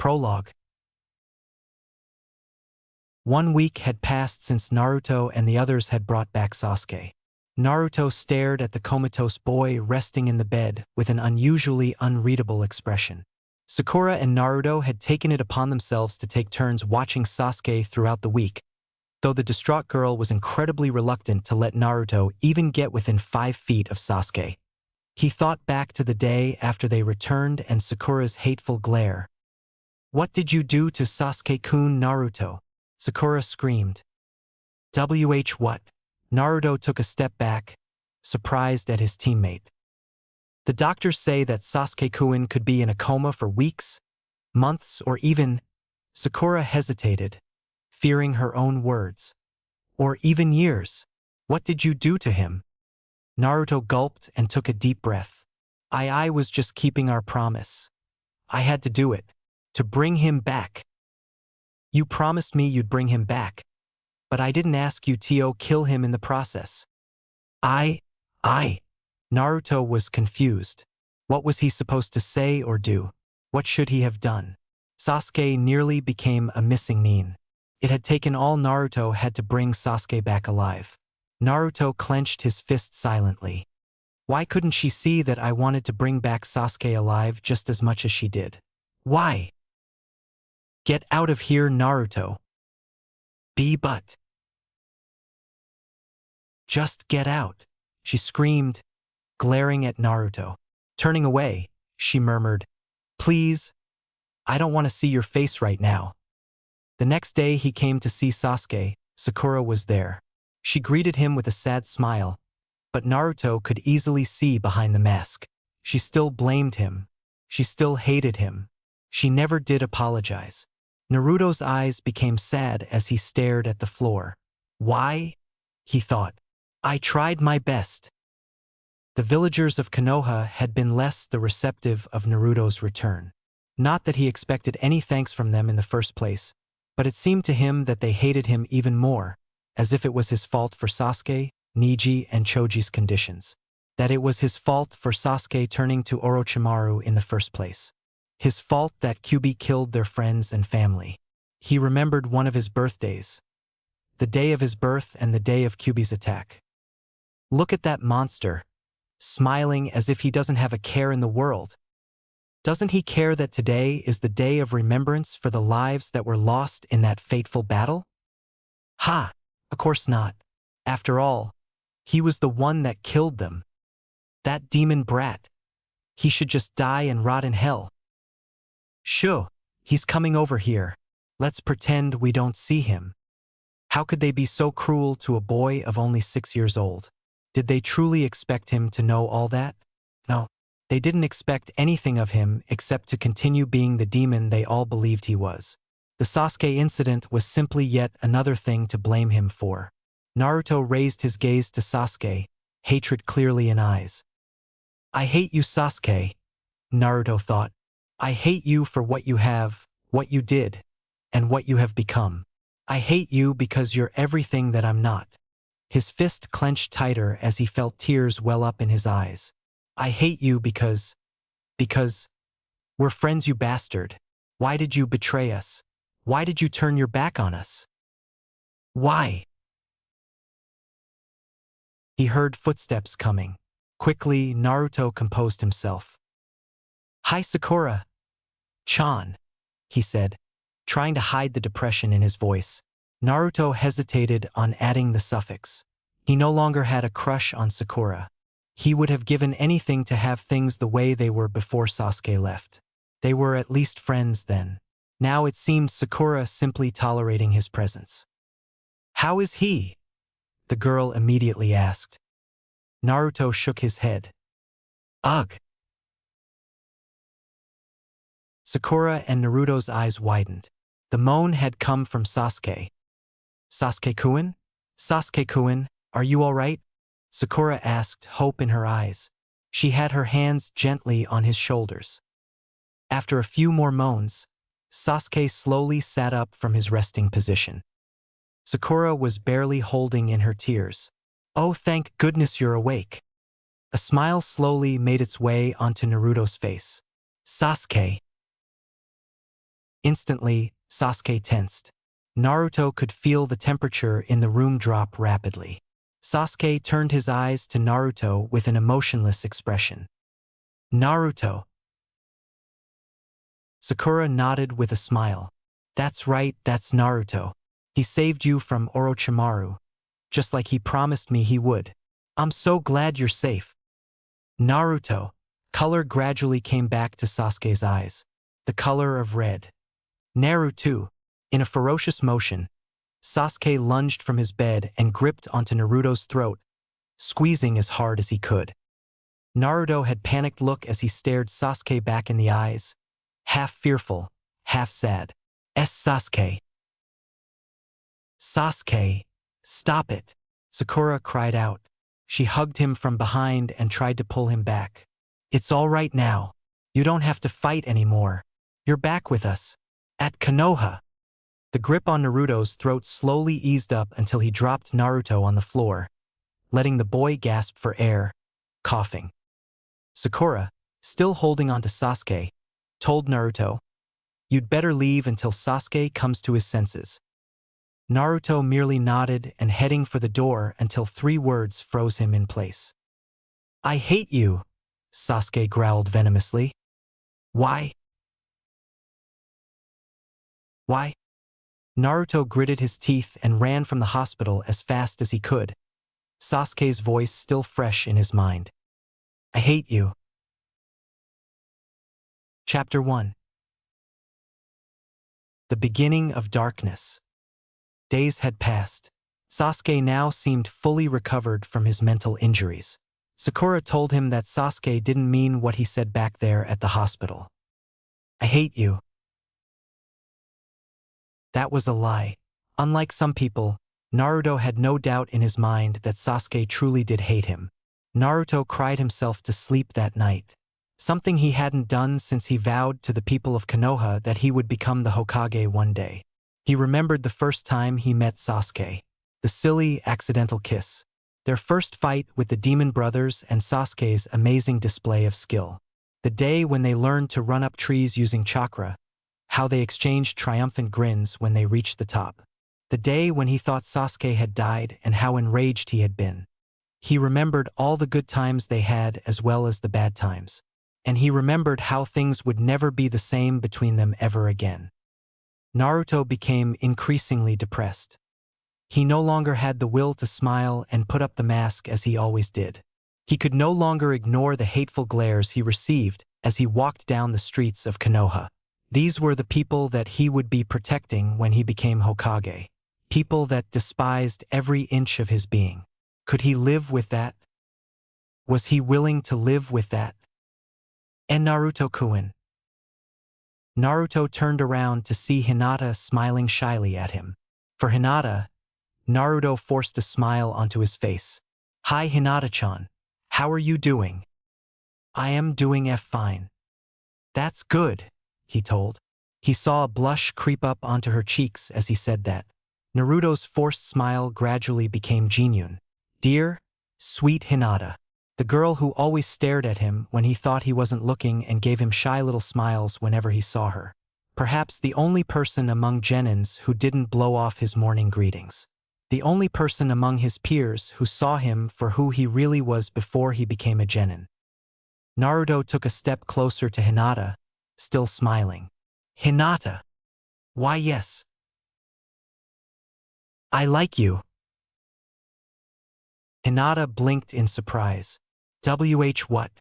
Prologue. 1 week had passed since Naruto and the others had brought back Sasuke. Naruto stared at the comatose boy resting in the bed with an unusually unreadable expression. Sakura and Naruto had taken it upon themselves to take turns watching Sasuke throughout the week, though the distraught girl was incredibly reluctant to let Naruto even get within 5 feet of Sasuke. He thought back to the day after they returned and Sakura's hateful glare. "What did you do to Sasuke-kun, Naruto?" Sakura screamed. What? Naruto took a step back, surprised at his teammate. The doctors say that Sasuke-kun could be in a coma for weeks, months, or even… Sakura hesitated, fearing her own words. Or even years. What did you do to him? Naruto gulped and took a deep breath. I was just keeping our promise. I had to do it. To bring him back. You promised me you'd bring him back. But I didn't ask you to kill him in the process. Naruto was confused. What was he supposed to say or do? What should he have done? Sasuke nearly became a missing nin. It had taken all Naruto had to bring Sasuke back alive. Naruto clenched his fist silently. Why couldn't she see that I wanted to bring back Sasuke alive just as much as she did? Why? Get out of here, Naruto. But. Just get out, she screamed, glaring at Naruto. Turning away, she murmured, "Please, I don't want to see your face right now." The next day he came to see Sasuke. Sakura was there. She greeted him with a sad smile, but Naruto could easily see behind the mask. She still blamed him. She still hated him. She never did apologize. Naruto's eyes became sad as he stared at the floor. Why? He thought. I tried my best. The villagers of Konoha had been less than receptive of Naruto's return. Not that he expected any thanks from them in the first place, but it seemed to him that they hated him even more, as if it was his fault for Sasuke, Neji, and Choji's conditions. That it was his fault for Sasuke turning to Orochimaru in the first place. His fault that Kyuubi killed their friends and family. He remembered one of his birthdays. The day of his birth and the day of Kyuubi's attack. Look at that monster, smiling as if he doesn't have a care in the world. Doesn't he care that today is the day of remembrance for the lives that were lost in that fateful battle? Ha! Of course not. After all, he was the one that killed them. That demon brat. He should just die and rot in hell. Shoo, he's coming over here. Let's pretend we don't see him. How could they be so cruel to a boy of only 6 years old? Did they truly expect him to know all that? No, they didn't expect anything of him except to continue being the demon they all believed he was. The Sasuke incident was simply yet another thing to blame him for. Naruto raised his gaze to Sasuke, hatred clearly in eyes. I hate you, Sasuke, Naruto thought. I hate you for what you have, what you did, and what you have become. I hate you because you're everything that I'm not. His fist clenched tighter as he felt tears well up in his eyes. I hate you because… we're friends, you bastard. Why did you betray us? Why did you turn your back on us? Why? He heard footsteps coming. Quickly, Naruto composed himself. Hi, Sakura. Chan, he said, trying to hide the depression in his voice. Naruto hesitated on adding the suffix. He no longer had a crush on Sakura. He would have given anything to have things the way they were before Sasuke left. They were at least friends then. Now it seemed Sakura simply tolerating his presence. How is he? The girl immediately asked. Naruto shook his head. Ugh. Sakura and Naruto's eyes widened. The moan had come from Sasuke. Sasuke-kun? Sasuke-kun, are you all right? Sakura asked, hope in her eyes. She had her hands gently on his shoulders. After a few more moans, Sasuke slowly sat up from his resting position. Sakura was barely holding in her tears. Oh, thank goodness you're awake. A smile slowly made its way onto Naruto's face. Sasuke. Instantly, Sasuke tensed. Naruto could feel the temperature in the room drop rapidly. Sasuke turned his eyes to Naruto with an emotionless expression. Naruto. Sakura nodded with a smile. That's right, that's Naruto. He saved you from Orochimaru, just like he promised me he would. I'm so glad you're safe. Naruto. Color gradually came back to Sasuke's eyes. The color of red. Naruto. In a ferocious motion, Sasuke lunged from his bed and gripped onto Naruto's throat, squeezing as hard as he could. Naruto had panicked look as he stared Sasuke back in the eyes, half fearful, half sad. Sasuke. Sasuke, stop it. Sakura cried out. She hugged him from behind and tried to pull him back. It's all right now. You don't have to fight anymore. You're back with us. At Konoha. The grip on Naruto's throat slowly eased up until he dropped Naruto on the floor, letting the boy gasp for air, coughing. Sakura, still holding onto Sasuke, told Naruto, "You'd better leave until Sasuke comes to his senses." Naruto merely nodded and heading for the door until 3 words froze him in place. "I hate you," Sasuke growled venomously. Why? Why? Naruto gritted his teeth and ran from the hospital as fast as he could, Sasuke's voice still fresh in his mind. I hate you. Chapter 1. The beginning of darkness. Days had passed. Sasuke now seemed fully recovered from his mental injuries. Sakura told him that Sasuke didn't mean what he said back there at the hospital. I hate you. That was a lie. Unlike some people, Naruto had no doubt in his mind that Sasuke truly did hate him. Naruto cried himself to sleep that night, something he hadn't done since he vowed to the people of Konoha that he would become the Hokage one day. He remembered the first time he met Sasuke, the silly, accidental kiss, their first fight with the demon brothers and Sasuke's amazing display of skill, the day when they learned to run up trees using chakra, how they exchanged triumphant grins when they reached the top, the day when he thought Sasuke had died and how enraged he had been. He remembered all the good times they had as well as the bad times, and he remembered how things would never be the same between them ever again. Naruto became increasingly depressed. He no longer had the will to smile and put up the mask as he always did. He could no longer ignore the hateful glares he received as he walked down the streets of Konoha. These were the people that he would be protecting when he became Hokage. People that despised every inch of his being. Could he live with that? Was he willing to live with that? And Naruto-kun. Naruto turned around to see Hinata smiling shyly at him. For Hinata, Naruto forced a smile onto his face. Hi Hinata-chan. How are you doing? I am doing fine. That's good, he told. He saw a blush creep up onto her cheeks as he said that. Naruto's forced smile gradually became genuine. Dear, sweet Hinata. The girl who always stared at him when he thought he wasn't looking and gave him shy little smiles whenever he saw her. Perhaps the only person among genins who didn't blow off his morning greetings. The only person among his peers who saw him for who he really was before he became a genin. Naruto took a step closer to Hinata, still smiling. Hinata. Why yes. I like you. Hinata blinked in surprise. What?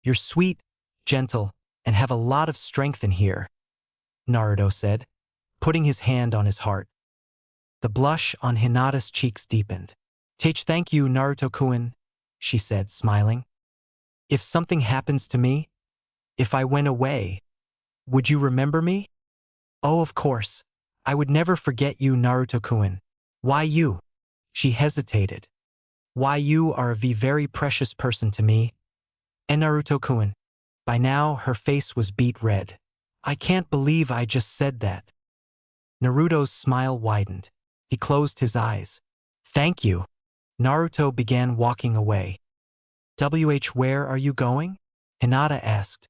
You're sweet, gentle, and have a lot of strength in here, Naruto said, putting his hand on his heart. The blush on Hinata's cheeks deepened. Thank you, Naruto-kun, she said, smiling. If something happens to me, if I went away, would you remember me? Oh, of course. I would never forget you, Naruto-kun. Why you? She hesitated. Why you are a very precious person to me. And Naruto-kun. By now, her face was beet red. I can't believe I just said that. Naruto's smile widened. He closed his eyes. Thank you. Naruto began walking away. Where are you going? Hinata asked.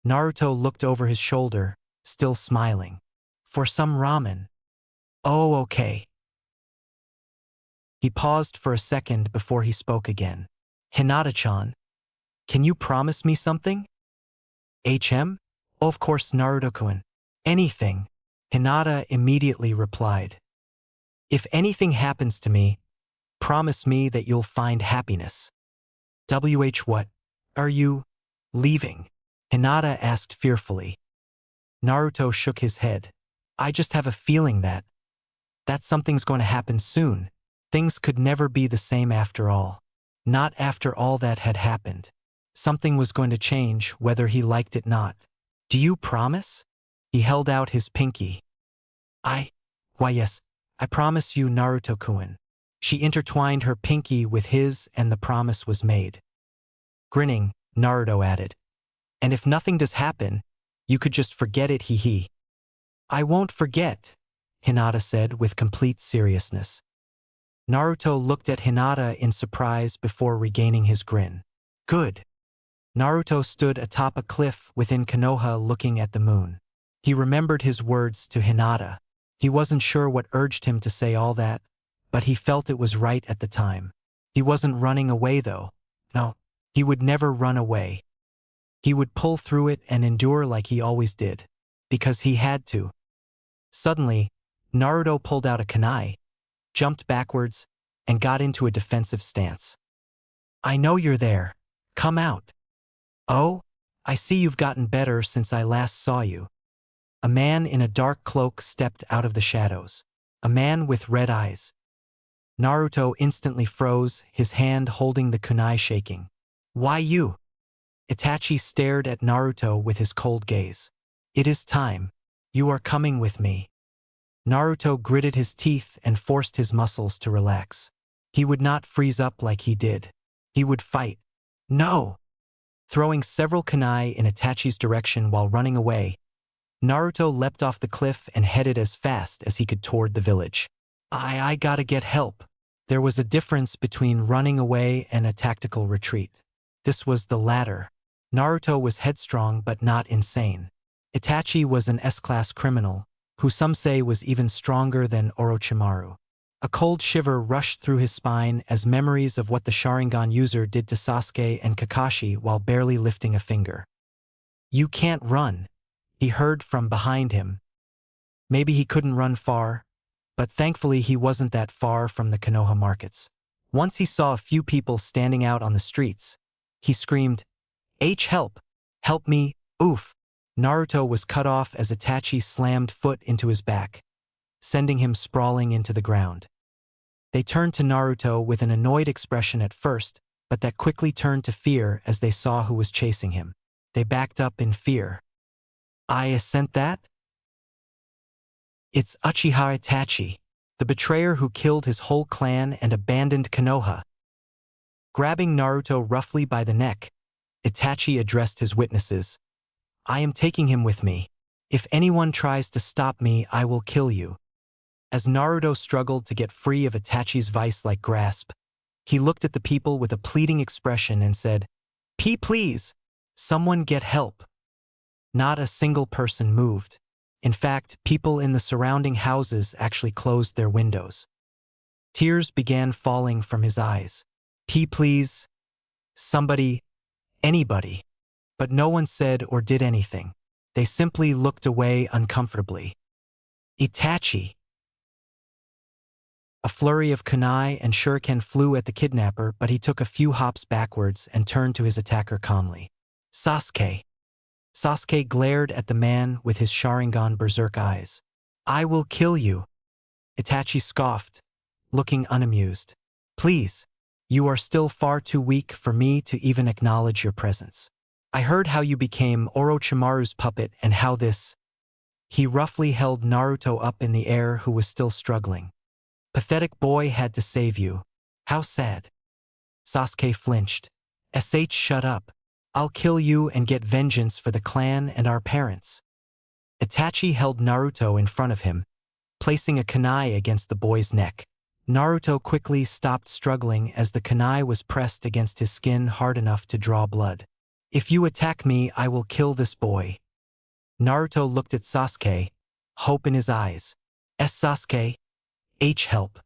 Naruto looked over his shoulder, still smiling. For some ramen. Oh, okay. He paused for a second before he spoke again. Hinata-chan, can you promise me something? HM? Oh, of course, Naruto-kun. Anything. Hinata immediately replied. If anything happens to me, promise me that you'll find happiness. What? Are you leaving? Hinata asked fearfully. Naruto shook his head. I just have a feeling that something's going to happen soon. Things could never be the same after all. Not after all that had happened. Something was going to change whether he liked it or not. Do you promise? He held out his pinky. Why yes, I promise you, Naruto-kun. She intertwined her pinky with his and the promise was made. Grinning, Naruto added, and if nothing does happen, you could just forget it, hee. I won't forget, Hinata said with complete seriousness. Naruto looked at Hinata in surprise before regaining his grin. Good. Naruto stood atop a cliff within Konoha looking at the moon. He remembered his words to Hinata. He wasn't sure what urged him to say all that, but he felt it was right at the time. He wasn't running away though. No, he would never run away. He would pull through it and endure like he always did. Because he had to. Suddenly, Naruto pulled out a kunai, jumped backwards, and got into a defensive stance. I know you're there. Come out. Oh, I see you've gotten better since I last saw you. A man in a dark cloak stepped out of the shadows. A man with red eyes. Naruto instantly froze, his hand holding the kunai shaking. Why you? Itachi stared at Naruto with his cold gaze. It is time. You are coming with me. Naruto gritted his teeth and forced his muscles to relax. He would not freeze up like he did. He would fight. No! Throwing several kunai in Itachi's direction while running away, Naruto leapt off the cliff and headed as fast as he could toward the village. I gotta get help. There was a difference between running away and a tactical retreat. This was the latter. Naruto was headstrong but not insane. Itachi was an S-class criminal, who some say was even stronger than Orochimaru. A cold shiver rushed through his spine as memories of what the Sharingan user did to Sasuke and Kakashi while barely lifting a finger. You can't run, he heard from behind him. Maybe he couldn't run far, but thankfully he wasn't that far from the Konoha markets. Once he saw a few people standing out on the streets, he screamed, help! Help me, oof! Naruto was cut off as Itachi slammed foot into his back, sending him sprawling into the ground. They turned to Naruto with an annoyed expression at first, but that quickly turned to fear as they saw who was chasing him. They backed up in fear. I sent that? It's Uchiha Itachi, the betrayer who killed his whole clan and abandoned Konoha. Grabbing Naruto roughly by the neck, Itachi addressed his witnesses. I am taking him with me. If anyone tries to stop me, I will kill you. As Naruto struggled to get free of Itachi's vice-like grasp, he looked at the people with a pleading expression and said, Please, someone get help. Not a single person moved. In fact, people in the surrounding houses actually closed their windows. Tears began falling from his eyes. Please, somebody, anybody. But no one said or did anything. They simply looked away uncomfortably. Itachi! A flurry of kunai and shuriken flew at the kidnapper, but he took a few hops backwards and turned to his attacker calmly. Sasuke! Sasuke glared at the man with his Sharingan berserk eyes. I will kill you. Itachi scoffed, looking unamused. Please, you are still far too weak for me to even acknowledge your presence. I heard how you became Orochimaru's puppet and how this... He roughly held Naruto up in the air, who was still struggling. Pathetic boy had to save you. How sad. Sasuke flinched. Shut up. I'll kill you and get vengeance for the clan and our parents. Itachi held Naruto in front of him, placing a kunai against the boy's neck. Naruto quickly stopped struggling as the kunai was pressed against his skin hard enough to draw blood. If you attack me, I will kill this boy. Naruto looked at Sasuke, hope in his eyes. Sasuke, help.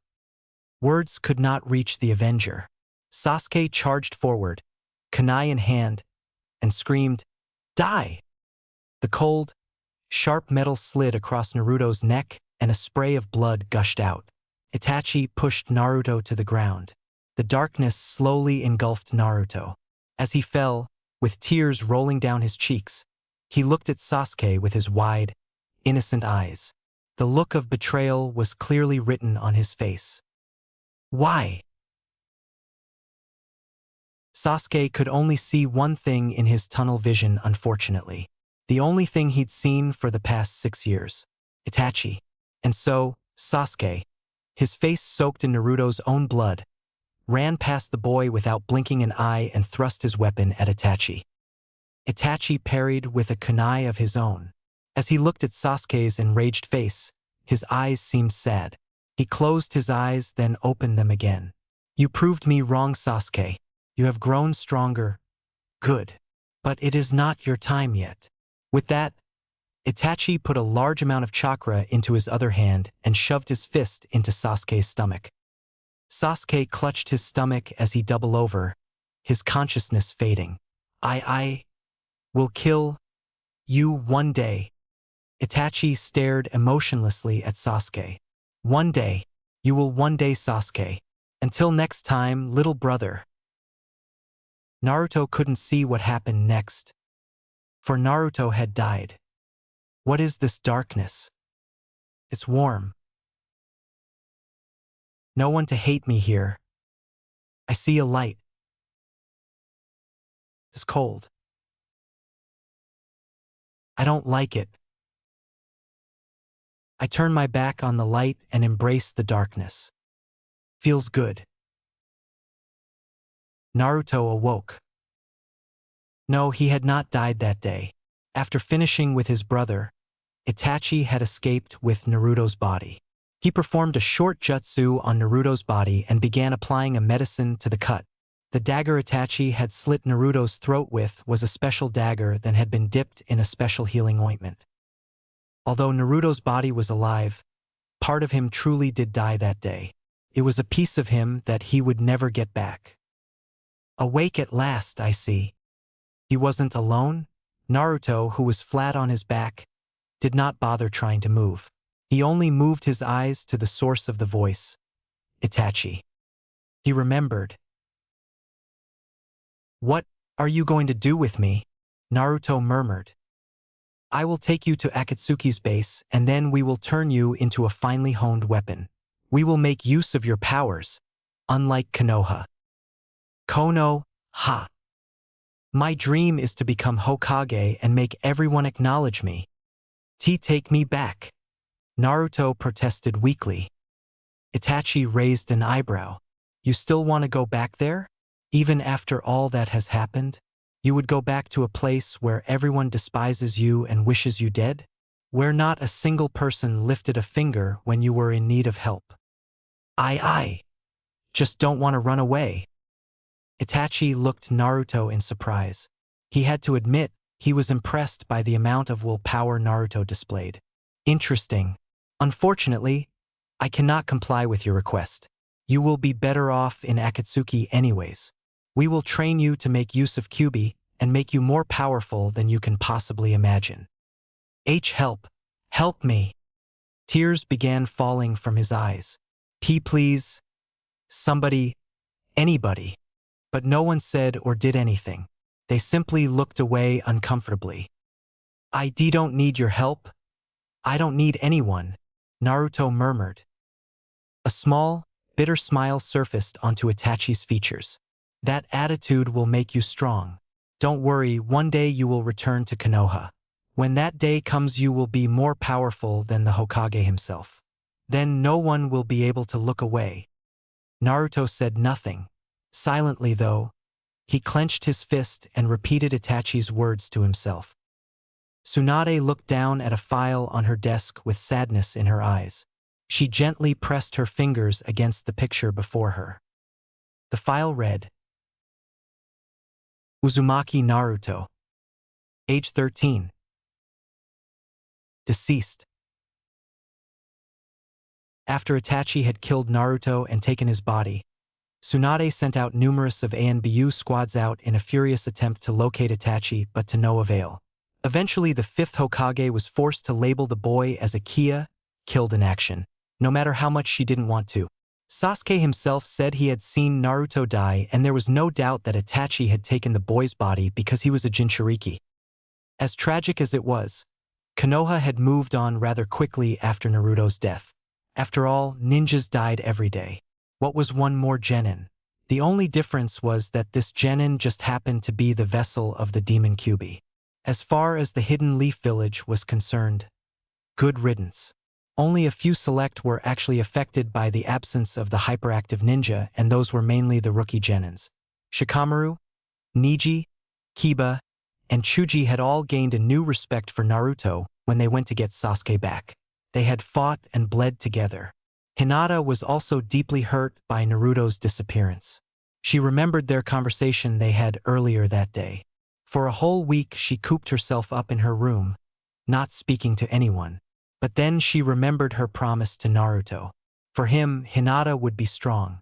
Words could not reach the Avenger. Sasuke charged forward, kunai in hand, and screamed, "Die!" The cold, sharp metal slid across Naruto's neck and a spray of blood gushed out. Itachi pushed Naruto to the ground. The darkness slowly engulfed Naruto. As he fell, with tears rolling down his cheeks, he looked at Sasuke with his wide, innocent eyes. The look of betrayal was clearly written on his face. Why? Sasuke could only see one thing in his tunnel vision, unfortunately. The only thing he'd seen for the past 6 years. Itachi. And so, Sasuke, his face soaked in Naruto's own blood, ran past the boy without blinking an eye and thrust his weapon at Itachi. Itachi parried with a kunai of his own. As he looked at Sasuke's enraged face, his eyes seemed sad. He closed his eyes, then opened them again. You proved me wrong, Sasuke. You have grown stronger. Good. But it is not your time yet. With that, Itachi put a large amount of chakra into his other hand and shoved his fist into Sasuke's stomach. Sasuke clutched his stomach as he doubled over, his consciousness fading. I will kill you one day. Itachi stared emotionlessly at Sasuke. One day, you will one day, Sasuke. Until next time, little brother. Naruto couldn't see what happened next, for Naruto had died. What is this darkness? It's warm. No one to hate me here. I see a light. It's cold. I don't like it. I turn my back on the light and embrace the darkness. Feels good. Naruto awoke. No, he had not died that day. After finishing with his brother, Itachi had escaped with Naruto's body. He performed a short jutsu on Naruto's body and began applying a medicine to the cut. The dagger Itachi had slit Naruto's throat with was a special dagger that had been dipped in a special healing ointment. Although Naruto's body was alive, part of him truly did die that day. It was a piece of him that he would never get back. Awake at last, I see. He wasn't alone. Naruto, who was flat on his back, did not bother trying to move. He only moved his eyes to the source of the voice, Itachi. He remembered. What are you going to do with me? Naruto murmured. I will take you to Akatsuki's base, and then we will turn you into a finely honed weapon. We will make use of your powers, unlike Konoha. Kono-ha. My dream is to become Hokage and make everyone acknowledge me. Take me back. Naruto protested weakly. Itachi raised an eyebrow. You still want to go back there? Even after all that has happened? You would go back to a place where everyone despises you and wishes you dead? Where not a single person lifted a finger when you were in need of help? I just don't want to run away. Itachi looked Naruto in surprise. He had to admit he was impressed by the amount of willpower Naruto displayed. Interesting. Unfortunately, I cannot comply with your request. You will be better off in Akatsuki anyways. We will train you to make use of Kyuubi and make you more powerful than you can possibly imagine. Help. Help me. Tears began falling from his eyes. Please. Somebody. Anybody. But no one said or did anything. They simply looked away uncomfortably. I don't need your help. I don't need anyone, Naruto murmured. A small, bitter smile surfaced onto Itachi's features. That attitude will make you strong. Don't worry, one day you will return to Konoha. When that day comes, you will be more powerful than the Hokage himself. Then no one will be able to look away. Naruto said nothing. Silently, though, he clenched his fist and repeated Itachi's words to himself. Tsunade looked down at a file on her desk with sadness in her eyes. She gently pressed her fingers against the picture before her. The file read, Uzumaki Naruto, age 13. deceased. After Itachi had killed Naruto and taken his body, Tsunade sent out numerous of ANBU squads out in a furious attempt to locate Itachi, but to no avail. Eventually, the 5th Hokage was forced to label the boy as a Kia, killed in action, no matter how much she didn't want to. Sasuke himself said he had seen Naruto die, and there was no doubt that Itachi had taken the boy's body because he was a Jinchuriki. As tragic as it was, Konoha had moved on rather quickly after Naruto's death. After all, ninjas died every day. What was one more genin? The only difference was that this genin just happened to be the vessel of the demon Kyuubi. As far as the Hidden Leaf Village was concerned, good riddance. Only a few select were actually affected by the absence of the hyperactive ninja, and those were mainly the rookie genins. Shikamaru, Neji, Kiba, and Chuji had all gained a new respect for Naruto when they went to get Sasuke back. They had fought and bled together. Hinata was also deeply hurt by Naruto's disappearance. She remembered their conversation they had earlier that day. For a whole week she cooped herself up in her room, not speaking to anyone. But then she remembered her promise to Naruto. For him, Hinata would be strong.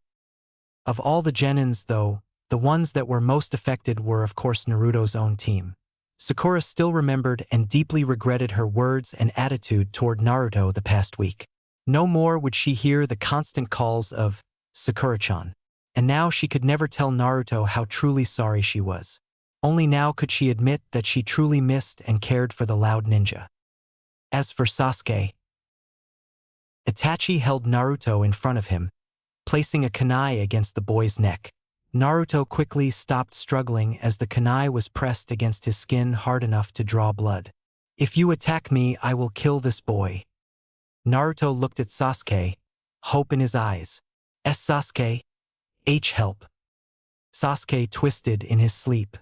Of all the genins, though, the ones that were most affected were of course Naruto's own team. Sakura still remembered and deeply regretted her words and attitude toward Naruto the past week. No more would she hear the constant calls of Sakura-chan. And now she could never tell Naruto how truly sorry she was. Only now could she admit that she truly missed and cared for the loud ninja. As for Sasuke, Itachi held Naruto in front of him, placing a kunai against the boy's neck. Naruto quickly stopped struggling as the kunai was pressed against his skin hard enough to draw blood. "If you attack me, I will kill this boy." Naruto looked at Sasuke, hope in his eyes. Sasuke, help." Sasuke twisted in his sleep.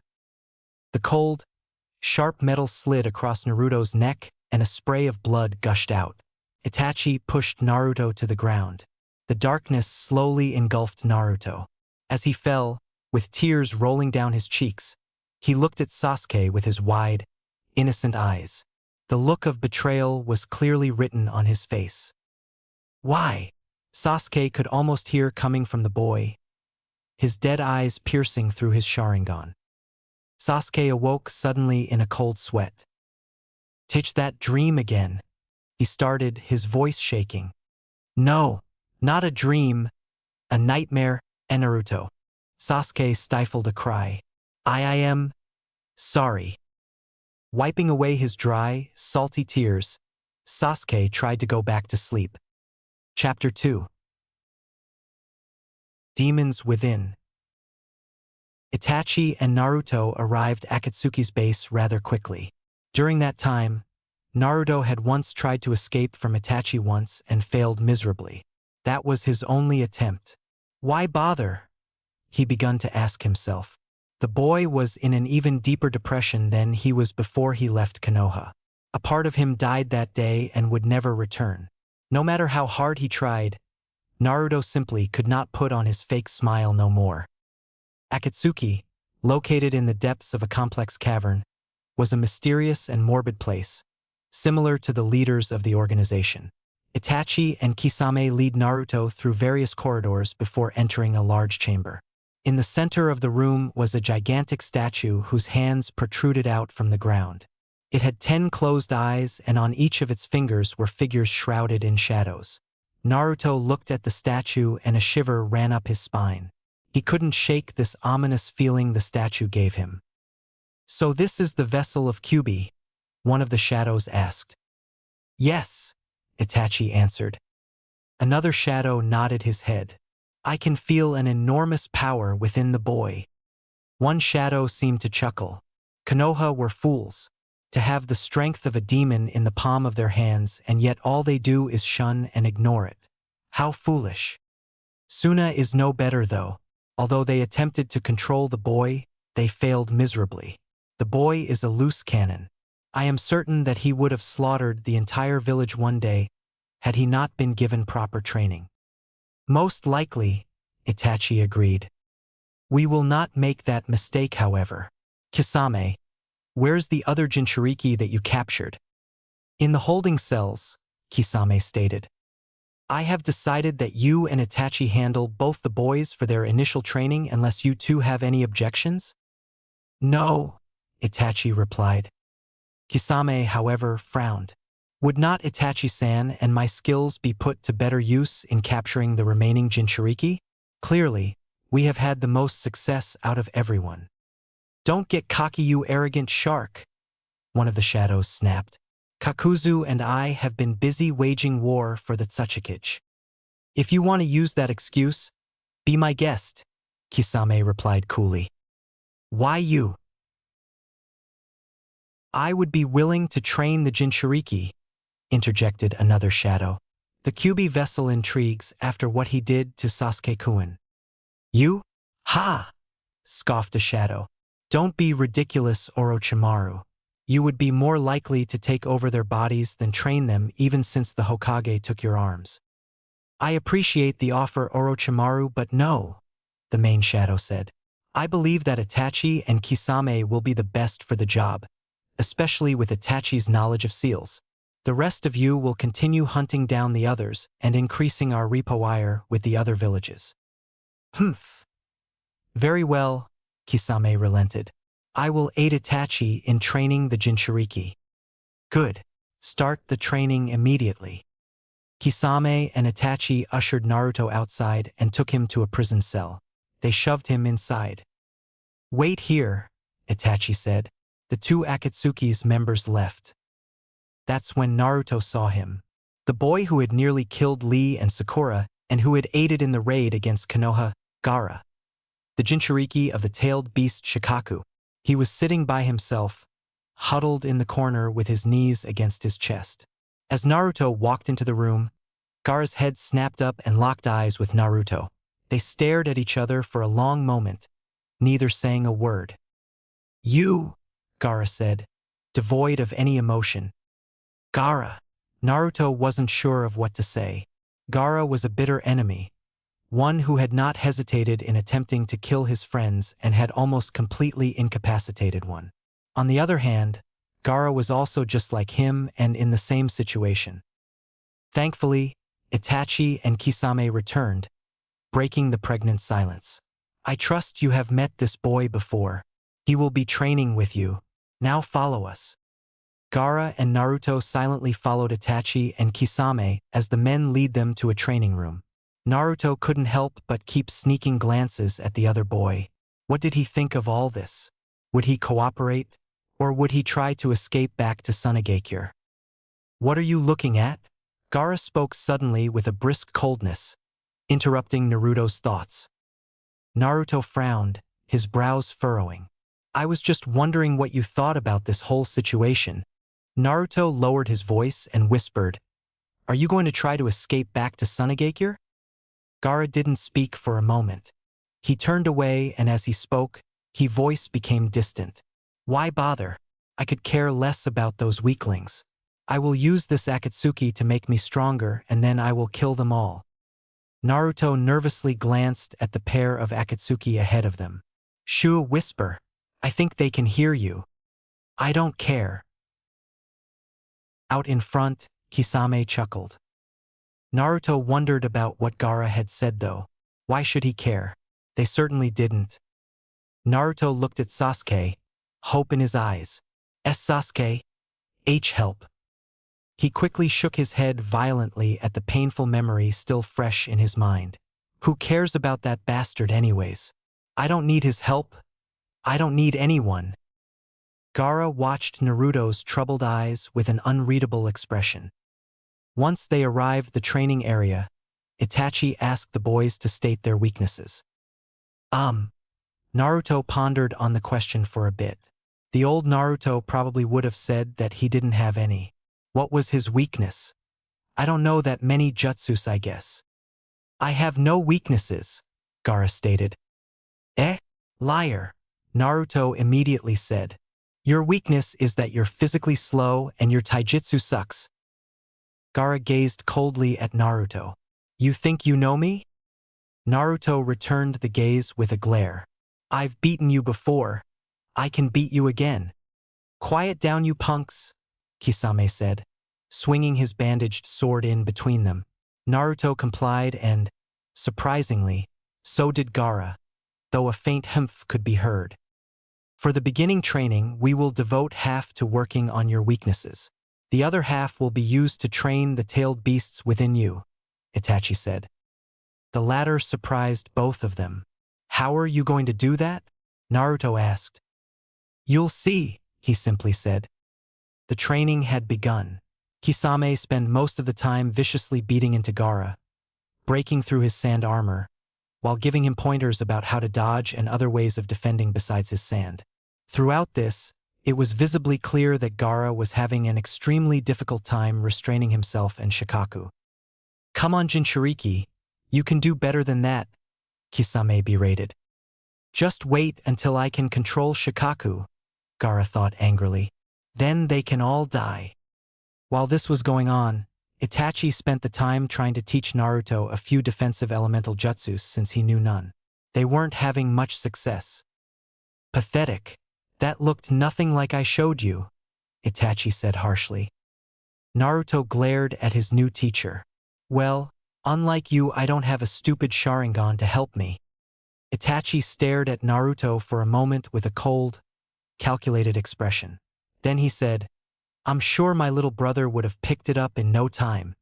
The cold, sharp metal slid across Naruto's neck, and a spray of blood gushed out. Itachi pushed Naruto to the ground. The darkness slowly engulfed Naruto. As he fell, with tears rolling down his cheeks, he looked at Sasuke with his wide, innocent eyes. The look of betrayal was clearly written on his face. "Why?" Sasuke could almost hear coming from the boy, his dead eyes piercing through his Sharingan. Sasuke awoke suddenly in a cold sweat. "Teach that dream again," he started, his voice shaking. "No, not a dream, a nightmare, Naruto." Sasuke stifled a cry. I am sorry." Wiping away his dry, salty tears, Sasuke tried to go back to sleep. Chapter 2. Demons Within. Itachi and Naruto arrived at Akatsuki's base rather quickly. During that time, Naruto had once tried to escape from Itachi once and failed miserably. That was his only attempt. Why bother? He began to ask himself. The boy was in an even deeper depression than he was before he left Konoha. A part of him died that day and would never return. No matter how hard he tried, Naruto simply could not put on his fake smile no more. Akatsuki, located in the depths of a complex cavern, was a mysterious and morbid place, similar to the leaders of the organization. Itachi and Kisame lead Naruto through various corridors before entering a large chamber. In the center of the room was a gigantic statue whose hands protruded out from the ground. It had 10 closed eyes, and on each of its fingers were figures shrouded in shadows. Naruto looked at the statue and a shiver ran up his spine. He couldn't shake this ominous feeling the statue gave him. "So this is the vessel of Kyuubi?" one of the shadows asked. "Yes," Itachi answered. Another shadow nodded his head. "I can feel an enormous power within the boy." One shadow seemed to chuckle. Konoha were fools, to have the strength of a demon in the palm of their hands, and yet all they do is shun and ignore it. How foolish. Suna is no better though. Although they attempted to control the boy, they failed miserably. The boy is a loose cannon. I am certain that he would have slaughtered the entire village one day had he not been given proper training. Most likely, Itachi agreed. We will not make that mistake, however. Kisame, where's the other Jinchuriki that you captured? In the holding cells, Kisame stated. I have decided that you and Itachi handle both the boys for their initial training unless you two have any objections? No, Itachi replied. Kisame, however, frowned. Would not Itachi-san and my skills be put to better use in capturing the remaining Jinchuriki? Clearly, we have had the most success out of everyone. Don't get cocky, you arrogant shark, one of the shadows snapped. Kakuzu and I have been busy waging war for the Tsuchikage. If you want to use that excuse, be my guest, Kisame replied coolly. Why you? I would be willing to train the Jinchuriki, interjected another shadow. The Kyuubi vessel intrigues after what he did to Sasuke-kun. You? Ha! Scoffed a shadow. Don't be ridiculous, Orochimaru. You would be more likely to take over their bodies than train them even since the Hokage took your arms. I appreciate the offer, Orochimaru, but no, the main shadow said. I believe that Itachi and Kisame will be the best for the job, especially with Itachi's knowledge of seals. The rest of you will continue hunting down the others and increasing our repo wire with the other villages. Humph. Very well, Kisame relented. I will aid Itachi in training the Jinchuriki. Good. Start the training immediately. Kisame and Itachi ushered Naruto outside and took him to a prison cell. They shoved him inside. Wait here, Itachi said. The two Akatsuki's members left. That's when Naruto saw him. The boy who had nearly killed Lee and Sakura and who had aided in the raid against Konoha, Gaara. The Jinchuriki of the tailed beast Shikaku. He was sitting by himself, huddled in the corner with his knees against his chest. As Naruto walked into the room, Gaara's head snapped up and locked eyes with Naruto. They stared at each other for a long moment, neither saying a word. You, Gaara said, devoid of any emotion. Gaara. Naruto wasn't sure of what to say. Gaara was a bitter enemy, one who had not hesitated in attempting to kill his friends and had almost completely incapacitated one. On the other hand, Gaara was also just like him and in the same situation. Thankfully, Itachi and Kisame returned, breaking the pregnant silence. I trust you have met this boy before. He will be training with you. Now follow us. Gaara and Naruto silently followed Itachi and Kisame as the men lead them to a training room. Naruto couldn't help but keep sneaking glances at the other boy. What did he think of all this? Would he cooperate, or would he try to escape back to Sunagakure? What are you looking at? Gaara spoke suddenly with a brisk coldness, interrupting Naruto's thoughts. Naruto frowned, his brows furrowing. I was just wondering what you thought about this whole situation. Naruto lowered his voice and whispered, Are you going to try to escape back to Sunagakure? Gaara didn't speak for a moment. He turned away, and as he spoke, his voice became distant. Why bother? I could care less about those weaklings. I will use this Akatsuki to make me stronger, and then I will kill them all. Naruto nervously glanced at the pair of Akatsuki ahead of them. Shoo, whisper. I think they can hear you. I don't care. Out in front, Kisame chuckled. Naruto wondered about what Gaara had said though. Why should he care? They certainly didn't. Naruto looked at Sasuke, hope in his eyes. Sasuke? Help. He quickly shook his head violently at the painful memory still fresh in his mind. Who cares about that bastard anyways? I don't need his help. I don't need anyone. Gaara watched Naruto's troubled eyes with an unreadable expression. Once they arrived the training area, Itachi asked the boys to state their weaknesses. Naruto pondered on the question for a bit. The old Naruto probably would have said that he didn't have any. What was his weakness? I don't know that many jutsus, I guess. I have no weaknesses, Gaara stated. Liar, Naruto immediately said. Your weakness is that you're physically slow and your taijutsu sucks. Gaara gazed coldly at Naruto. You think you know me? Naruto returned the gaze with a glare. I've beaten you before. I can beat you again. Quiet down, you punks, Kisame said. swinging his bandaged sword in between them. Naruto complied and, surprisingly, so did Gaara, though a faint humph could be heard. For the beginning training, we will devote half to working on your weaknesses. The other half will be used to train the tailed beasts within you, Itachi said. The latter surprised both of them. How are you going to do that? Naruto asked. You'll see, he simply said. The training had begun. Kisame spent most of the time viciously beating into Gaara, breaking through his sand armor, while giving him pointers about how to dodge and other ways of defending besides his sand. Throughout this, it was visibly clear that Gaara was having an extremely difficult time restraining himself and Shikaku. Come on, Jinchuriki, you can do better than that, Kisame berated. Just wait until I can control Shikaku, Gaara thought angrily. Then they can all die. While this was going on, Itachi spent the time trying to teach Naruto a few defensive elemental jutsus since he knew none. They weren't having much success. Pathetic. That looked nothing like I showed you, Itachi said harshly. Naruto glared at his new teacher. Well, unlike you, I don't have a stupid Sharingan to help me. Itachi stared at Naruto for a moment with a cold, calculated expression. Then he said, I'm sure my little brother would have picked it up in no time.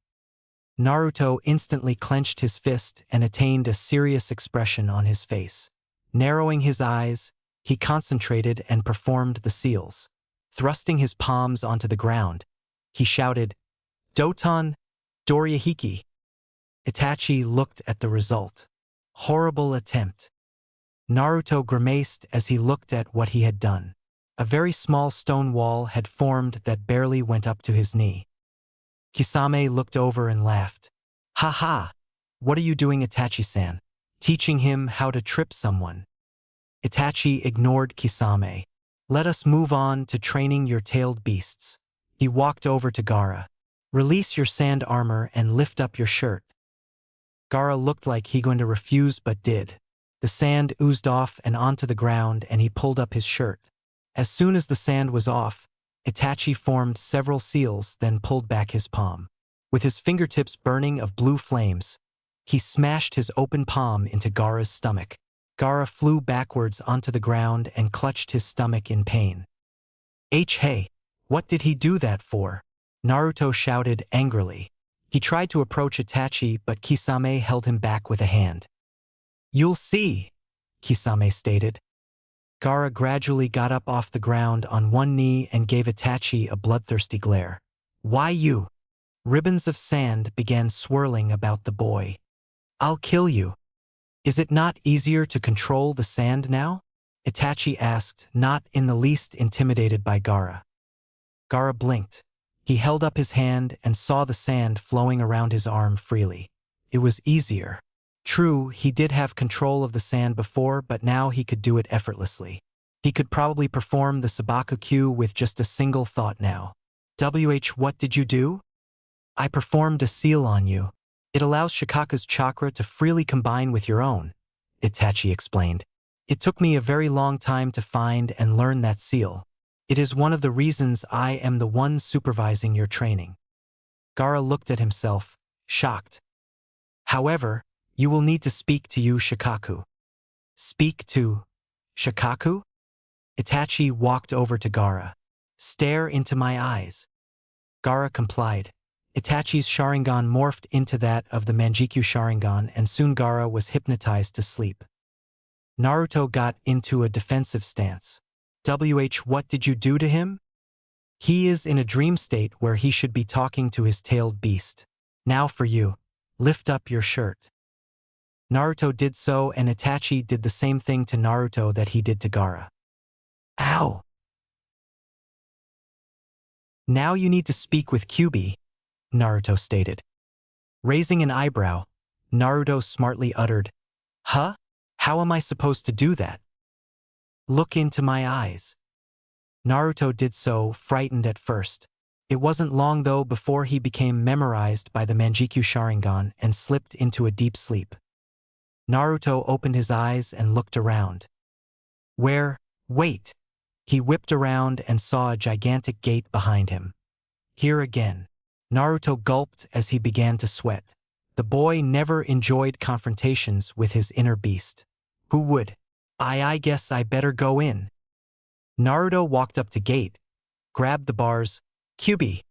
Naruto instantly clenched his fist and attained a serious expression on his face. Narrowing his eyes, he concentrated and performed the seals. Thrusting his palms onto the ground, he shouted, Doton Dorihiki. Itachi looked at the result. Horrible attempt. Naruto grimaced as he looked at what he had done. A very small stone wall had formed that barely went up to his knee. Kisame looked over and laughed. Ha ha! What are you doing, Itachi-san? Teaching him how to trip someone. Itachi ignored Kisame. Let us move on to training your tailed beasts. He walked over to Gaara. Release your sand armor and lift up your shirt. Gaara looked like he going to refuse but did. The sand oozed off and onto the ground and he pulled up his shirt. As soon as the sand was off, Itachi formed several seals, then pulled back his palm. With his fingertips burning of blue flames, he smashed his open palm into Gaara's stomach. Gaara flew backwards onto the ground and clutched his stomach in pain. Hey, what did he do that for? Naruto shouted angrily. He tried to approach Itachi, but Kisame held him back with a hand. You'll see, Kisame stated. Gaara gradually got up off the ground on one knee and gave Itachi a bloodthirsty glare. Why you? Ribbons of sand began swirling about the boy. I'll kill you. Is it not easier to control the sand now? Itachi asked, not in the least intimidated by Gaara. Gaara blinked. He held up his hand and saw the sand flowing around his arm freely. It was easier. True, he did have control of the sand before, but now he could do it effortlessly. He could probably perform the Sabaku with just a single thought now. What did you do? I performed a seal on you. It allows Shikaku's chakra to freely combine with your own, Itachi explained. It took me a very long time to find and learn that seal. It is one of the reasons I am the one supervising your training. Gaara looked at himself, shocked. However, you will need to speak to you, Shikaku. Speak to Shikaku? Itachi walked over to Gaara. Stare into my eyes. Gaara complied. Itachi's Sharingan morphed into that of the Manjikyu Sharingan and soon Gaara was hypnotized to sleep. Naruto got into a defensive stance. What did you do to him? He is in a dream state where he should be talking to his tailed beast. Now for you. Lift up your shirt. Naruto did so and Itachi did the same thing to Naruto that he did to Gaara. Ow! Now you need to speak with Kyuubi, Naruto stated. Raising an eyebrow, Naruto smartly uttered, Huh? How am I supposed to do that? Look into my eyes. Naruto did so, frightened at first. It wasn't long though before he became memorized by the Manjikyu Sharingan and slipped into a deep sleep. Naruto opened his eyes and looked around. Wait! He whipped around and saw a gigantic gate behind him. Here again. Naruto gulped as he began to sweat. The boy never enjoyed confrontations with his inner beast. Who would? I guess I better go in. Naruto walked up to gate, grabbed the bars. "Kyubi!"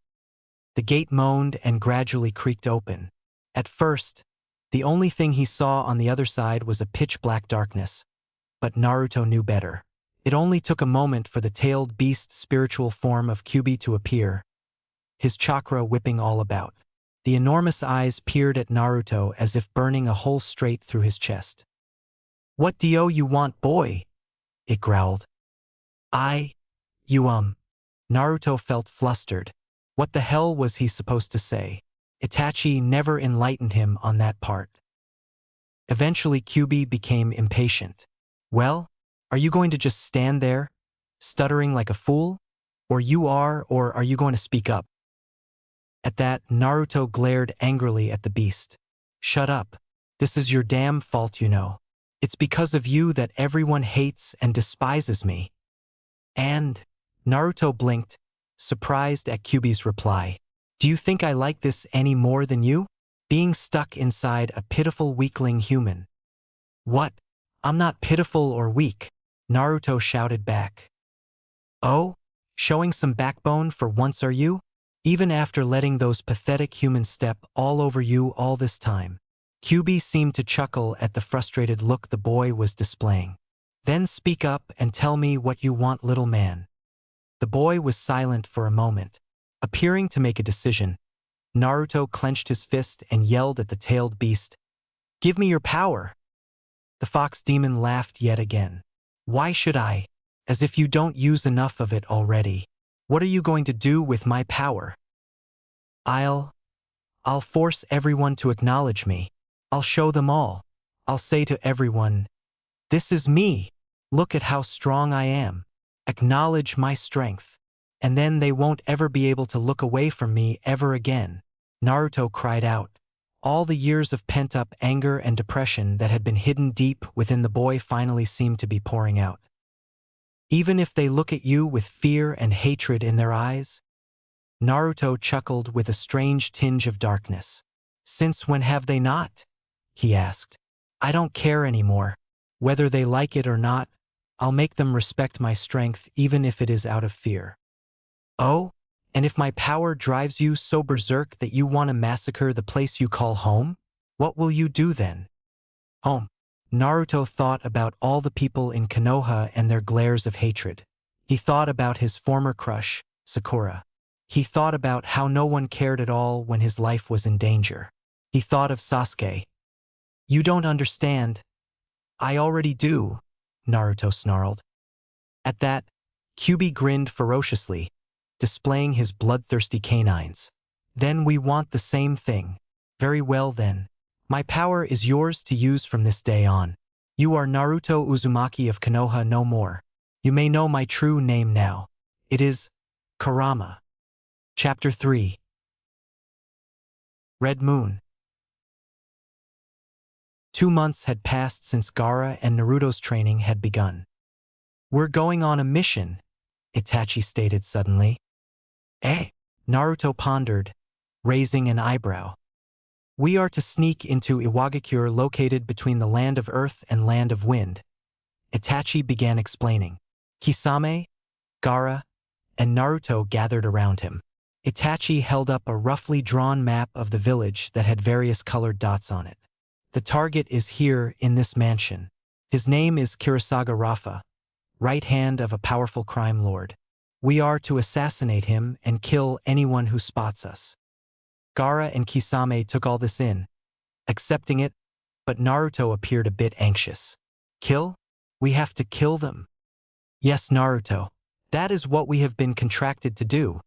The gate moaned and gradually creaked open. At first, the only thing he saw on the other side was a pitch-black darkness. But Naruto knew better. It only took a moment for the tailed beast spiritual form of Kyubi to appear, his chakra whipping all about. The enormous eyes peered at Naruto as if burning a hole straight through his chest. "What do you want, boy?" it growled. You Naruto felt flustered. What the hell was he supposed to say? Itachi never enlightened him on that part. Eventually Kyubi became impatient. "Well, are you going to just stand there, stuttering like a fool? Or are you going to speak up?" At that, Naruto glared angrily at the beast. "Shut up. This is your damn fault, you know. It's because of you that everyone hates and despises me." And Naruto blinked, surprised at Kyubi's reply. "Do you think I like this any more than you? Being stuck inside a pitiful weakling human." "What? I'm not pitiful or weak," Naruto shouted back. "Oh? Showing some backbone for once, are you? Even after letting those pathetic humans step all over you all this time?" Kyubi seemed to chuckle at the frustrated look the boy was displaying. "Then speak up and tell me what you want, little man." The boy was silent for a moment. Appearing to make a decision, Naruto clenched his fist and yelled at the tailed beast, "Give me your power!" The fox demon laughed yet again. "Why should I? As if you don't use enough of it already. What are you going to do with my power?" I'll force everyone to acknowledge me. I'll show them all. I'll say to everyone, 'This is me. Look at how strong I am. Acknowledge my strength. And then they won't ever be able to look away from me ever again.'" Naruto cried out. All the years of pent-up anger and depression that had been hidden deep within the boy finally seemed to be pouring out. "Even if they look at you with fear and hatred in their eyes?" Naruto chuckled with a strange tinge of darkness. "Since when have they not?" he asked. "I don't care anymore. Whether they like it or not, I'll make them respect my strength even if it is out of fear." "Oh? And if my power drives you so berserk that you want to massacre the place you call home? What will you do then?" Home. Naruto thought about all the people in Konoha and their glares of hatred. He thought about his former crush, Sakura. He thought about how no one cared at all when his life was in danger. He thought of Sasuke. "You don't understand." "I already do," Naruto snarled. At that, Kyubi grinned ferociously, displaying his bloodthirsty canines. "Then we want the same thing. Very well then. My power is yours to use from this day on. You are Naruto Uzumaki of Konoha no more. You may know my true name now. It is Kurama." Chapter 3. Red Moon. 2 months had passed since Gaara and Naruto's training had begun. "We're going on a mission," Itachi stated suddenly. "Eh?" Naruto pondered, raising an eyebrow. "We are to sneak into Iwagakure located between the land of earth and land of wind," Itachi began explaining. Kisame, Gaara, and Naruto gathered around him. Itachi held up a roughly drawn map of the village that had various colored dots on it. "The target is here in this mansion. His name is Kirasaga Rafa, right hand of a powerful crime lord. We are to assassinate him and kill anyone who spots us." Gaara and Kisame took all this in, accepting it, but Naruto appeared a bit anxious. "Kill? We have to kill them?" "Yes, Naruto. That is what we have been contracted to do,"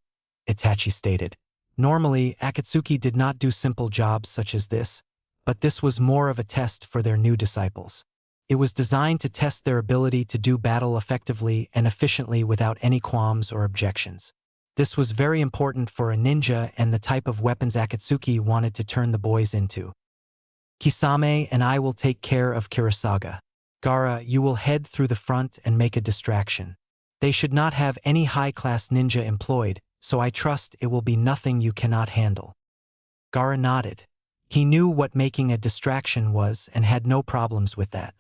Itachi stated. Normally, Akatsuki did not do simple jobs such as this, but this was more of a test for their new disciples. It was designed to test their ability to do battle effectively and efficiently without any qualms or objections. This was very important for a ninja and the type of weapons Akatsuki wanted to turn the boys into. "Kisame and I will take care of Kirasaga. Gaara, you will head through the front and make a distraction. They should not have any high-class ninja employed, so I trust it will be nothing you cannot handle." Gaara nodded. He knew what making a distraction was and had no problems with that.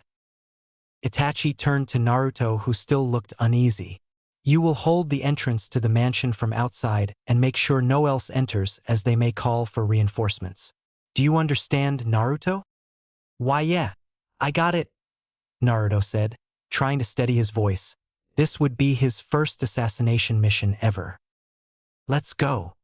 Itachi turned to Naruto, who still looked uneasy. "You will hold the entrance to the mansion from outside and make sure no one else enters, as they may call for reinforcements. Do you understand, Naruto?" "Why, yeah, I got it," Naruto said, trying to steady his voice. This would be his first assassination mission ever. "Let's go."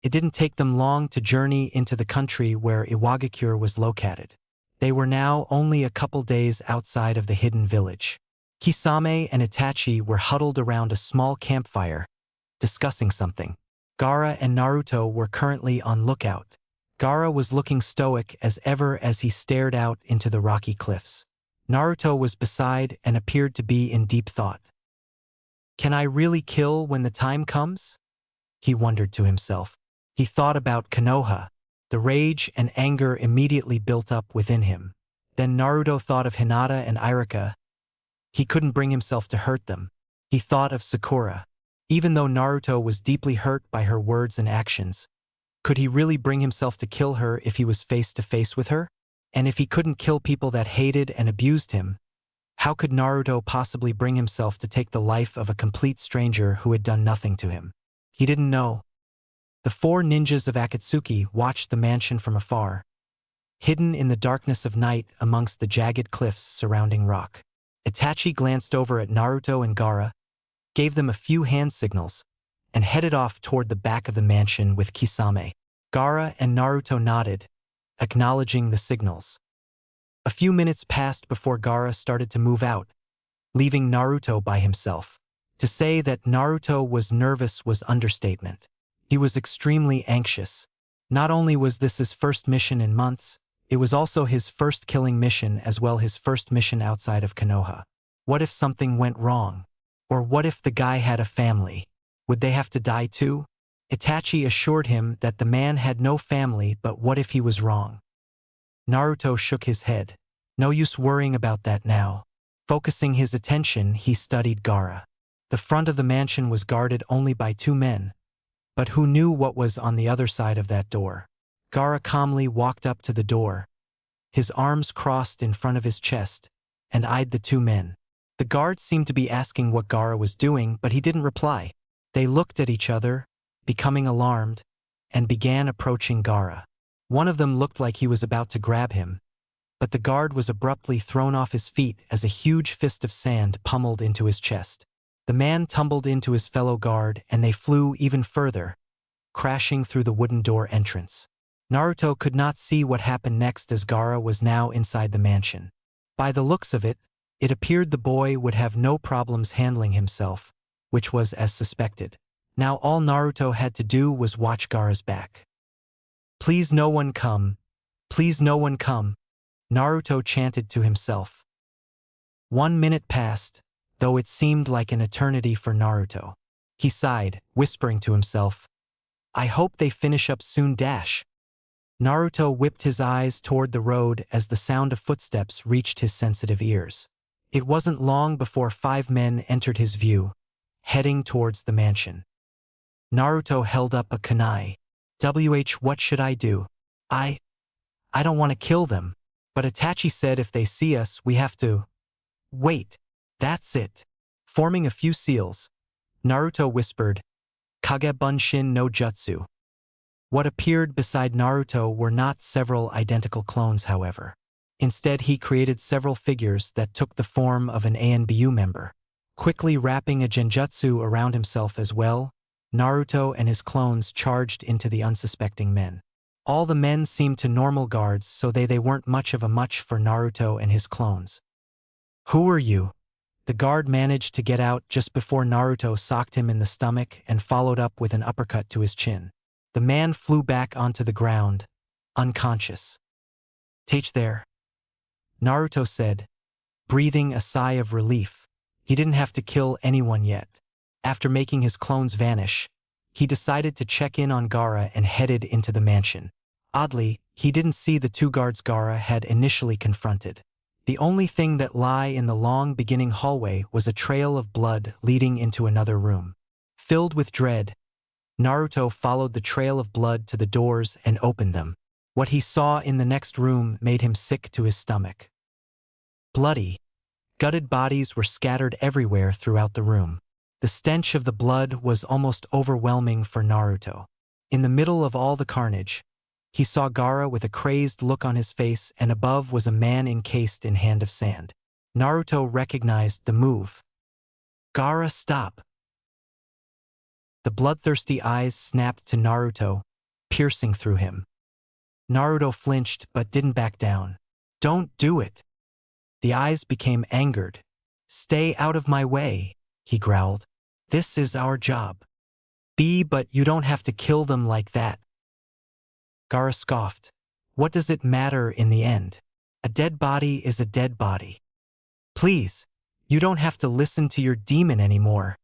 It didn't take them long to journey into the country where Iwagakure was located. They were now only a couple days outside of the hidden village. Kisame and Itachi were huddled around a small campfire, discussing something. Gaara and Naruto were currently on lookout. Gaara was looking stoic as ever as he stared out into the rocky cliffs. Naruto was beside and appeared to be in deep thought. "Can I really kill when the time comes?" he wondered to himself. He thought about Konoha. The rage and anger immediately built up within him. Then Naruto thought of Hinata and Iruka. He couldn't bring himself to hurt them. He thought of Sakura. Even though Naruto was deeply hurt by her words and actions, could he really bring himself to kill her if he was face to face with her? And if he couldn't kill people that hated and abused him, how could Naruto possibly bring himself to take the life of a complete stranger who had done nothing to him? He didn't know. The four ninjas of Akatsuki watched the mansion from afar, hidden in the darkness of night amongst the jagged cliffs surrounding rock. Itachi glanced over at Naruto and Gaara, gave them a few hand signals, and headed off toward the back of the mansion with Kisame. Gaara and Naruto nodded, acknowledging the signals. A few minutes passed before Gaara started to move out, leaving Naruto by himself. To say that Naruto was nervous was understatement. He was extremely anxious. Not only was this his first mission in months, it was also his first killing mission as well his first mission outside of Konoha. What if something went wrong? Or what if the guy had a family? Would they have to die too? Itachi assured him that the man had no family, but what if he was wrong? Naruto shook his head. No use worrying about that now. Focusing his attention, he studied Gaara. The front of the mansion was guarded only by 2 men, but who knew what was on the other side of that door? Gaara calmly walked up to the door, his arms crossed in front of his chest, and eyed the 2 men. The guards seemed to be asking what Gaara was doing, but he didn't reply. They looked at each other, becoming alarmed, and began approaching Gaara. One of them looked like he was about to grab him, but the guard was abruptly thrown off his feet as a huge fist of sand pummeled into his chest. The man tumbled into his fellow guard, and they flew even further, crashing through the wooden door entrance. Naruto could not see what happened next as Gaara was now inside the mansion. By the looks of it, it appeared the boy would have no problems handling himself, which was as suspected. Now all Naruto had to do was watch Gaara's back. "Please no one come. Please no one come," Naruto chanted to himself. 1 minute passed, though it seemed like an eternity for Naruto. He sighed, whispering to himself, "I hope they finish up soon." Naruto whipped his eyes toward the road as the sound of footsteps reached his sensitive ears. It wasn't long before 5 men entered his view, heading towards the mansion. Naruto held up a kunai. What should I do? I don't want to kill them, but Itachi said if they see us, we have to. Wait. That's it." Forming a few seals, Naruto whispered, "Kage Bunshin no Jutsu." What appeared beside Naruto were not several identical clones, however. Instead, he created several figures that took the form of an ANBU member. Quickly wrapping a genjutsu around himself as well, Naruto and his clones charged into the unsuspecting men. All the men seemed to normal guards, so they weren't much of a much for Naruto and his clones. "Who are you?" The guard managed to get out just before Naruto socked him in the stomach and followed up with an uppercut to his chin. The man flew back onto the ground, unconscious. "Teach there," Naruto said, breathing a sigh of relief. He didn't have to kill anyone yet. After making his clones vanish, he decided to check in on Gaara and headed into the mansion. Oddly, he didn't see the 2 guards Gaara had initially confronted. The only thing that lay in the long beginning hallway was a trail of blood leading into another room. Filled with dread, Naruto followed the trail of blood to the doors and opened them. What he saw in the next room made him sick to his stomach. Bloody, gutted bodies were scattered everywhere throughout the room. The stench of the blood was almost overwhelming for Naruto. In the middle of all the carnage, he saw Gaara with a crazed look on his face, and above was a man encased in hand of sand. Naruto recognized the move. "Gaara, stop!" The bloodthirsty eyes snapped to Naruto, piercing through him. Naruto flinched but didn't back down. "Don't do it!" The eyes became angered. "Stay out of my way," he growled. "This is our job." But you don't have to kill them like that." Gaara scoffed. "What does it matter in the end? A dead body is a dead body. Please, you don't have to listen to your demon anymore."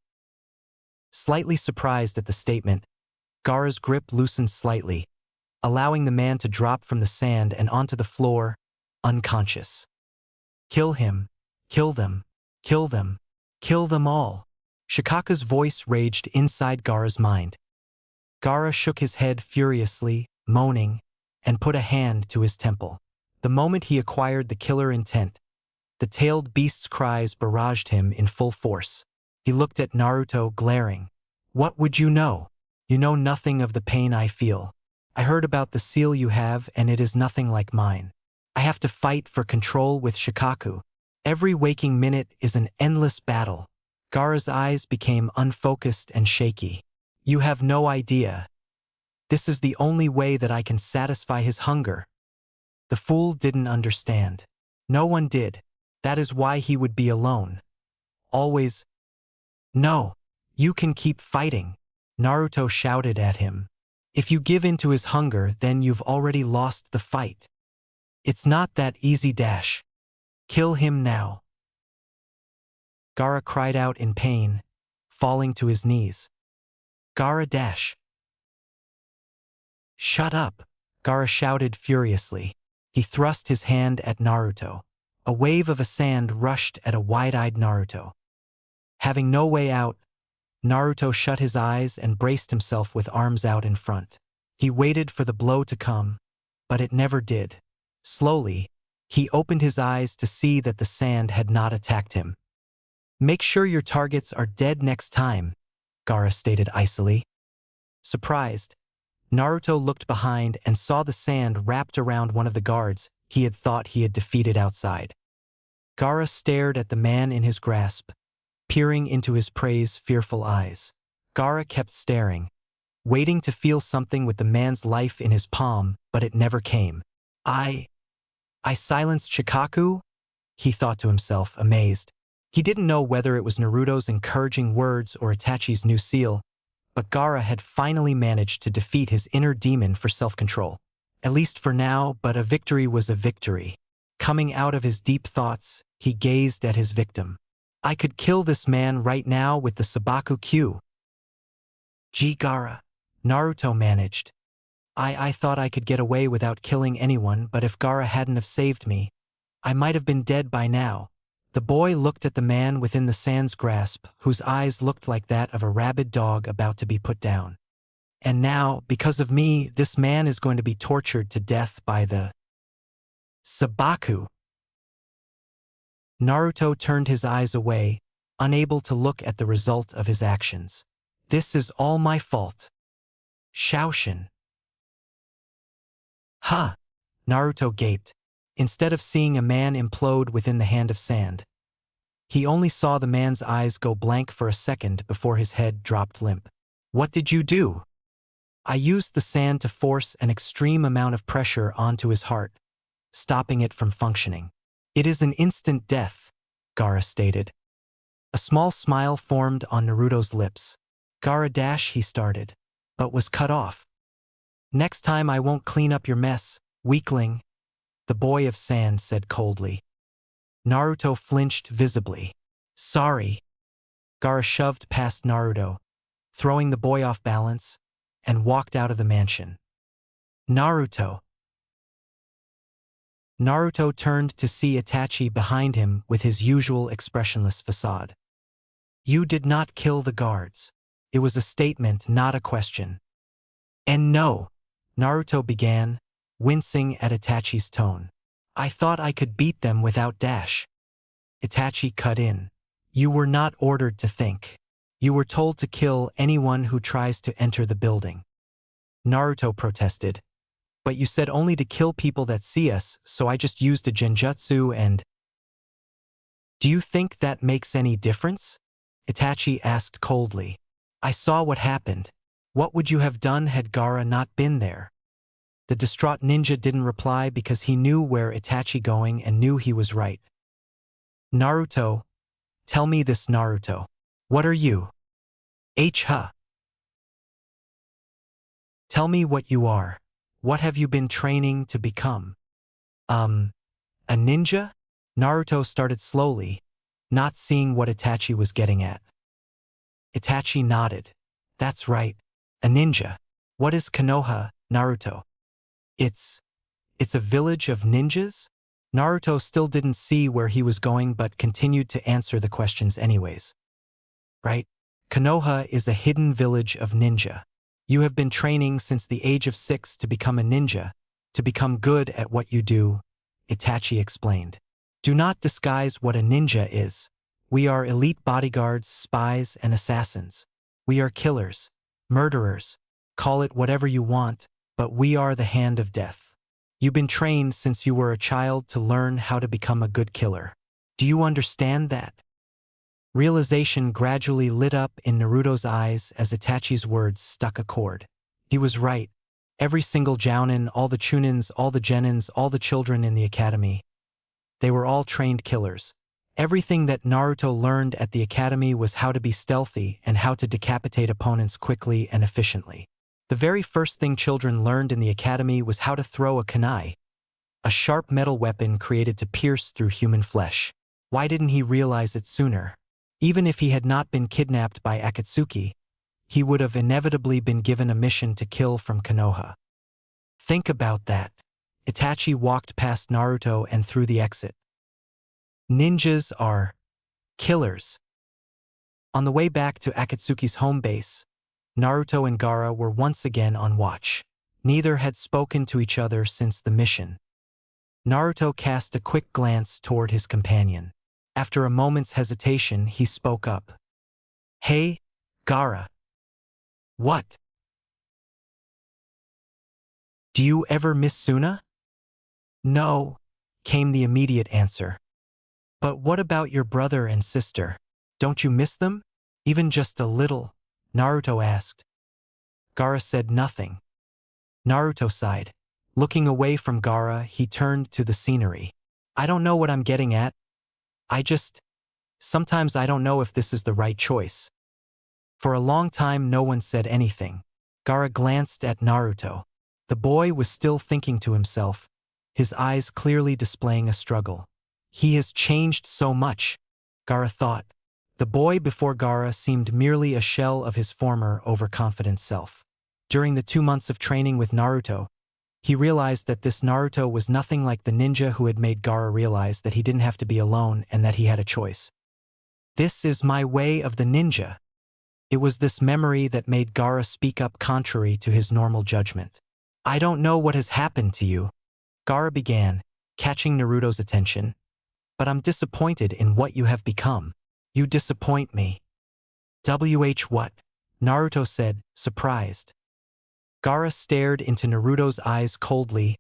Slightly surprised at the statement, Gaara's grip loosened slightly, allowing the man to drop from the sand and onto the floor, unconscious. "Kill him, kill them, kill them, kill them all." Shikaku's voice raged inside Gaara's mind. Gaara shook his head furiously, moaning, and put a hand to his temple. The moment he acquired the killer intent, the tailed beast's cries barraged him in full force. He looked at Naruto, glaring. "What would you know? You know nothing of the pain I feel. I heard about the seal you have, and it is nothing like mine. I have to fight for control with Shikaku. Every waking minute is an endless battle." Gaara's eyes became unfocused and shaky. "You have no idea. This is the only way that I can satisfy his hunger." The fool didn't understand. No one did. That is why he would be alone. Always. "No, you can keep fighting," Naruto shouted at him. "If you give in to his hunger, then you've already lost the fight. It's not that easy. Kill him now." Gaara cried out in pain, falling to his knees. "Gaara Shut up," Gaara shouted furiously. He thrust his hand at Naruto. A wave of sand rushed at a wide-eyed Naruto. Having no way out, Naruto shut his eyes and braced himself with arms out in front. He waited for the blow to come, but it never did. Slowly, he opened his eyes to see that the sand had not attacked him. "Make sure your targets are dead next time," Gaara stated icily. Surprised, Naruto looked behind and saw the sand wrapped around one of the guards he had thought he had defeated outside. Gaara stared at the man in his grasp, peering into his prey's fearful eyes. Gaara kept staring, waiting to feel something with the man's life in his palm, but it never came. I silenced Shikaku?" he thought to himself, amazed. He didn't know whether it was Naruto's encouraging words or Itachi's new seal, but Gaara had finally managed to defeat his inner demon for self-control. At least for now, but a victory was a victory. Coming out of his deep thoughts, he gazed at his victim. "I could kill this man right now with the Sabaku Q." Gaara," Naruto managed. I thought I could get away without killing anyone, but if Gaara hadn't have saved me, I might have been dead by now." The boy looked at the man within the sand's grasp, whose eyes looked like that of a rabid dog about to be put down. "And now, because of me, this man is going to be tortured to death by the Sabaku." Naruto turned his eyes away, unable to look at the result of his actions. "This is all my fault. Shaoshin." "Ha!" Naruto gaped. Instead of seeing a man implode within the hand of sand, he only saw the man's eyes go blank for a second before his head dropped limp. "What did you do?" "I used the sand to force an extreme amount of pressure onto his heart, stopping it from functioning. It is an instant death," Gaara stated. A small smile formed on Naruto's lips. "Gaara he started, but was cut off. "Next time I won't clean up your mess, weakling," the boy of sand said coldly. Naruto flinched visibly. "Sorry." Gaara shoved past Naruto, throwing the boy off balance, and walked out of the mansion. Naruto turned to see Itachi behind him with his usual expressionless facade. "You did not kill the guards. It was a statement, not a question. And no, Naruto began, wincing at Itachi's tone. I thought I could beat them without dash. Itachi cut in. You were not ordered to think. You were told to kill anyone who tries to enter the building. Naruto protested. But you said only to kill people that see us, so I just used a genjutsu and… Do you think that makes any difference? Itachi asked coldly. I saw what happened. What would you have done had Gaara not been there? The distraught ninja didn't reply because he knew where Itachi going and knew he was right. Naruto, tell me this, Naruto. What are you? Huh? Tell me what you are. What have you been training to become? A ninja? Naruto started slowly, not seeing what Itachi was getting at. Itachi nodded. That's right, a ninja. What is Konoha, Naruto? It's a village of ninjas? Naruto still didn't see where he was going but continued to answer the questions anyways. Right? Konoha is a hidden village of ninja. You have been training since the age of 6 to become a ninja, to become good at what you do, Itachi explained. Do not disguise what a ninja is. We are elite bodyguards, spies, and assassins. We are killers, murderers. Call it whatever you want, but we are the hand of death. You've been trained since you were a child to learn how to become a good killer. Do you understand that? Realization gradually lit up in Naruto's eyes as Itachi's words struck a chord. He was right. Every single jounin, all the chunins, all the genins, all the children in the academy, they were all trained killers. Everything that Naruto learned at the academy was how to be stealthy and how to decapitate opponents quickly and efficiently. The very first thing children learned in the academy was how to throw a kunai, a sharp metal weapon created to pierce through human flesh. Why didn't he realize it sooner? Even if he had not been kidnapped by Akatsuki, he would have inevitably been given a mission to kill from Konoha. Think about that. Itachi walked past Naruto and through the exit. Ninjas are killers. On the way back to Akatsuki's home base, Naruto and Gaara were once again on watch. Neither had spoken to each other since the mission. Naruto cast a quick glance toward his companion. After a moment's hesitation, he spoke up. Hey, Gaara. What? Do you ever miss Suna? No, came the immediate answer. But what about your brother and sister? Don't you miss them? Even just a little? Naruto asked. Gaara said nothing. Naruto sighed. Looking away from Gaara, he turned to the scenery. I don't know what I'm getting at. Sometimes I don't know if this is the right choice. For a long time no one said anything. Gaara glanced at Naruto. The boy was still thinking to himself, his eyes clearly displaying a struggle. He has changed so much, Gaara thought. The boy before Gaara seemed merely a shell of his former overconfident self. During the 2 months of training with Naruto, he realized that this Naruto was nothing like the ninja who had made Gaara realize that he didn't have to be alone and that he had a choice. This is my way of the ninja. It was this memory that made Gaara speak up contrary to his normal judgment. I don't know what has happened to you, Gaara began, catching Naruto's attention, but I'm disappointed in what you have become. You disappoint me. What? Naruto said, surprised. Gaara stared into Naruto's eyes coldly,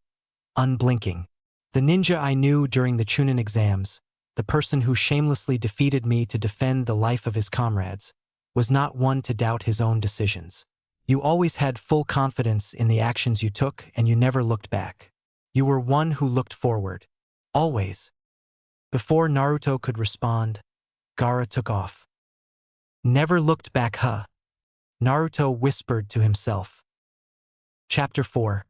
unblinking. The ninja I knew during the Chunin exams, the person who shamelessly defeated me to defend the life of his comrades, was not one to doubt his own decisions. You always had full confidence in the actions you took and you never looked back. You were one who looked forward. Always. Before Naruto could respond, Gaara took off. Never looked back, huh? Naruto whispered to himself. Chapter 4.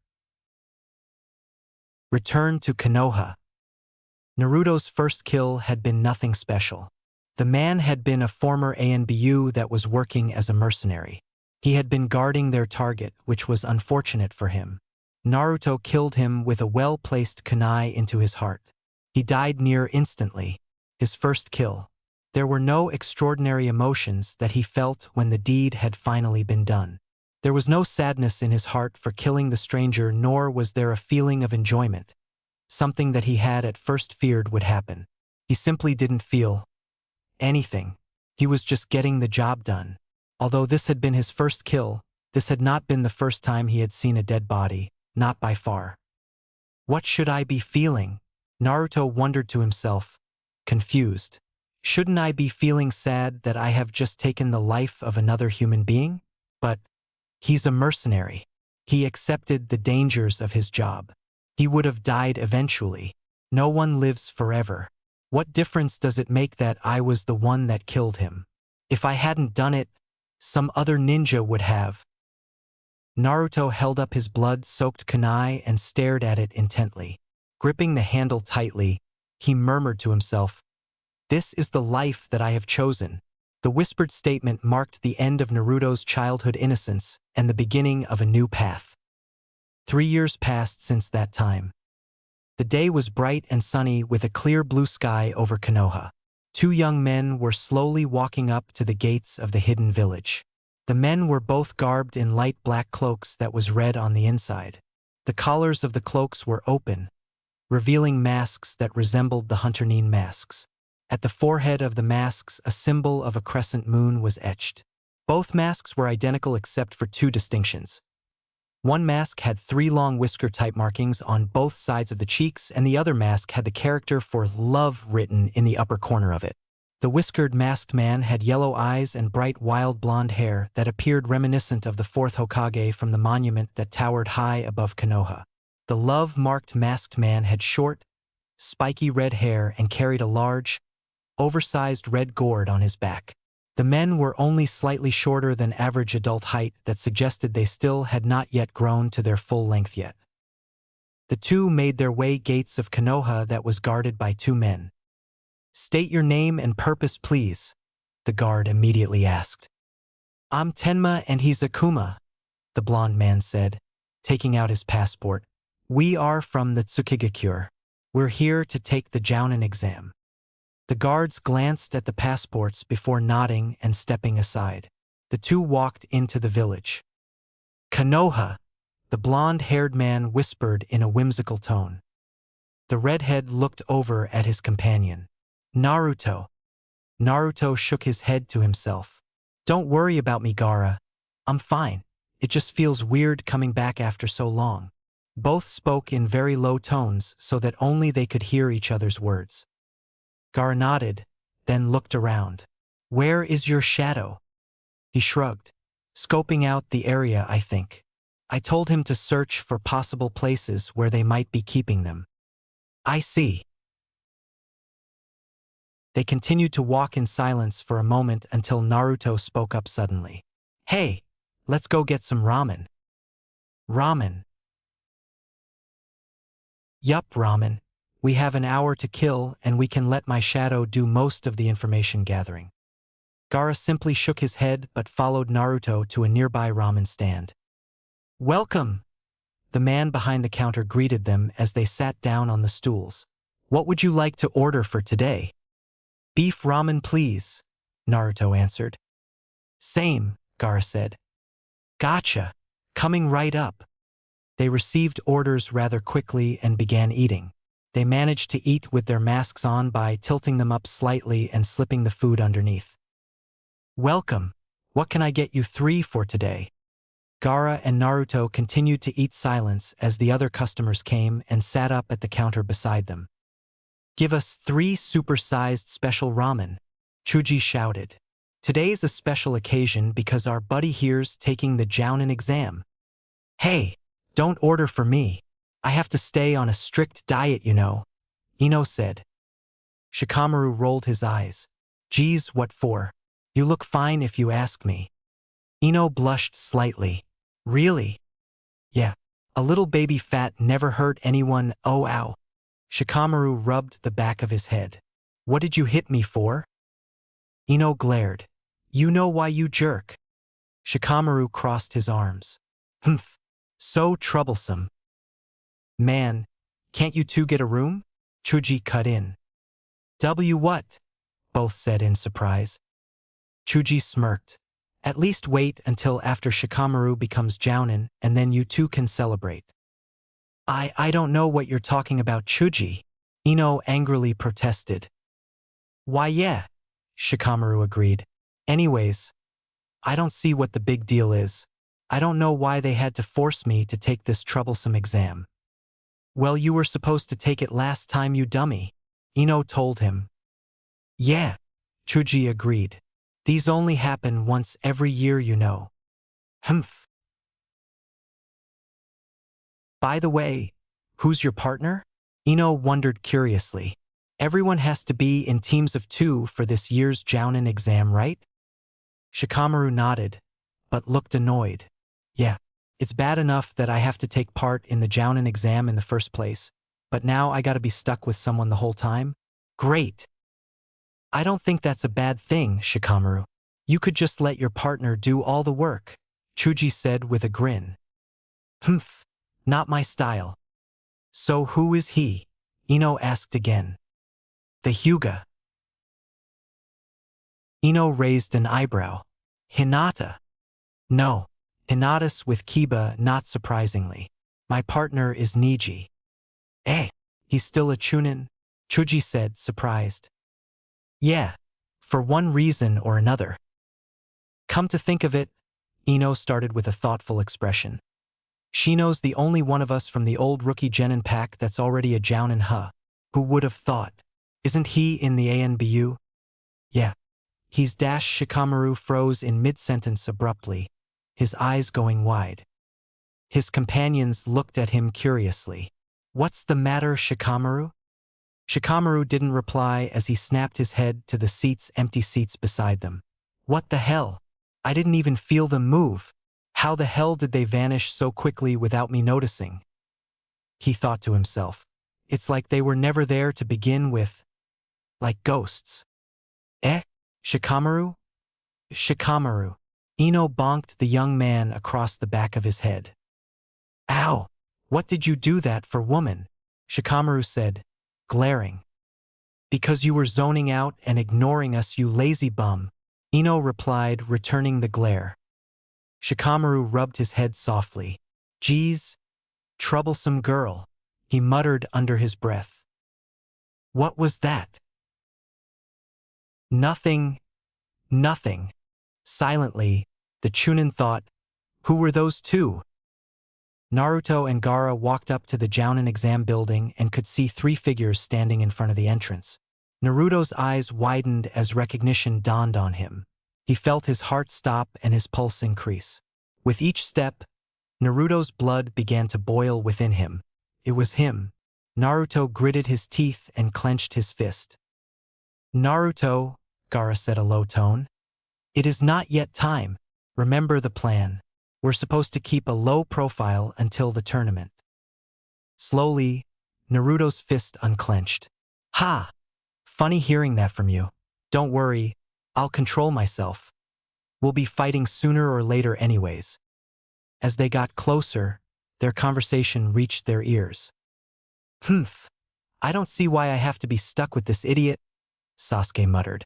Return to Konoha. Naruto's first kill had been nothing special. The man had been a former ANBU that was working as a mercenary. He had been guarding their target, which was unfortunate for him. Naruto killed him with a well-placed kunai into his heart. He died near instantly. His first kill. There were no extraordinary emotions that he felt when the deed had finally been done. There was no sadness in his heart for killing the stranger, nor was there a feeling of enjoyment, something that he had at first feared would happen. He simply didn't feel anything. He was just getting the job done. Although this had been his first kill, this had not been the first time he had seen a dead body, not by far. What should I be feeling? Naruto wondered to himself, confused. Shouldn't I be feeling sad that I have just taken the life of another human being? But he's a mercenary. He accepted the dangers of his job. He would have died eventually. No one lives forever. What difference does it make that I was the one that killed him? If I hadn't done it, some other ninja would have. Naruto held up his blood-soaked kunai and stared at it intently. Gripping the handle tightly, he murmured to himself, "This is the life that I have chosen." The whispered statement marked the end of Naruto's childhood innocence and the beginning of a new path. 3 years passed since that time. The day was bright and sunny with a clear blue sky over Konoha. 2 young men were slowly walking up to the gates of the hidden village. The men were both garbed in light black cloaks that was red on the inside. The collars of the cloaks were open, revealing masks that resembled the Hunter-nin masks. At the forehead of the masks, a symbol of a crescent moon was etched. Both masks were identical except for 2 distinctions. One mask had 3 long whisker-type markings on both sides of the cheeks, and the other mask had the character for love written in the upper corner of it. The whiskered masked man had yellow eyes and bright wild blonde hair that appeared reminiscent of the 4th Hokage from the monument that towered high above Konoha. The love-marked masked man had short, spiky red hair and carried a large, oversized red gourd on his back. The men were only slightly shorter than average adult height that suggested they still had not yet grown to their full length yet. The 2 made their way gates of Konoha that was guarded by 2 men. "State your name and purpose, please," the guard immediately asked. "I'm Tenma and he's Akuma," the blond man said, taking out his passport. "We are from the Tsukigakure. We're here to take the Jounin exam." The guards glanced at the passports before nodding and stepping aside. The 2 walked into the village. "Konoha," the blonde-haired man whispered in a whimsical tone. The redhead looked over at his companion. "Naruto." Naruto shook his head to himself. "Don't worry about me, Gaara. I'm fine. It just feels weird coming back after so long." Both spoke in very low tones so that only they could hear each other's words. Gaara nodded, then looked around. "Where is your shadow?" He shrugged. "Scoping out the area, I think. I told him to search for possible places where they might be keeping them." "I see." They continued to walk in silence for a moment until Naruto spoke up suddenly. "Hey, let's go get some ramen." "Ramen?" "Yup, ramen. We have an hour to kill and we can let my shadow do most of the information gathering." Gaara simply shook his head but followed Naruto to a nearby ramen stand. "Welcome!" The man behind the counter greeted them as they sat down on the stools. "What would you like to order for today?" "Beef ramen, please," Naruto answered. "Same," Gaara said. "Gotcha. Coming right up." They received orders rather quickly and began eating. They managed to eat with their masks on by tilting them up slightly and slipping the food underneath. "Welcome. What can I get you 3 for today?" Gaara and Naruto continued to eat silence as the other customers came and sat up at the counter beside them. "Give us 3 super-sized special ramen," Chuji shouted. "Today's a special occasion because our buddy here's taking the Jounin exam." "Hey, don't order for me. I have to stay on a strict diet, you know," Ino said. Shikamaru rolled his eyes. "Geez, what for? You look fine if you ask me." Ino blushed slightly. "Really?" "Yeah. A little baby fat never hurt anyone, oh ow." Shikamaru rubbed the back of his head. "What did you hit me for?" Ino glared. "You know why, you jerk." Shikamaru crossed his arms. "Humph. So troublesome." "Man, can't you 2 get a room?" Chuji cut in. "W what? both said in surprise. Chuji smirked. At least wait until after Shikamaru becomes Jounin, and then you two can celebrate. I don't know what you're talking about, Chuji, Ino angrily protested. Why yeah, Shikamaru agreed. Anyways, I don't see what the big deal is. I don't know why they had to force me to take this troublesome exam. Well, you were supposed to take it last time, you dummy, Ino told him. Yeah, Chuji agreed. These only happen once every year, you know. Humph. By the way, who's your partner? Ino wondered curiously. Everyone has to be in teams of 2 for this year's Jounin exam, right? Shikamaru nodded, but looked annoyed. Yeah, it's bad enough that I have to take part in the Jounin exam in the first place, but now I gotta be stuck with someone the whole time? Great! I don't think that's a bad thing, Shikamaru. You could just let your partner do all the work, Chuji said with a grin. Humph, not my style. So who is he? Ino asked again. The Hyuga. Ino raised an eyebrow. Hinata. No, Hinata's with Kiba, not surprisingly. My partner is Niji. Eh, he's still a Chunin? Chuji said, surprised. Yeah, for one reason or another. Come to think of it, Ino started with a thoughtful expression. Shino's the only one of us from the old rookie Genin pack that's already a Jounin huh. Who would have thought? Isn't he in the ANBU? Yeah. He's dash Shikamaru froze in mid-sentence abruptly, his eyes going wide. His companions looked at him curiously. What's the matter, Shikamaru? Shikamaru didn't reply as he snapped his head to the empty seats beside them. What the hell? I didn't even feel them move. How the hell did they vanish so quickly without me noticing? He thought to himself. It's like they were never there to begin with. Like ghosts. Eh? Shikamaru? Shikamaru. Ino bonked the young man across the back of his head. Ow! What did you do that for, woman? Shikamaru said, glaring. Because you were zoning out and ignoring us, you lazy bum, Ino replied, returning the glare. Shikamaru rubbed his head softly. Geez, troublesome girl, he muttered under his breath. What was that? Nothing. Nothing. Silently, the Chunin thought, who were those two? Naruto and Gaara walked up to the Jounin exam building and could see 3 figures standing in front of the entrance. Naruto's eyes widened as recognition dawned on him. He felt his heart stop and his pulse increase. With each step, Naruto's blood began to boil within him. It was him. Naruto gritted his teeth and clenched his fist. Naruto, Gaara said a low tone. It is not yet time. Remember the plan. We're supposed to keep a low profile until the tournament. Slowly, Naruto's fist unclenched. Ha! Funny hearing that from you. Don't worry, I'll control myself. We'll be fighting sooner or later anyways. As they got closer, their conversation reached their ears. Humph, I don't see why I have to be stuck with this idiot, Sasuke muttered.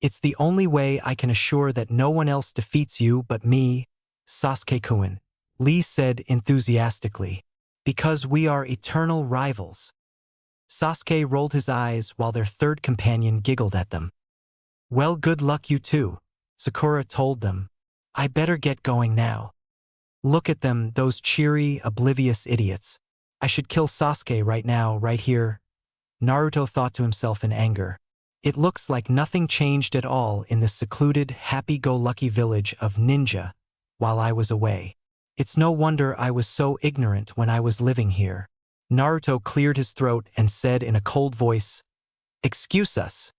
It's the only way I can assure that no one else defeats you but me, Sasuke-kun, Lee said enthusiastically. Because we are eternal rivals. Sasuke rolled his eyes while their third companion giggled at them. Well, good luck you two, Sakura told them. I better get going now. Look at them, those cheery, oblivious idiots. I should kill Sasuke right now, right here. Naruto thought to himself in anger. It looks like nothing changed at all in this secluded, happy-go-lucky village of ninja while I was away. It's no wonder I was so ignorant when I was living here. Naruto cleared his throat and said in a cold voice, Excuse us.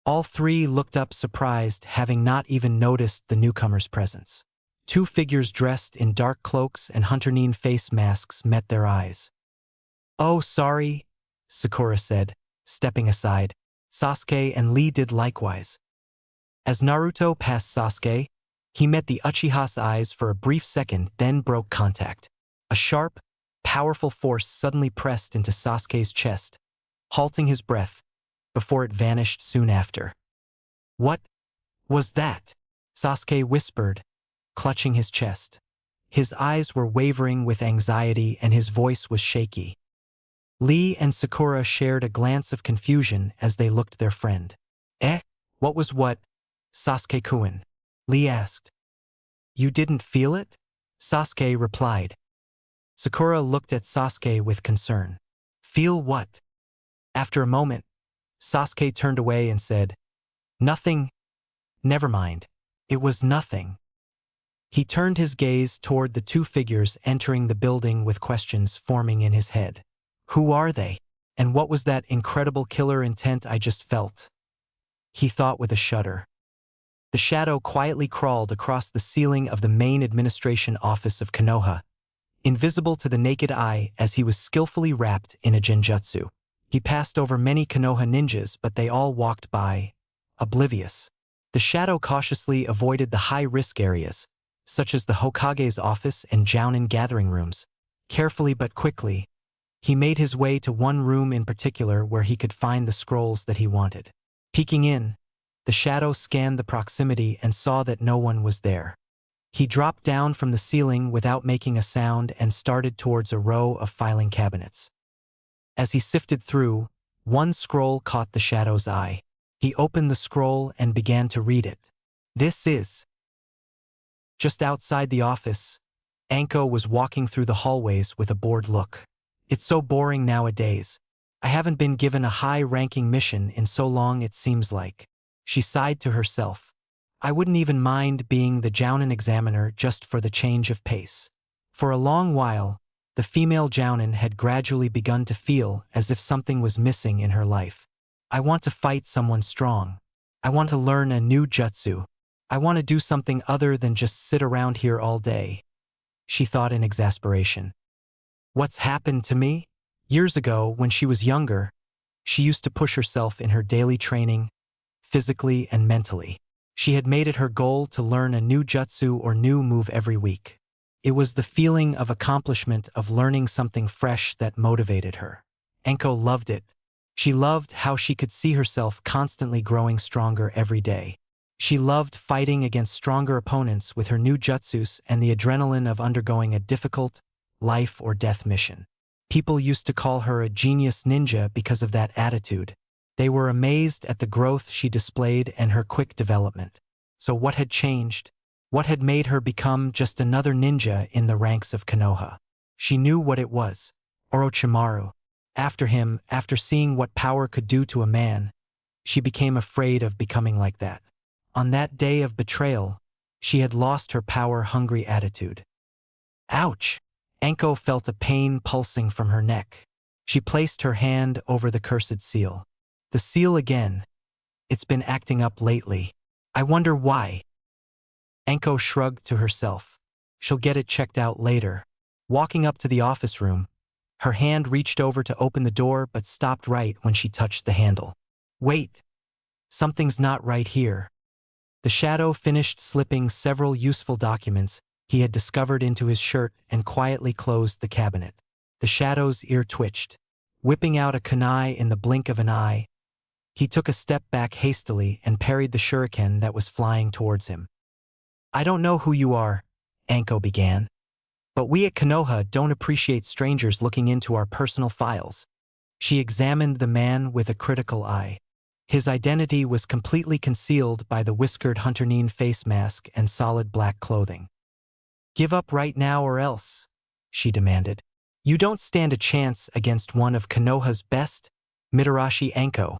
All 3 looked up surprised, having not even noticed the newcomer's presence. 2 figures dressed in dark cloaks and hunter-nin face masks met their eyes. Oh, sorry, Sakura said, stepping aside. Sasuke and Lee did likewise. As Naruto passed Sasuke, he met the Uchiha's eyes for a brief second, then broke contact. A sharp, powerful force suddenly pressed into Sasuke's chest, halting his breath. before it vanished soon after. What was that? Sasuke whispered, clutching his chest. His eyes were wavering with anxiety and his voice was shaky. Lee and Sakura shared a glance of confusion as they looked their friend. Eh? What was what? Sasuke-kun. Lee asked. You didn't feel it? Sasuke replied. Sakura looked at Sasuke with concern. Feel what? After a moment, Sasuke turned away and said, Nothing. Never mind. It was nothing. He turned his gaze toward the two figures entering the building with questions forming in his head. Who are they? And what was that incredible killer intent I just felt? He thought with a shudder. The shadow quietly crawled across the ceiling of the main administration office of Konoha, invisible to the naked eye as he was skillfully wrapped in a genjutsu. He passed over many Konoha ninjas, but they all walked by, oblivious. The shadow cautiously avoided the high-risk areas, such as the Hokage's office and Jounin gathering rooms. Carefully but quickly, he made his way to one room in particular where he could find the scrolls that he wanted. Peeking in, the shadow scanned the proximity and saw that no one was there. He dropped down from the ceiling without making a sound and started towards a row of filing cabinets. As he sifted through, one scroll caught the shadow's eye. He opened the scroll and began to read it. This is... Just outside the office, Anko was walking through the hallways with a bored look. It's so boring nowadays. I haven't been given a high-ranking mission in so long it seems like. She sighed to herself. I wouldn't even mind being the Jounin examiner just for the change of pace. For a long while, the female Jounin had gradually begun to feel as if something was missing in her life. I want to fight someone strong. I want to learn a new jutsu. I want to do something other than just sit around here all day, she thought in exasperation. What's happened to me? Years ago, when she was younger, she used to push herself in her daily training, physically and mentally. She had made it her goal to learn a new jutsu or new move every week. It was the feeling of accomplishment of learning something fresh that motivated her. Anko loved it. She loved how she could see herself constantly growing stronger every day. She loved fighting against stronger opponents with her new jutsus and the adrenaline of undergoing a difficult, life-or-death mission. People used to call her a genius ninja because of that attitude. They were amazed at the growth she displayed and her quick development. So what had changed? What had made her become just another ninja in the ranks of Konoha? She knew what it was. Orochimaru. After him, after seeing what power could do to a man, she became afraid of becoming like that. On that day of betrayal, she had lost her power-hungry attitude. Ouch! Anko felt a pain pulsing from her neck. She placed her hand over the cursed seal. The seal again. It's been acting up lately. I wonder why. Anko shrugged to herself. She'll get it checked out later. Walking up to the office room, her hand reached over to open the door but stopped right when she touched the handle. Wait! Something's not right here. The shadow finished slipping several useful documents he had discovered into his shirt and quietly closed the cabinet. The shadow's ear twitched. Whipping out a kunai in the blink of an eye, he took a step back hastily and parried the shuriken that was flying towards him. I don't know who you are, Anko began, but we at Konoha don't appreciate strangers looking into our personal files. She examined the man with a critical eye. His identity was completely concealed by the whiskered Hunterine face mask and solid black clothing. Give up right now or else, she demanded. You don't stand a chance against one of Konoha's best, Mitarashi Anko.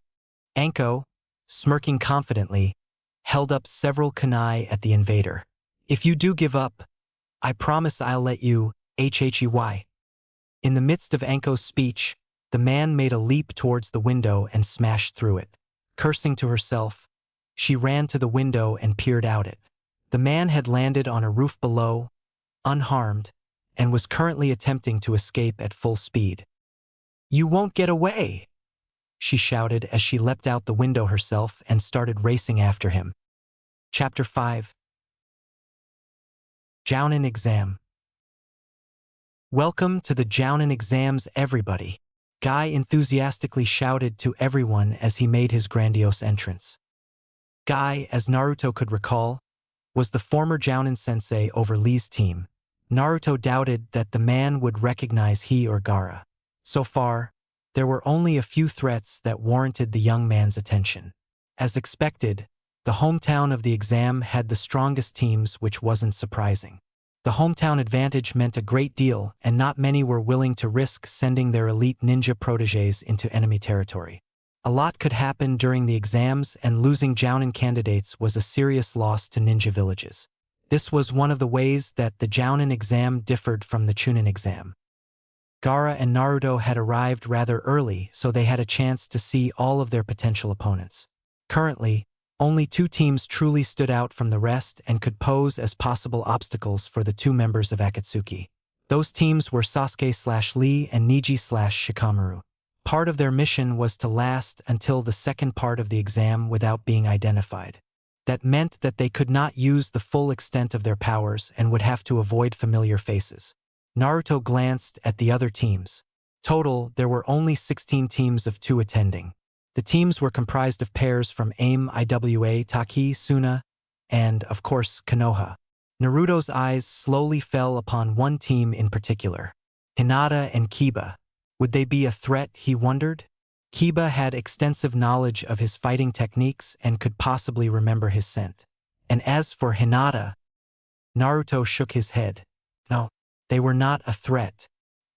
Anko, smirking confidently, held up several kunai at the invader. If you do give up, I promise I'll let you, HHEY. In the midst of Anko's speech, the man made a leap towards the window and smashed through it. Cursing to herself, she ran to the window and peered out it. The man had landed on a roof below, unharmed, and was currently attempting to escape at full speed. You won't get away, she shouted as she leapt out the window herself and started racing after him. Chapter 5. Jounin Exam. Welcome to the Jounin exams, everybody. Guy enthusiastically shouted to everyone as he made his grandiose entrance. Guy, as Naruto could recall, was the former Jounin sensei over Lee's team. Naruto doubted that the man would recognize he or Gaara. So far, there were only a few threats that warranted the young man's attention. As expected, the hometown of the exam had the strongest teams, which wasn't surprising. The hometown advantage meant a great deal, and not many were willing to risk sending their elite ninja protégés into enemy territory. A lot could happen during the exams, and losing Jounin candidates was a serious loss to ninja villages. This was one of the ways that the Jounin exam differed from the Chunin exam. Gaara and Naruto had arrived rather early, so they had a chance to see all of their potential opponents. Currently, only two teams truly stood out from the rest and could pose as possible obstacles for the two members of Akatsuki. Those teams were Sasuke/Lee and Neji/Shikamaru. Part of their mission was to last until the second part of the exam without being identified. That meant that they could not use the full extent of their powers and would have to avoid familiar faces. Naruto glanced at the other teams. Total, there were only 16 teams of 2 attending. The teams were comprised of pairs from AIM, IWA, Taki, Suna, and, of course, Konoha. Naruto's eyes slowly fell upon one team in particular, Hinata and Kiba. Would they be a threat, he wondered? Kiba had extensive knowledge of his fighting techniques and could possibly remember his scent. And as for Hinata, Naruto shook his head. No, they were not a threat.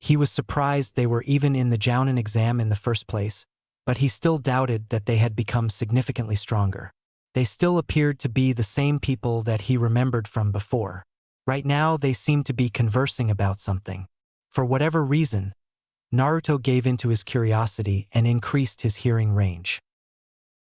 He was surprised they were even in the Jounin exam in the first place, but he still doubted that they had become significantly stronger. They still appeared to be the same people that he remembered from before. Right now they seemed to be conversing about something. For whatever reason, Naruto gave in to his curiosity and increased his hearing range.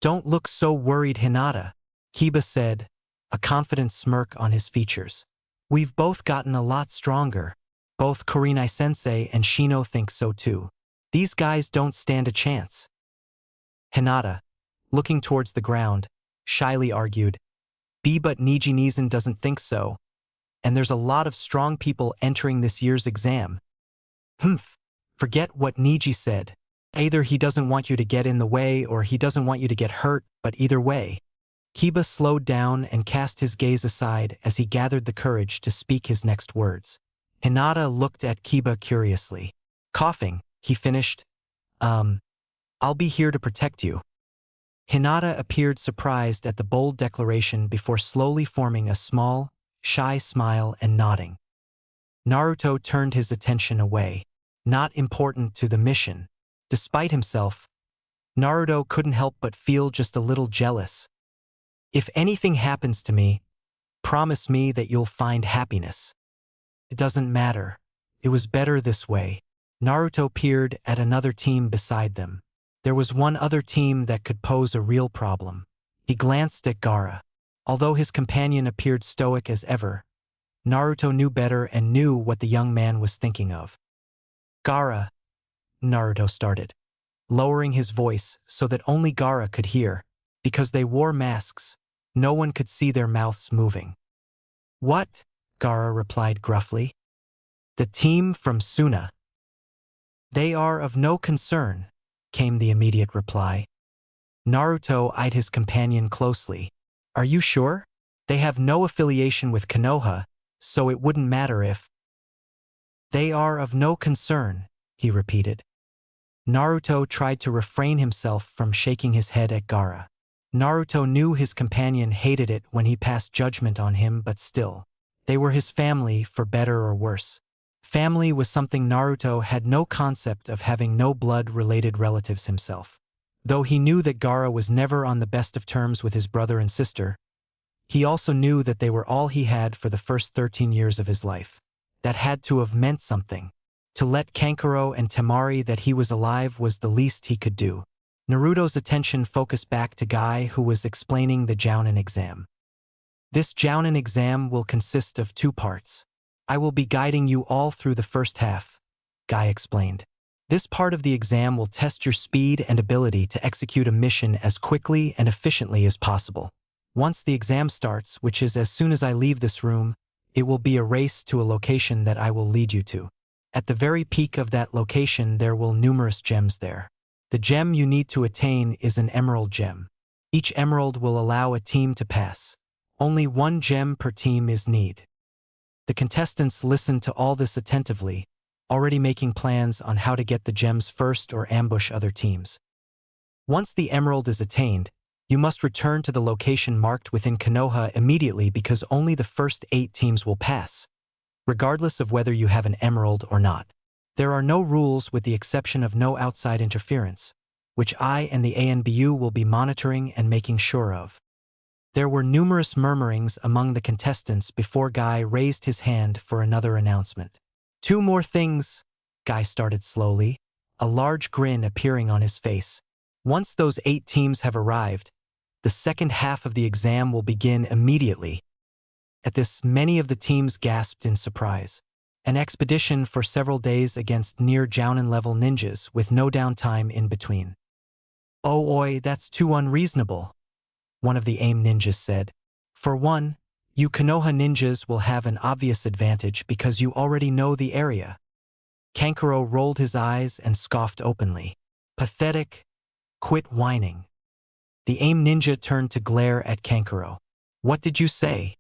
"Don't look so worried, Hinata," Kiba said, a confident smirk on his features. "We've both gotten a lot stronger. Both Kurenai-sensei and Shino think so too. These guys don't stand a chance." Hinata, looking towards the ground, shyly argued, But Neji Nizan doesn't think so. And there's a lot of strong people entering this year's exam." "Humph, forget what Neji said. Either he doesn't want you to get in the way or he doesn't want you to get hurt, but either way." Kiba slowed down and cast his gaze aside as he gathered the courage to speak his next words. Hinata looked at Kiba curiously. Coughing, he finished, "I'll be here to protect you." Hinata appeared surprised at the bold declaration before slowly forming a small, shy smile and nodding. Naruto turned his attention away. Not important to the mission. Despite himself, Naruto couldn't help but feel just a little jealous. "If anything happens to me, promise me that you'll find happiness." "It doesn't matter. It was better this way." Naruto peered at another team beside them. There was one other team that could pose a real problem. He glanced at Gaara. Although his companion appeared stoic as ever, Naruto knew better and knew what the young man was thinking of. "Gaara," Naruto started, lowering his voice so that only Gaara could hear. Because they wore masks, no one could see their mouths moving. "What?" Gaara replied gruffly. "The team from Suna." "They are of no concern," came the immediate reply. Naruto eyed his companion closely. "Are you sure? They have no affiliation with Konoha, so it wouldn't matter if—" "They are of no concern," he repeated. Naruto tried to refrain himself from shaking his head at Gaara. Naruto knew his companion hated it when he passed judgment on him, but still. They were his family, for better or worse. Family was something Naruto had no concept of, having no blood-related relatives himself. Though he knew that Gaara was never on the best of terms with his brother and sister, he also knew that they were all he had for the first 13 years of his life. That had to have meant something. To let Kankuro and Temari that he was alive was the least he could do. Naruto's attention focused back to Guy, who was explaining the Jounin exam. "This Jounin exam will consist of 2 parts. I will be guiding you all through the first half," Guy explained. "This part of the exam will test your speed and ability to execute a mission as quickly and efficiently as possible. Once the exam starts, which is as soon as I leave this room, it will be a race to a location that I will lead you to. At the very peak of that location there will numerous gems there. The gem you need to attain is an emerald gem. Each emerald will allow a team to pass. Only one gem per team is need. The contestants listened to all this attentively, already making plans on how to get the gems first or ambush other teams. Once the emerald is attained, you must return to the location marked within Konoha immediately because only the first 8 teams will pass, regardless of whether you have an emerald or not. There are no rules with the exception of no outside interference, which I and the ANBU will be monitoring and making sure of. There were numerous murmurings among the contestants before Guy raised his hand for another announcement. 2 more things, Guy started slowly, a large grin appearing on his face. Once those 8 teams have arrived, the second half of the exam will begin immediately. At this, many of the teams gasped in surprise. An expedition for several days against near Jounin-level ninjas with no downtime in between. "Oh oi, that's too unreasonable," one of the AIM ninjas said. "For one, you Konoha ninjas will have an obvious advantage because you already know the area." Kankuro rolled his eyes and scoffed openly. "Pathetic. Quit whining." The AIM ninja turned to glare at Kankuro. "What did you say?"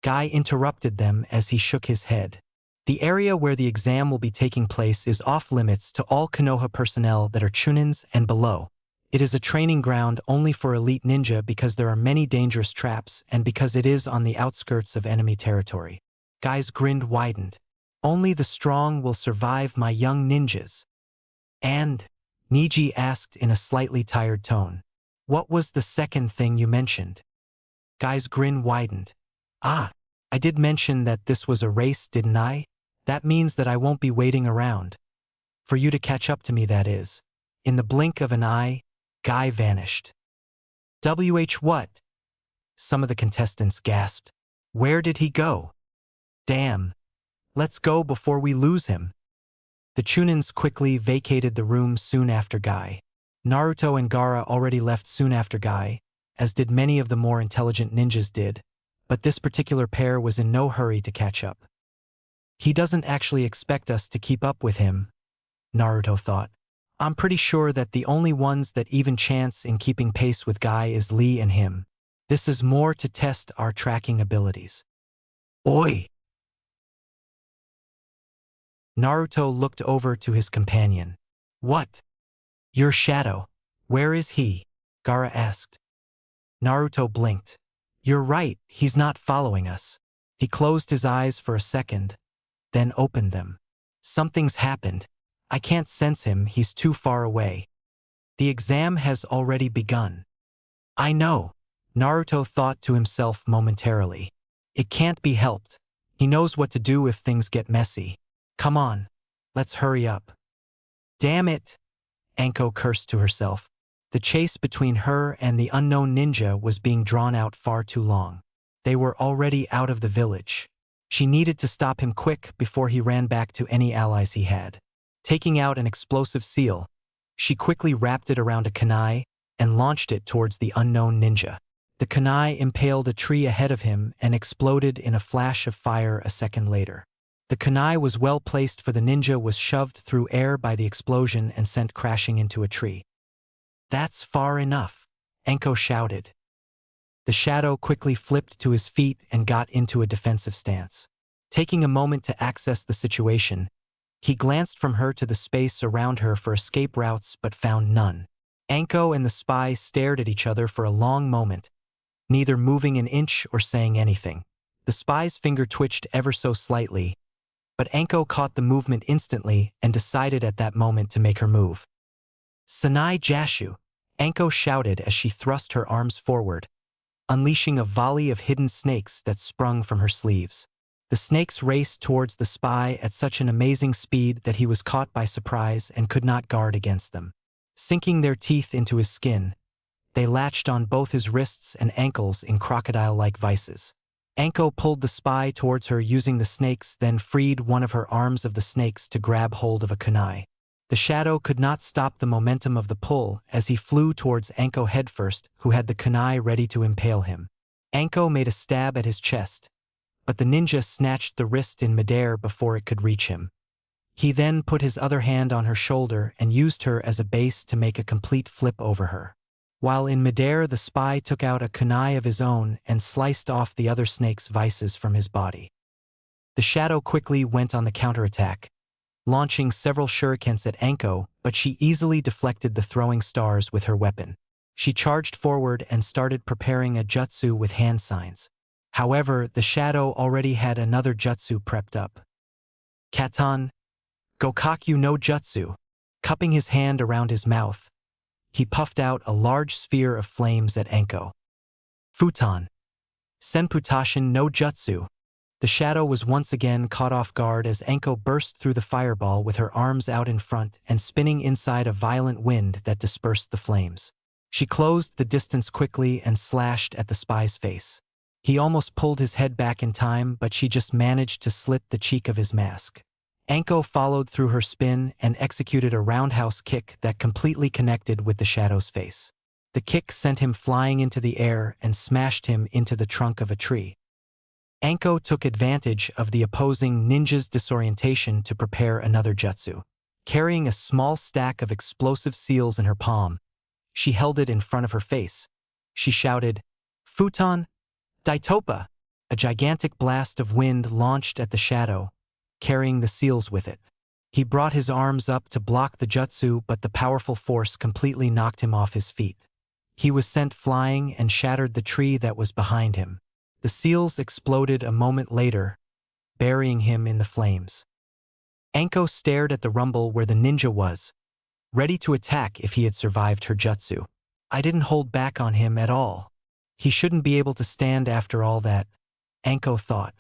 Guy interrupted them as he shook his head. "The area where the exam will be taking place is off-limits to all Konoha personnel that are Chunins and below. It is a training ground only for elite ninja because there are many dangerous traps and because it is on the outskirts of enemy territory." Guy's grin widened. "Only the strong will survive, my young ninjas." "And?" Niji asked in a slightly tired tone. "What was the second thing you mentioned?" Guy's grin widened. "Ah, I did mention that this was a race, didn't I? That means that I won't be waiting around. For you to catch up to me, that is." In the blink of an eye, Guy vanished. What?" Some of the contestants gasped. "Where did he go? Damn. Let's go before we lose him." The Chunins quickly vacated the room soon after Guy. Naruto and Gaara already left soon after Guy, as did many of the more intelligent ninjas did, but this particular pair was in no hurry to catch up. "He doesn't actually expect us to keep up with him," Naruto thought. "I'm pretty sure that the only ones that even chance in keeping pace with Guy is Lee and him. This is more to test our tracking abilities." "Oi!" Naruto looked over to his companion. "What?" "Your shadow. Where is he?" Gaara asked. Naruto blinked. "You're right, he's not following us." He closed his eyes for a second, then opened them. "Something's happened. I can't sense him, he's too far away. The exam has already begun." "I know," Naruto thought to himself momentarily. "It can't be helped. He knows what to do if things get messy. Come on, let's hurry up." "Damn it," Anko cursed to herself. The chase between her and the unknown ninja was being drawn out far too long. They were already out of the village. She needed to stop him quick before he ran back to any allies he had. Taking out an explosive seal, she quickly wrapped it around a kunai and launched it towards the unknown ninja. The kunai impaled a tree ahead of him and exploded in a flash of fire a second later. The kunai was well placed for the ninja was shoved through air by the explosion and sent crashing into a tree. "That's far enough," Anko shouted. The shadow quickly flipped to his feet and got into a defensive stance. Taking a moment to access the situation, he glanced from her to the space around her for escape routes but found none. Anko and the spy stared at each other for a long moment, neither moving an inch or saying anything. The spy's finger twitched ever so slightly, but Anko caught the movement instantly and decided at that moment to make her move. "Sanai Jashu," Anko shouted as she thrust her arms forward, unleashing a volley of hidden snakes that sprung from her sleeves. The snakes raced towards the spy at such an amazing speed that he was caught by surprise and could not guard against them. Sinking their teeth into his skin, they latched on both his wrists and ankles in crocodile-like vices. Anko pulled the spy towards her using the snakes, then freed one of her arms of the snakes to grab hold of a kunai. The shadow could not stop the momentum of the pull as he flew towards Anko headfirst, who had the kunai ready to impale him. Anko made a stab at his chest, but the ninja snatched the wrist in midair before it could reach him. He then put his other hand on her shoulder and used her as a base to make a complete flip over her. While in midair, the spy took out a kunai of his own and sliced off the other snake's vices from his body. The shadow quickly went on the counterattack, launching several shurikens at Anko, but she easily deflected the throwing stars with her weapon. She charged forward and started preparing a jutsu with hand signs. However, the shadow already had another jutsu prepped up. Katan, Gokakyu no Jutsu. Cupping his hand around his mouth, he puffed out a large sphere of flames at Anko. Futon, Senputashin no Jutsu. The shadow was once again caught off guard as Anko burst through the fireball with her arms out in front and spinning inside a violent wind that dispersed the flames. She closed the distance quickly and slashed at the spy's face. He almost pulled his head back in time, but she just managed to slit the cheek of his mask. Anko followed through her spin and executed a roundhouse kick that completely connected with the shadow's face. The kick sent him flying into the air and smashed him into the trunk of a tree. Anko took advantage of the opposing ninja's disorientation to prepare another jutsu. Carrying a small stack of explosive seals in her palm, she held it in front of her face. She shouted, "Futon, Daitopa!" A gigantic blast of wind launched at the shadow, carrying the seals with it. He brought his arms up to block the jutsu, but the powerful force completely knocked him off his feet. He was sent flying and shattered the tree that was behind him. The seals exploded a moment later, burying him in the flames. Anko stared at the rumble where the ninja was, ready to attack if he had survived her jutsu. I didn't hold back on him at all. He shouldn't be able to stand after all that, Anko thought.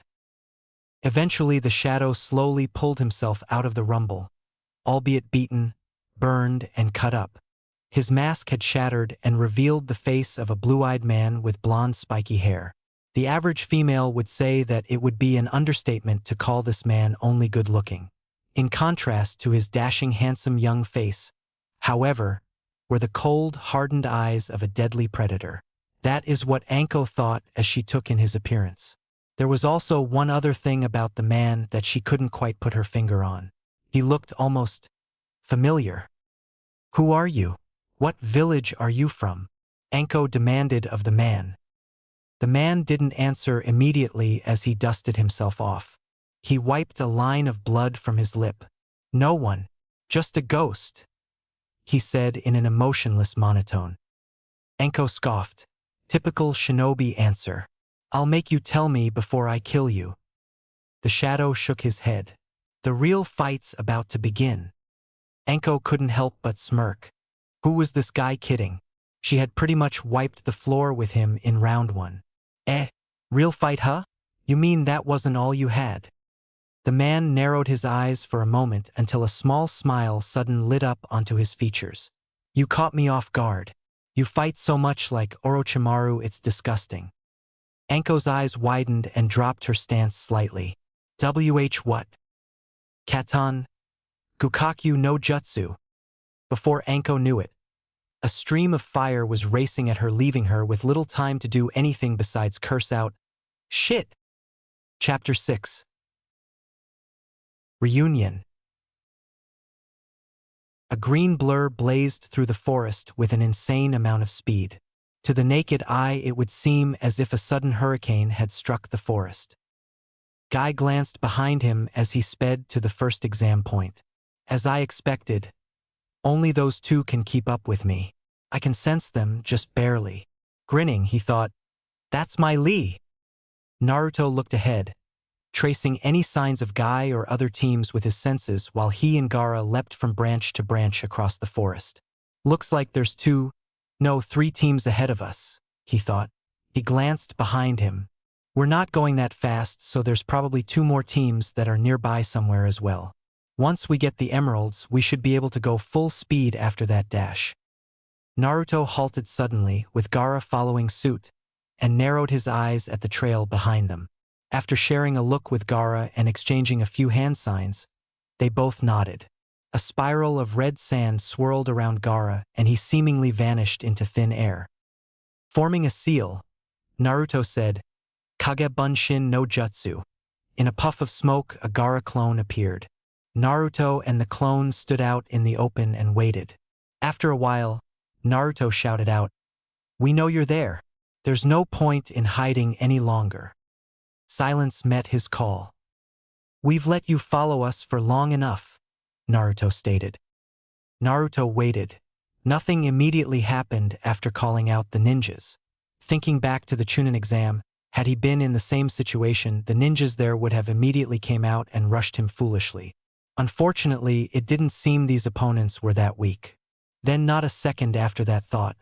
Eventually, the shadow slowly pulled himself out of the rumble, albeit beaten, burned, and cut up. His mask had shattered and revealed the face of a blue-eyed man with blonde spiky hair. The average female would say that it would be an understatement to call this man only good-looking. In contrast to his dashing, handsome young face, however, were the cold, hardened eyes of a deadly predator. That is what Anko thought as she took in his appearance. There was also one other thing about the man that she couldn't quite put her finger on. He looked almost familiar. "Who are you? What village are you from?" Anko demanded of the man. The man didn't answer immediately as he dusted himself off. He wiped a line of blood from his lip. "No one, just a ghost," he said in an emotionless monotone. Anko scoffed. Typical shinobi answer. "I'll make you tell me before I kill you." The shadow shook his head. The real fight's about to begin. Anko couldn't help but smirk. Who was this guy kidding? She had pretty much wiped the floor with him in round one. Real fight, huh? You mean that wasn't all you had?" The man narrowed his eyes for a moment until a small smile suddenly lit up onto his features. "You caught me off guard. You fight so much like Orochimaru, it's disgusting." Anko's eyes widened and dropped her stance slightly. What? Katan, Gukakyu no Jutsu. Before Anko knew it, a stream of fire was racing at her, leaving her with little time to do anything besides curse out, "Shit!" Chapter 6. Reunion. A green blur blazed through the forest with an insane amount of speed. To the naked eye, it would seem as if a sudden hurricane had struck the forest. Guy glanced behind him as he sped to the first exam point. As I expected, only those two can keep up with me. I can sense them, just barely. Grinning, he thought, "That's my Lee." Naruto looked ahead, tracing any signs of Guy or other teams with his senses while he and Gaara leapt from branch to branch across the forest. "Looks like there's three teams ahead of us," he thought. He glanced behind him. "We're not going that fast, so there's probably 2 more teams that are nearby somewhere as well. Once we get the emeralds, we should be able to go full speed after that dash." Naruto halted suddenly, with Gaara following suit, and narrowed his eyes at the trail behind them. After sharing a look with Gaara and exchanging a few hand signs, they both nodded. A spiral of red sand swirled around Gaara, and he seemingly vanished into thin air. Forming a seal, Naruto said, "Kage Bunshin no Jutsu." In a puff of smoke, a Gaara clone appeared. Naruto and the clone stood out in the open and waited. After a while, Naruto shouted out, "We know you're there. There's no point in hiding any longer." Silence met his call. "We've let you follow us for long enough," Naruto stated. Naruto waited. Nothing immediately happened after calling out the ninjas. Thinking back to the Chunin exam, had he been in the same situation, the ninjas there would have immediately came out and rushed him foolishly. Unfortunately, it didn't seem these opponents were that weak. Then not a second after that thought,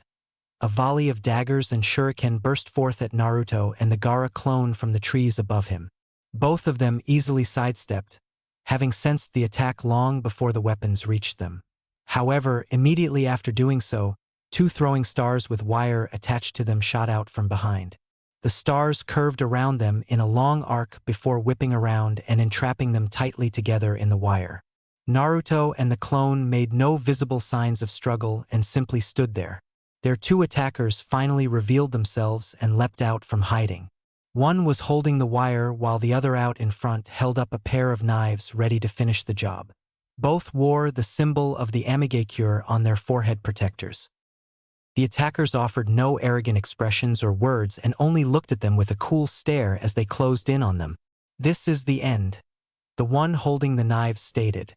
a volley of daggers and shuriken burst forth at Naruto and the Gaara clone from the trees above him. Both of them easily sidestepped, having sensed the attack long before the weapons reached them. However, immediately after doing so, two throwing stars with wire attached to them shot out from behind. The stars curved around them in a long arc before whipping around and entrapping them tightly together in the wire. Naruto and the clone made no visible signs of struggle and simply stood there. Their two attackers finally revealed themselves and leapt out from hiding. One was holding the wire while the other out in front held up a pair of knives ready to finish the job. Both wore the symbol of the Amigakure on their forehead protectors. The attackers offered no arrogant expressions or words and only looked at them with a cool stare as they closed in on them. "This is the end," the one holding the knives stated.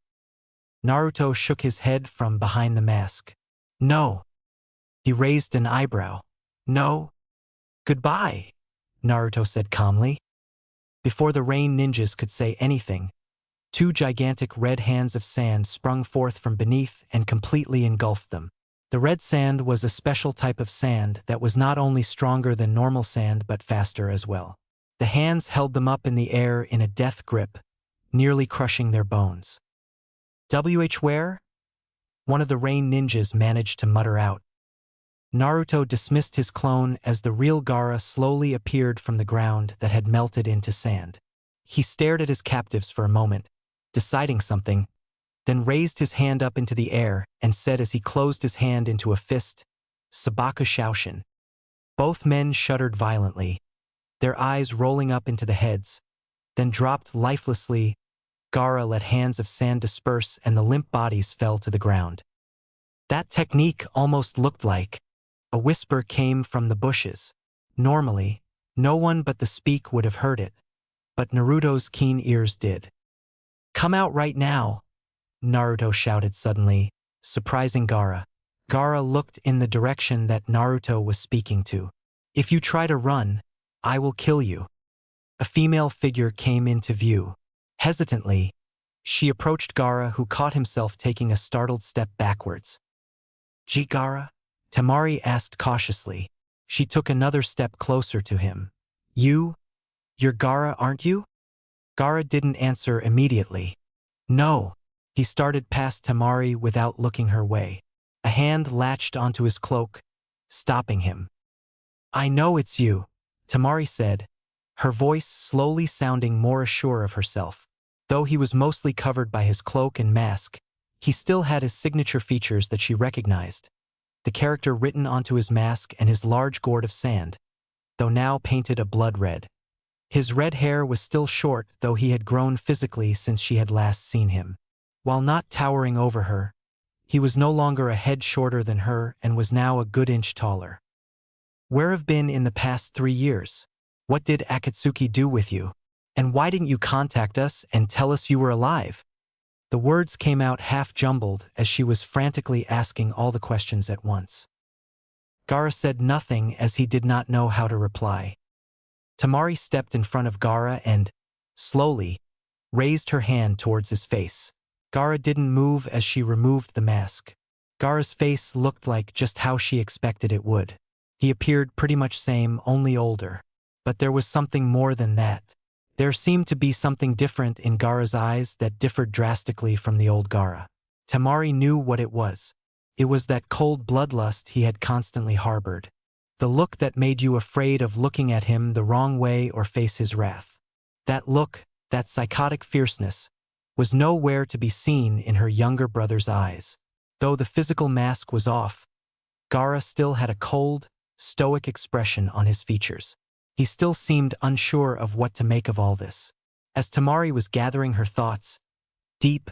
Naruto shook his head from behind the mask. "No." He raised an eyebrow. "No. Goodbye," Naruto said calmly. Before the rain ninjas could say anything, two gigantic red hands of sand sprung forth from beneath and completely engulfed them. The red sand was a special type of sand that was not only stronger than normal sand but faster as well. The hands held them up in the air in a death grip, nearly crushing their bones. Where?" One of the rain ninjas managed to mutter out. Naruto dismissed his clone as the real Gaara slowly appeared from the ground that had melted into sand. He stared at his captives for a moment, deciding something, then raised his hand up into the air and said as he closed his hand into a fist, "Sabaku Shaoshin." Both men shuddered violently, their eyes rolling up into the heads, then dropped lifelessly. Gaara let hands of sand disperse and the limp bodies fell to the ground. "That technique almost looked like," a whisper came from the bushes. Normally, no one but the speak would have heard it, but Naruto's keen ears did. "Come out right now," Naruto shouted suddenly, surprising Gaara. Gaara looked in the direction that Naruto was speaking to. "If you try to run, I will kill you." A female figure came into view. Hesitantly, she approached Gaara, who caught himself taking a startled step backwards. "Gee, Gaara?" Temari asked cautiously. She took another step closer to him. You're Gaara, aren't you?" Gaara didn't answer immediately. "No." He started past Temari without looking her way. A hand latched onto his cloak, stopping him. "I know it's you," Temari said, her voice slowly sounding more assured of herself. Though he was mostly covered by his cloak and mask, he still had his signature features that she recognized. The character written onto his mask and his large gourd of sand, though now painted a blood red. His red hair was still short, though he had grown physically since she had last seen him. While not towering over her, he was no longer a head shorter than her and was now a good inch taller. "Where have been in the past 3 years? What did Akatsuki do with you? And why didn't you contact us and tell us you were alive?" The words came out half jumbled as she was frantically asking all the questions at once. Gaara said nothing as he did not know how to reply. Temari stepped in front of Gaara and, slowly, raised her hand towards his face. Gaara didn't move as she removed the mask. Gaara's face looked like just how she expected it would. He appeared pretty much same, only older. But there was something more than that. There seemed to be something different in Gaara's eyes that differed drastically from the old Gaara. Temari knew what it was. It was that cold bloodlust he had constantly harbored. The look that made you afraid of looking at him the wrong way or face his wrath. That look, that psychotic fierceness, was nowhere to be seen in her younger brother's eyes. Though the physical mask was off, Gaara still had a cold, stoic expression on his features. He still seemed unsure of what to make of all this. As Temari was gathering her thoughts, deep,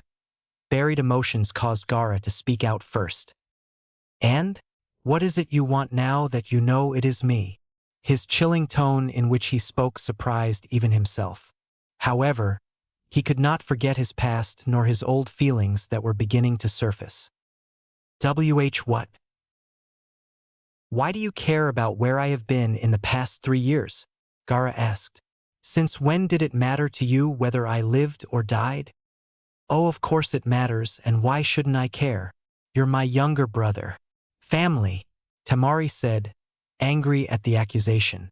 buried emotions caused Gaara to speak out first. "And? What is it you want now that you know it is me?" His chilling tone in which he spoke surprised even himself. However, he could not forget his past nor his old feelings that were beginning to surface. What? Why do you care about where I have been in the past 3 years? Gaara asked. Since when did it matter to you whether I lived or died? Oh, of course it matters, and why shouldn't I care? You're my younger brother. Family, Tamari said, angry at the accusation.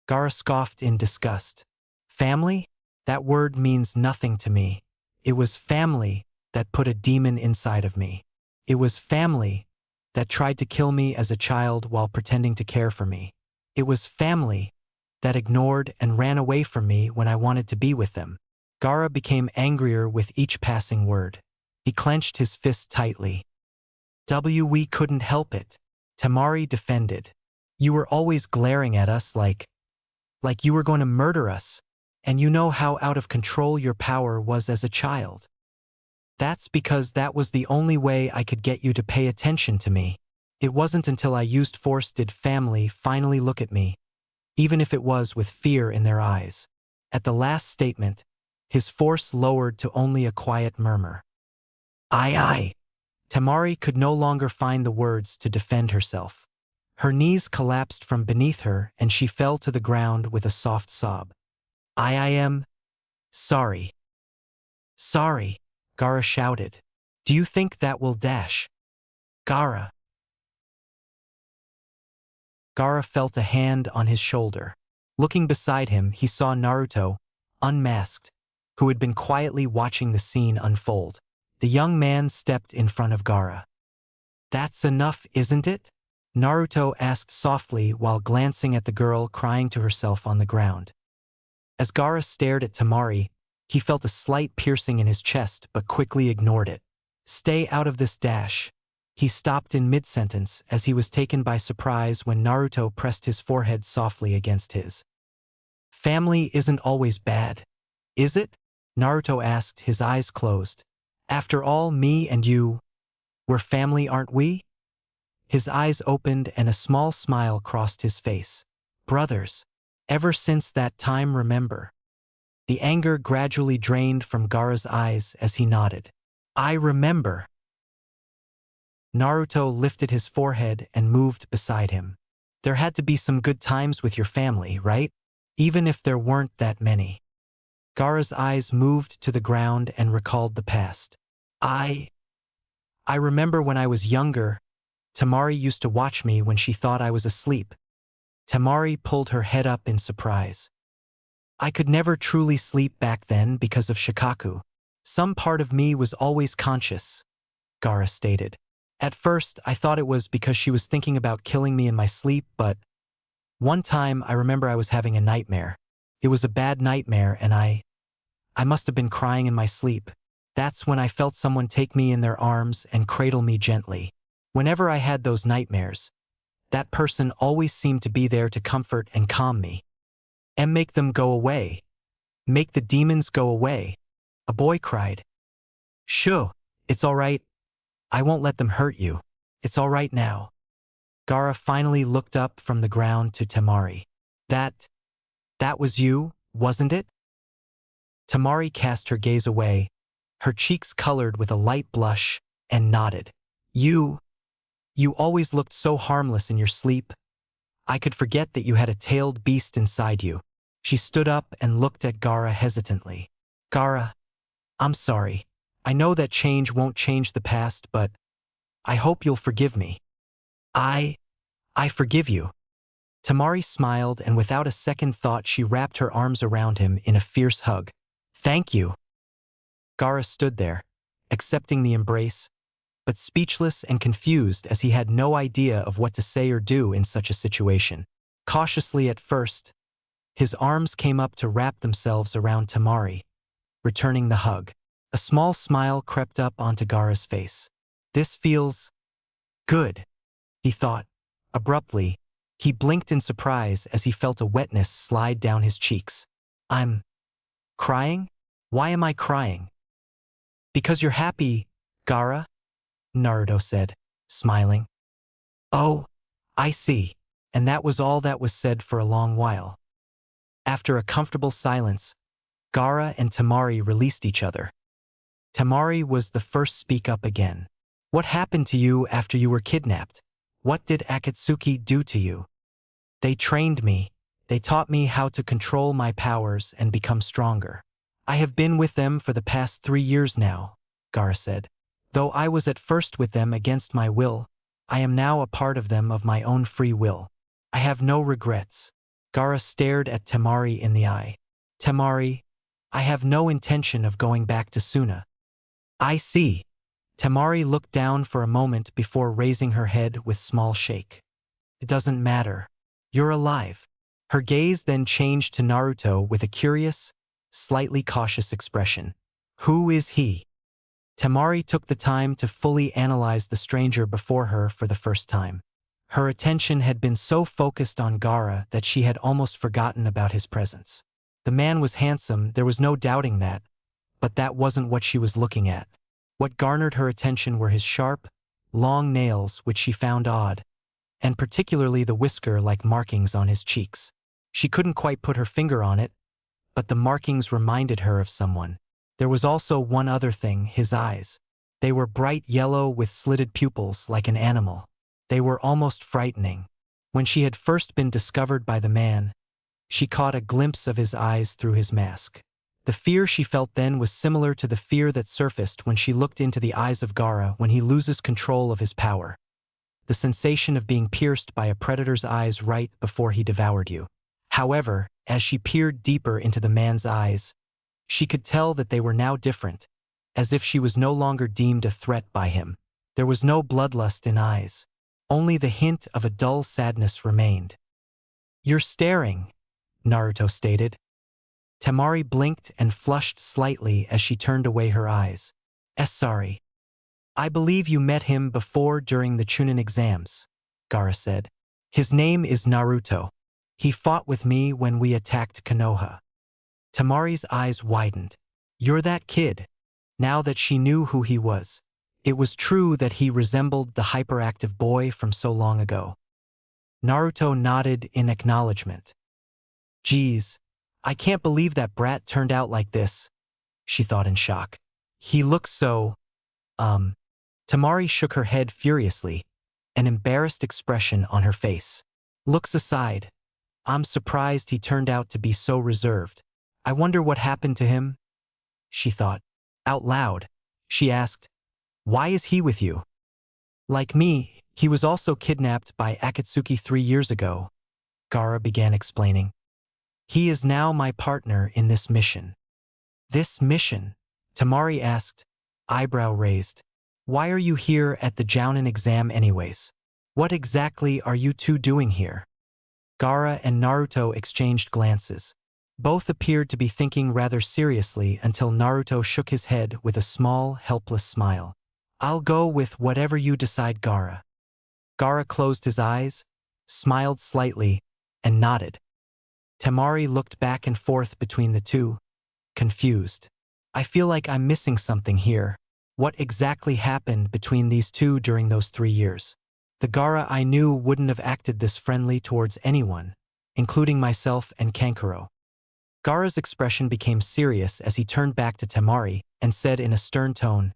Gaara scoffed in disgust. Family? That word means nothing to me. It was family that put a demon inside of me. It was family that tried to kill me as a child while pretending to care for me. It was family that ignored and ran away from me when I wanted to be with them. Gaara became angrier with each passing word. He clenched his fist tightly. We couldn't help it. Tamari defended. You were always glaring at us like you were going to murder us, and you know how out of control your power was as a child. That's because that was the only way I could get you to pay attention to me. It wasn't until I used force did family finally look at me, even if it was with fear in their eyes. At the last statement, his force lowered to only a quiet murmur. Aye. Tamari could no longer find the words to defend herself. Her knees collapsed from beneath her and she fell to the ground with a soft sob. I am sorry. Sorry, Gaara shouted. Do you think that will dash? Gaara. Gaara felt a hand on his shoulder. Looking beside him, he saw Naruto, unmasked, who had been quietly watching the scene unfold. The young man stepped in front of Gaara. That's enough, isn't it? Naruto asked softly while glancing at the girl crying to herself on the ground. As Gaara stared at Tamari, he felt a slight piercing in his chest but quickly ignored it. Stay out of this dash. He stopped in mid-sentence as he was taken by surprise when Naruto pressed his forehead softly against his. Family isn't always bad, is it? Naruto asked, his eyes closed. After all, me and you, we're family, aren't we? His eyes opened and a small smile crossed his face. Brothers. Ever since that time, remember. The anger gradually drained from Gaara's eyes as he nodded. I remember. Naruto lifted his forehead and moved beside him. There had to be some good times with your family, right? Even if there weren't that many. Gaara's eyes moved to the ground and recalled the past. I remember when I was younger, Tamari used to watch me when she thought I was asleep. Tamari pulled her head up in surprise. I could never truly sleep back then because of Shikaku. Some part of me was always conscious, Gaara stated. At first, I thought it was because she was thinking about killing me in my sleep, but one time I remember I was having a nightmare. It was a bad nightmare and I must have been crying in my sleep. That's when I felt someone take me in their arms and cradle me gently. Whenever I had those nightmares, that person always seemed to be there to comfort and calm me. And make them go away. Make the demons go away. A boy cried. Shoo, it's all right. I won't let them hurt you. It's all right now. Gaara finally looked up from the ground to Tamari. That was you, wasn't it? Tamari cast her gaze away, her cheeks colored with a light blush, and nodded. You always looked so harmless in your sleep. I could forget that you had a tailed beast inside you. She stood up and looked at Gaara hesitantly. Gaara, I'm sorry. I know that change won't change the past, but I hope you'll forgive me. I forgive you. Tamari smiled, and without a second thought she wrapped her arms around him in a fierce hug. Thank you. Gaara stood there, accepting the embrace, but speechless and confused as he had no idea of what to say or do in such a situation. Cautiously at first, his arms came up to wrap themselves around Tamari, returning the hug. A small smile crept up onto Gaara's face. This feels good, he thought. Abruptly, he blinked in surprise as he felt a wetness slide down his cheeks. I'm crying? Why am I crying? Because you're happy, Gaara, Naruto said, smiling. Oh, I see. And that was all that was said for a long while. After a comfortable silence, Gaara and Temari released each other. Temari was the first to speak up again. What happened to you after you were kidnapped? What did Akatsuki do to you? They trained me. They taught me how to control my powers and become stronger. I have been with them for the past 3 years now, Gaara said. Though I was at first with them against my will, I am now a part of them of my own free will. I have no regrets. Gaara stared at Temari in the eye. Temari, I have no intention of going back to Suna. I see. Temari looked down for a moment before raising her head with small shake. It doesn't matter. You're alive. Her gaze then changed to Naruto with a curious, slightly cautious expression. Who is he? Temari took the time to fully analyze the stranger before her for the first time. Her attention had been so focused on Gaara that she had almost forgotten about his presence. The man was handsome, there was no doubting that, but that wasn't what she was looking at. What garnered her attention were his sharp, long nails, which she found odd, and particularly the whisker-like markings on his cheeks. She couldn't quite put her finger on it, but the markings reminded her of someone. There was also one other thing, his eyes. They were bright yellow with slitted pupils like an animal. They were almost frightening. When she had first been discovered by the man, she caught a glimpse of his eyes through his mask. The fear she felt then was similar to the fear that surfaced when she looked into the eyes of Gaara when he loses control of his power. The sensation of being pierced by a predator's eyes right before he devoured you. However, as she peered deeper into the man's eyes, she could tell that they were now different, as if she was no longer deemed a threat by him. There was no bloodlust in eyes. Only the hint of a dull sadness remained. You're staring, Naruto stated. Temari blinked and flushed slightly as she turned away her eyes. Sorry. I believe you met him before during the Chunin exams, Gaara said. His name is Naruto. He fought with me when we attacked Konoha. Temari's eyes widened. You're that kid. Now that she knew who he was, it was true that he resembled the hyperactive boy from so long ago. Naruto nodded in acknowledgement. Geez, I can't believe that brat turned out like this, she thought in shock. He looks so, Temari shook her head furiously, an embarrassed expression on her face. Looks aside, I'm surprised he turned out to be so reserved. I wonder what happened to him, she thought. Out loud, she asked, why is he with you? Like me, he was also kidnapped by Akatsuki 3 years ago, Gaara began explaining. He is now my partner in this mission. This mission? Temari asked, eyebrow raised. Why are you here at the Jounin exam anyways? What exactly are you two doing here? Gaara and Naruto exchanged glances. Both appeared to be thinking rather seriously until Naruto shook his head with a small, helpless smile. I'll go with whatever you decide, Gaara. Gaara closed his eyes, smiled slightly, and nodded. Temari looked back and forth between the two, confused. I feel like I'm missing something here. What exactly happened between these two during those 3 years? The Gaara I knew wouldn't have acted this friendly towards anyone, including myself and Kankuro. Gaara's expression became serious as he turned back to Temari and said in a stern tone,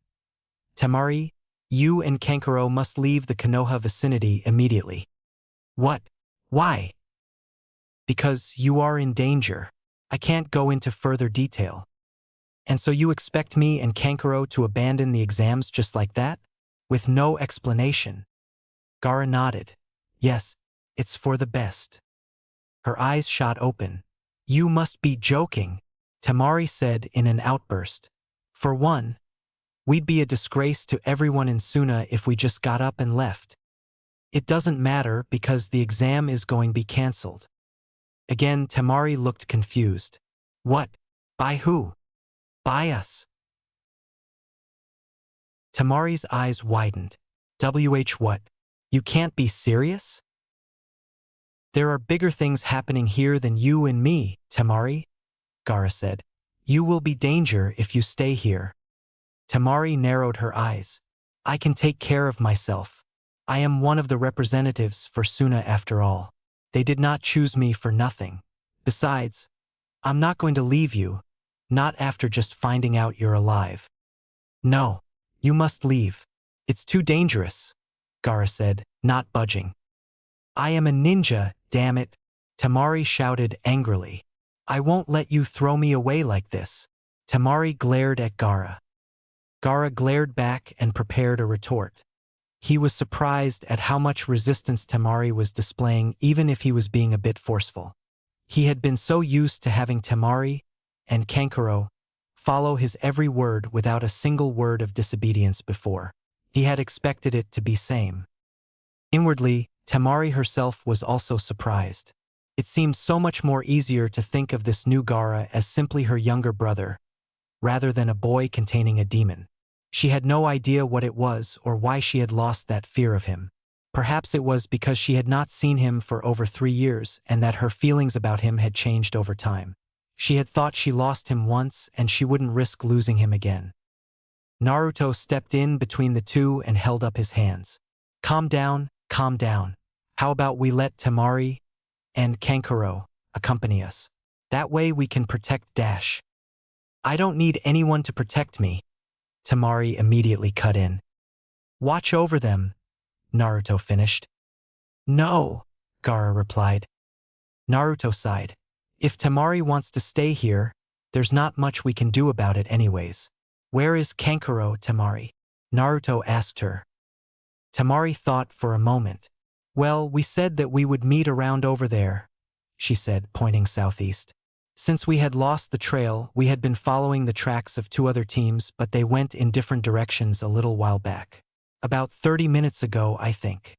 Temari, you and Kankuro must leave the Konoha vicinity immediately. What? Why? Because you are in danger. I can't go into further detail. And so you expect me and Kankuro to abandon the exams just like that? With no explanation? Gaara nodded. Yes, it's for the best. Her eyes shot open. You must be joking, Temari said in an outburst. For one, we'd be a disgrace to everyone in Suna if we just got up and left. It doesn't matter because the exam is going to be cancelled. Again, Temari looked confused. What? By who? By us. Temari's eyes widened. What? You can't be serious? There are bigger things happening here than you and me, Temari, Gaara said. You will be danger if you stay here. Tamari narrowed her eyes. I can take care of myself. I am one of the representatives for Suna after all. They did not choose me for nothing. Besides, I'm not going to leave you, not after just finding out you're alive. No, you must leave. It's too dangerous, Gaara said, not budging. I am a ninja, damn it, Tamari shouted angrily. I won't let you throw me away like this. Tamari glared at Gaara. Gaara glared back and prepared a retort. He was surprised at how much resistance Tamari was displaying, even if he was being a bit forceful. He had been so used to having Tamari and Kankuro follow his every word without a single word of disobedience before. He had expected it to be same. Inwardly, Tamari herself was also surprised. It seemed so much more easier to think of this new Gaara as simply her younger brother, rather than a boy containing a demon. She had no idea what it was or why she had lost that fear of him. Perhaps it was because she had not seen him for over 3 years and that her feelings about him had changed over time. She had thought she lost him once and she wouldn't risk losing him again. Naruto stepped in between the two and held up his hands. Calm down, calm down. How about we let Tamari and Kankuro accompany us? That way we can protect Dash. I don't need anyone to protect me, Tamari immediately cut in. Watch over them, Naruto finished. No, Gaara replied. Naruto sighed. If Tamari wants to stay here, there's not much we can do about it anyways. Where is Kankuro, Tamari? Naruto asked her. Tamari thought for a moment. Well, we said that we would meet around over there, she said, pointing southeast. Since we had lost the trail, we had been following the tracks of 2 other teams, but they went in different directions a little while back. About 30 minutes ago, I think.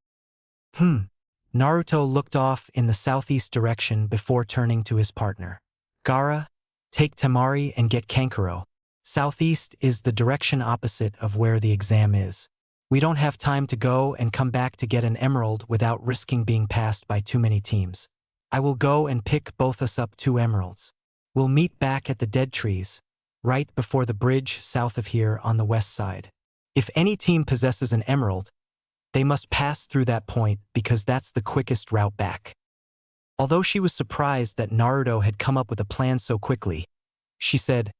Naruto looked off in the southeast direction before turning to his partner. Gaara, take Tamari and get Kankuro. Southeast is the direction opposite of where the exam is. We don't have time to go and come back to get an emerald without risking being passed by too many teams. I will go and pick both us up 2 emeralds. We'll meet back at the dead trees, right before the bridge south of here on the west side. If any team possesses an emerald, they must pass through that point because that's the quickest route back. Although she was surprised that Naruto had come up with a plan so quickly, she said,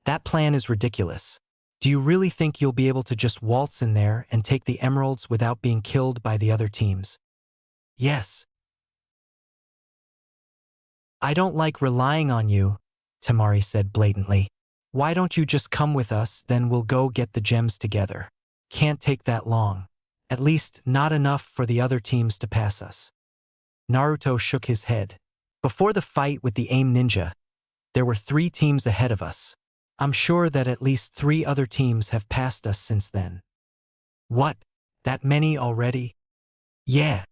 that plan is ridiculous. Do you really think you'll be able to just waltz in there and take the emeralds without being killed by the other teams? Yes. I don't like relying on you, Tamari said blatantly. Why don't you just come with us, then we'll go get the gems together. Can't take that long. At least not enough for the other teams to pass us. Naruto shook his head. Before the fight with the AIM ninja, there were 3 teams ahead of us. I'm sure that at least 3 other teams have passed us since then. What? That many already? Yeah.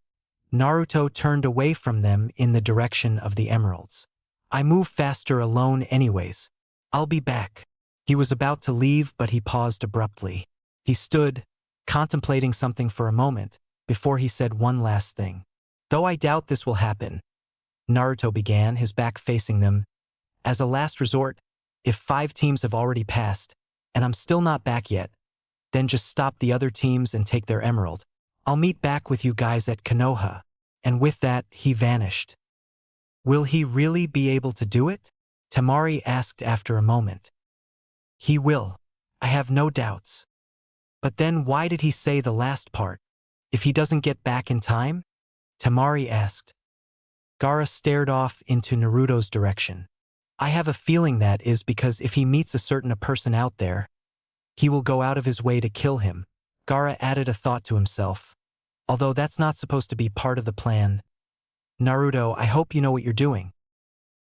Naruto turned away from them in the direction of the emeralds. I move faster alone anyways. I'll be back. He was about to leave, but he paused abruptly. He stood, contemplating something for a moment, before he said one last thing. Though I doubt this will happen, Naruto began, his back facing them. As a last resort, if 5 teams have already passed, and I'm still not back yet, then just stop the other teams and take their emerald. I'll meet back with you guys at Konoha. And with that, he vanished. Will he really be able to do it? Tamari asked after a moment. He will. I have no doubts. But then why did he say the last part? If he doesn't get back in time? Tamari asked. Gaara stared off into Naruto's direction. I have a feeling that is because if he meets a certain person out there, he will go out of his way to kill him. Gaara added a thought to himself. Although that's not supposed to be part of the plan. Naruto, I hope you know what you're doing.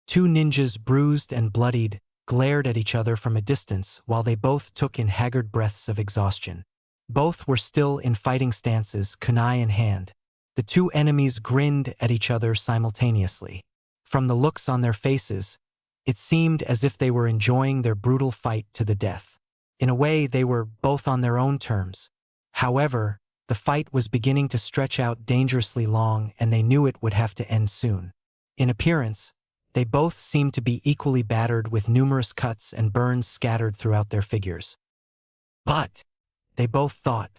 2 ninjas, bruised and bloodied, glared at each other from a distance while they both took in haggard breaths of exhaustion. Both were still in fighting stances, kunai in hand. The 2 enemies grinned at each other simultaneously. From the looks on their faces, it seemed as if they were enjoying their brutal fight to the death. In a way, they were both on their own terms. However, the fight was beginning to stretch out dangerously long, and they knew it would have to end soon. In appearance, they both seemed to be equally battered with numerous cuts and burns scattered throughout their figures. But, they both thought.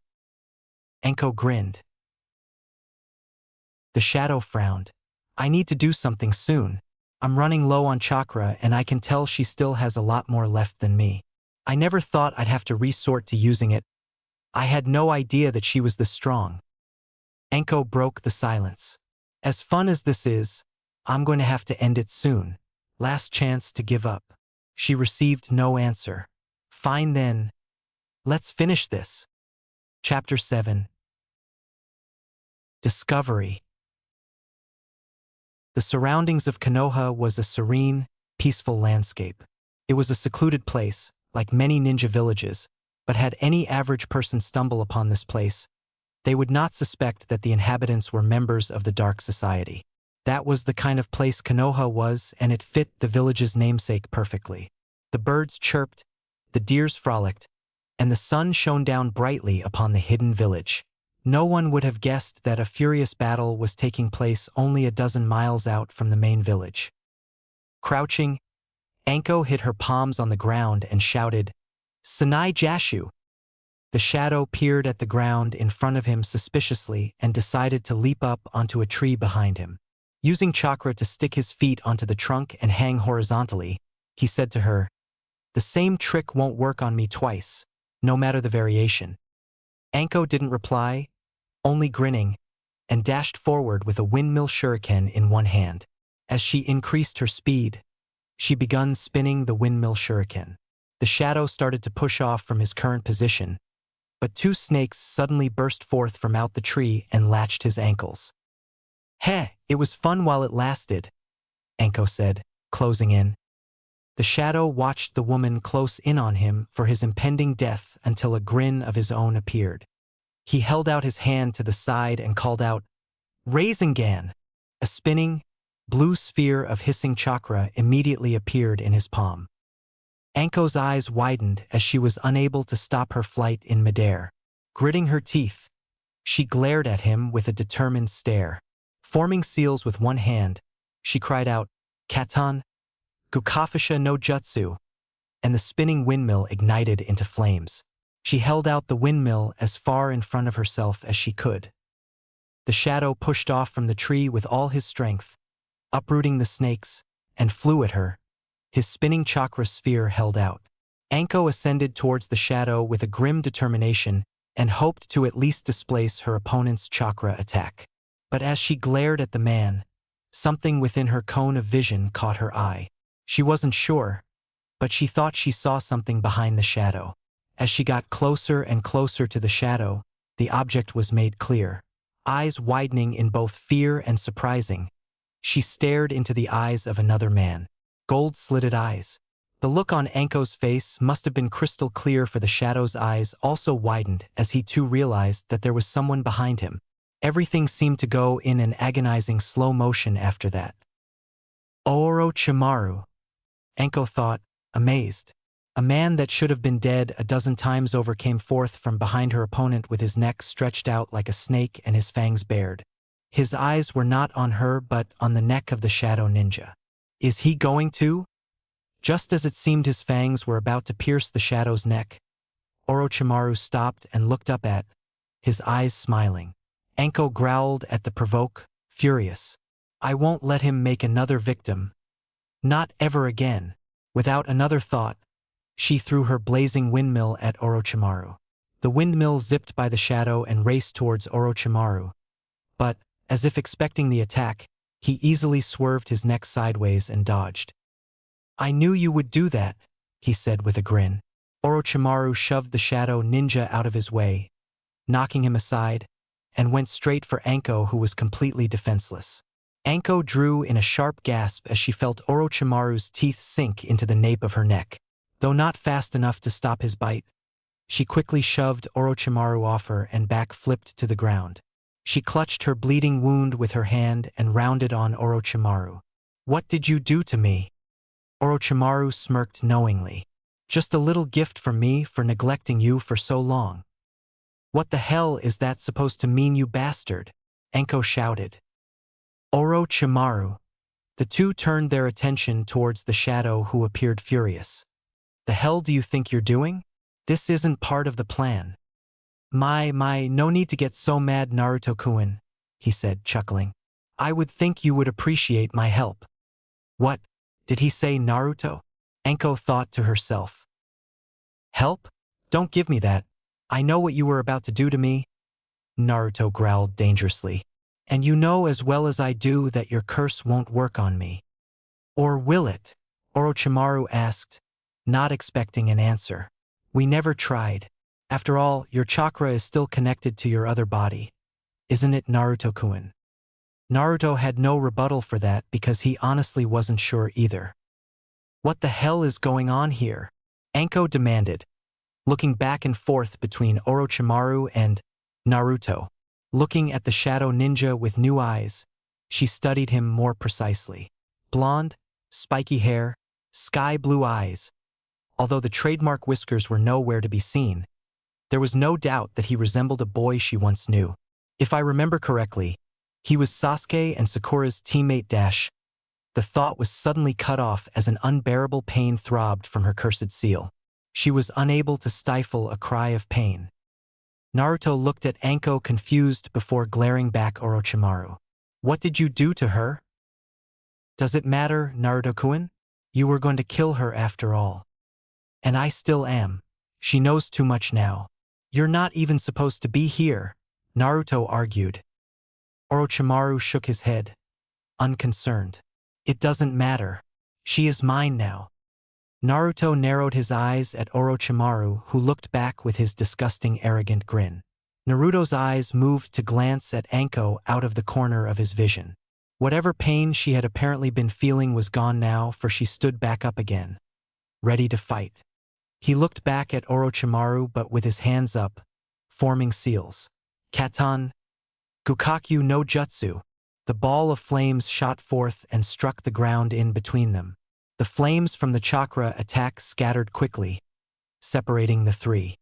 Enko grinned. The shadow frowned. I need to do something soon. I'm running low on chakra and I can tell she still has a lot more left than me. I never thought I'd have to resort to using it. I had no idea that she was this strong. Enko broke the silence. As fun as this is, I'm going to have to end it soon. Last chance to give up. She received no answer. Fine then. Let's finish this. Chapter 7. Discovery. The surroundings of Konoha was a serene, peaceful landscape. It was a secluded place, like many ninja villages, but had any average person stumble upon this place, they would not suspect that the inhabitants were members of the dark society. That was the kind of place Konoha was, and it fit the village's namesake perfectly. The birds chirped, the deers frolicked, and the sun shone down brightly upon the hidden village. No one would have guessed that a furious battle was taking place only a dozen miles out from the main village. Crouching, Anko hit her palms on the ground and shouted, "Sanai Jashu!" The shadow peered at the ground in front of him suspiciously and decided to leap up onto a tree behind him. Using chakra to stick his feet onto the trunk and hang horizontally, he said to her, "The same trick won't work on me twice, no matter the variation." Anko didn't reply, only grinning, and dashed forward with a windmill shuriken in one hand. As she increased her speed, she began spinning the windmill shuriken. The shadow started to push off from his current position, but two snakes suddenly burst forth from out the tree and latched his ankles. "Heh, it was fun while it lasted," Anko said, closing in. The shadow watched the woman close in on him for his impending death until a grin of his own appeared. He held out his hand to the side and called out, "Rasengan!" A spinning, blue sphere of hissing chakra immediately appeared in his palm. Anko's eyes widened as she was unable to stop her flight in midair. Gritting her teeth, she glared at him with a determined stare. Forming seals with one hand, she cried out, "Katan, Gukafisha no Jutsu," and the spinning windmill ignited into flames. She held out the windmill as far in front of herself as she could. The shadow pushed off from the tree with all his strength, uprooting the snakes, and flew at her. His spinning chakra sphere held out. Anko ascended towards the shadow with a grim determination and hoped to at least displace her opponent's chakra attack. But as she glared at the man, something within her cone of vision caught her eye. She wasn't sure, but she thought she saw something behind the shadow. As she got closer and closer to the shadow, the object was made clear. Eyes widening in both fear and surprising, she stared into the eyes of another man. Gold-slitted eyes. The look on Anko's face must have been crystal clear, for the shadow's eyes also widened as he too realized that there was someone behind him. Everything seemed to go in an agonizing slow motion after that. Orochimaru, Anko thought, amazed. A man that should have been dead a dozen times over came forth from behind her opponent with his neck stretched out like a snake and his fangs bared. His eyes were not on her but on the neck of the shadow ninja. Is he going to? Just as it seemed his fangs were about to pierce the shadow's neck, Orochimaru stopped and looked up at, his eyes smiling. Anko growled at the provoke, furious. I won't let him make another victim. Not ever again. Without another thought, she threw her blazing windmill at Orochimaru. The windmill zipped by the shadow and raced towards Orochimaru. But, as if expecting the attack, he easily swerved his neck sideways and dodged. I knew you would do that, he said with a grin. Orochimaru shoved the shadow ninja out of his way, knocking him aside, and went straight for Anko, who was completely defenseless. Anko drew in a sharp gasp as she felt Orochimaru's teeth sink into the nape of her neck. Though not fast enough to stop his bite, she quickly shoved Orochimaru off her and back-flipped to the ground. She clutched her bleeding wound with her hand and rounded on Orochimaru. What did you do to me? Orochimaru smirked knowingly. Just a little gift from me for neglecting you for so long. What the hell is that supposed to mean, you bastard? Anko shouted. Orochimaru. The two turned their attention towards the shadow, who appeared furious. The hell do you think you're doing? This isn't part of the plan. No need to get so mad, Naruto-kun, he said, chuckling. I would think you would appreciate my help. What? Did he say, Naruto? Anko thought to herself. Help? Don't give me that. I know what you were about to do to me. Naruto growled dangerously. And you know as well as I do that your curse won't work on me. Or will it? Orochimaru asked, not expecting an answer. We never tried. After all, your chakra is still connected to your other body. Isn't it, Naruto-kun? Naruto had no rebuttal for that because he honestly wasn't sure either. What the hell is going on here? Anko demanded, looking back and forth between Orochimaru and Naruto. Looking at the shadow ninja with new eyes, she studied him more precisely. Blonde, spiky hair, sky blue eyes. Although the trademark whiskers were nowhere to be seen, there was no doubt that he resembled a boy she once knew. If I remember correctly, he was Sasuke and Sakura's teammate. The thought was suddenly cut off as an unbearable pain throbbed from her cursed seal. She was unable to stifle a cry of pain. Naruto looked at Anko confused before glaring back Orochimaru. What did you do to her? Does it matter, Naruto-kun? You were going to kill her after all. And I still am. She knows too much now. You're not even supposed to be here, Naruto argued. Orochimaru shook his head, unconcerned. It doesn't matter. She is mine now. Naruto narrowed his eyes at Orochimaru, who looked back with his disgusting arrogant grin. Naruto's eyes moved to glance at Anko out of the corner of his vision. Whatever pain she had apparently been feeling was gone now, for she stood back up again, ready to fight. He looked back at Orochimaru but with his hands up, forming seals. Katan, Gukakyu no Jutsu. The ball of flames shot forth and struck the ground in between them. The flames from the chakra attack scattered quickly, separating the three.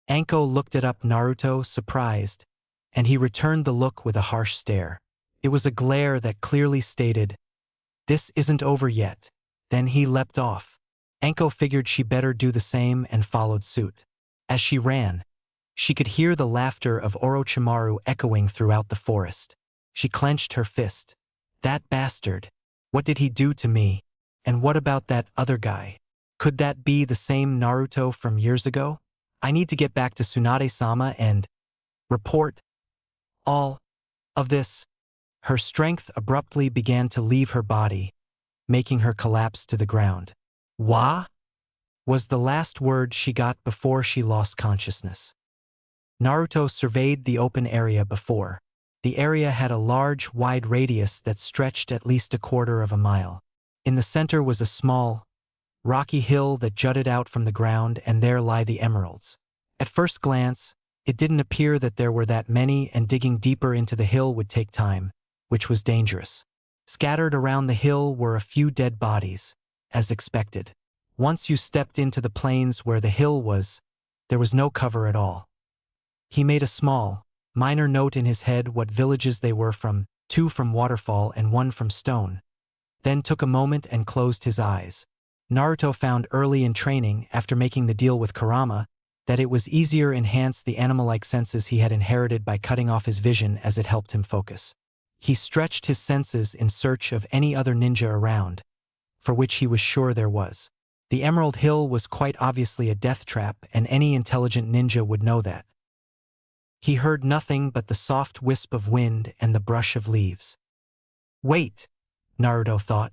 Anko looked at Naruto, surprised, and he returned the look with a harsh stare. It was a glare that clearly stated, "This isn't over yet." Then he leapt off. Anko figured she better do the same and followed suit. As she ran, she could hear the laughter of Orochimaru echoing throughout the forest. She clenched her fist. That bastard. What did he do to me? And what about that other guy? Could that be the same Naruto from years ago? I need to get back to Tsunade-sama and report all of this. Her strength abruptly began to leave her body, making her collapse to the ground. "Wa?" was the last word she got before she lost consciousness. Naruto surveyed the open area before. The area had a large, wide radius that stretched at least a quarter of a mile. In the center was a small, rocky hill that jutted out from the ground, and there lie the emeralds. At first glance, it didn't appear that there were that many, and digging deeper into the hill would take time, which was dangerous. Scattered around the hill were a few dead bodies, as expected. Once you stepped into the plains where the hill was, there was no cover at all. He made a small, minor note in his head what villages they were from, 2 from waterfall and 1 from stone. Then took a moment and closed his eyes. Naruto found early in training, after making the deal with Kurama, that it was easier to enhance the animal-like senses he had inherited by cutting off his vision, as it helped him focus. He stretched his senses in search of any other ninja around, for which he was sure there was. The Emerald Hill was quite obviously a death trap, and any intelligent ninja would know that. He heard nothing but the soft wisp of wind and the brush of leaves. Wait, Naruto thought.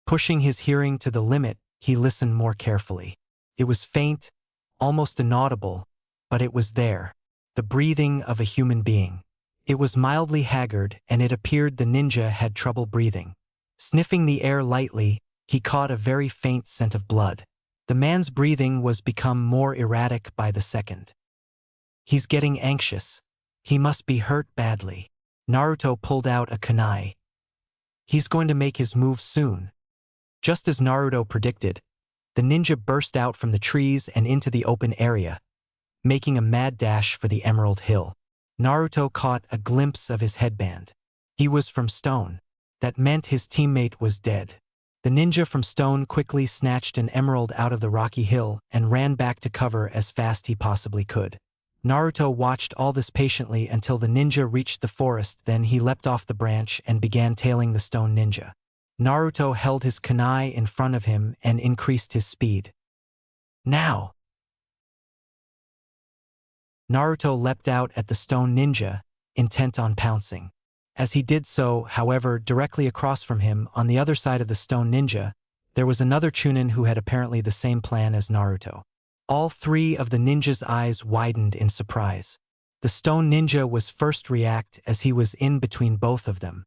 Pushing his hearing to the limit, he listened more carefully. It was faint, almost inaudible, but it was there. The breathing of a human being. It was mildly haggard, and it appeared the ninja had trouble breathing. Sniffing the air lightly, he caught a very faint scent of blood. The man's breathing was become more erratic by the second. He's getting anxious. He must be hurt badly. Naruto pulled out a kunai. He's going to make his move soon. Just as Naruto predicted, the ninja burst out from the trees and into the open area, making a mad dash for the Emerald Hill. Naruto caught a glimpse of his headband. He was from stone. That meant his teammate was dead. The ninja from stone quickly snatched an emerald out of the rocky hill and ran back to cover as fast he possibly could. Naruto watched all this patiently until the ninja reached the forest, then he leapt off the branch and began tailing the stone ninja. Naruto held his kunai in front of him and increased his speed. Now! Naruto leapt out at the stone ninja, intent on pouncing. As he did so, however, directly across from him, on the other side of the stone ninja, there was another Chunin who had apparently the same plan as Naruto. All three of the ninja's eyes widened in surprise. The stone ninja was first react as he was in between both of them.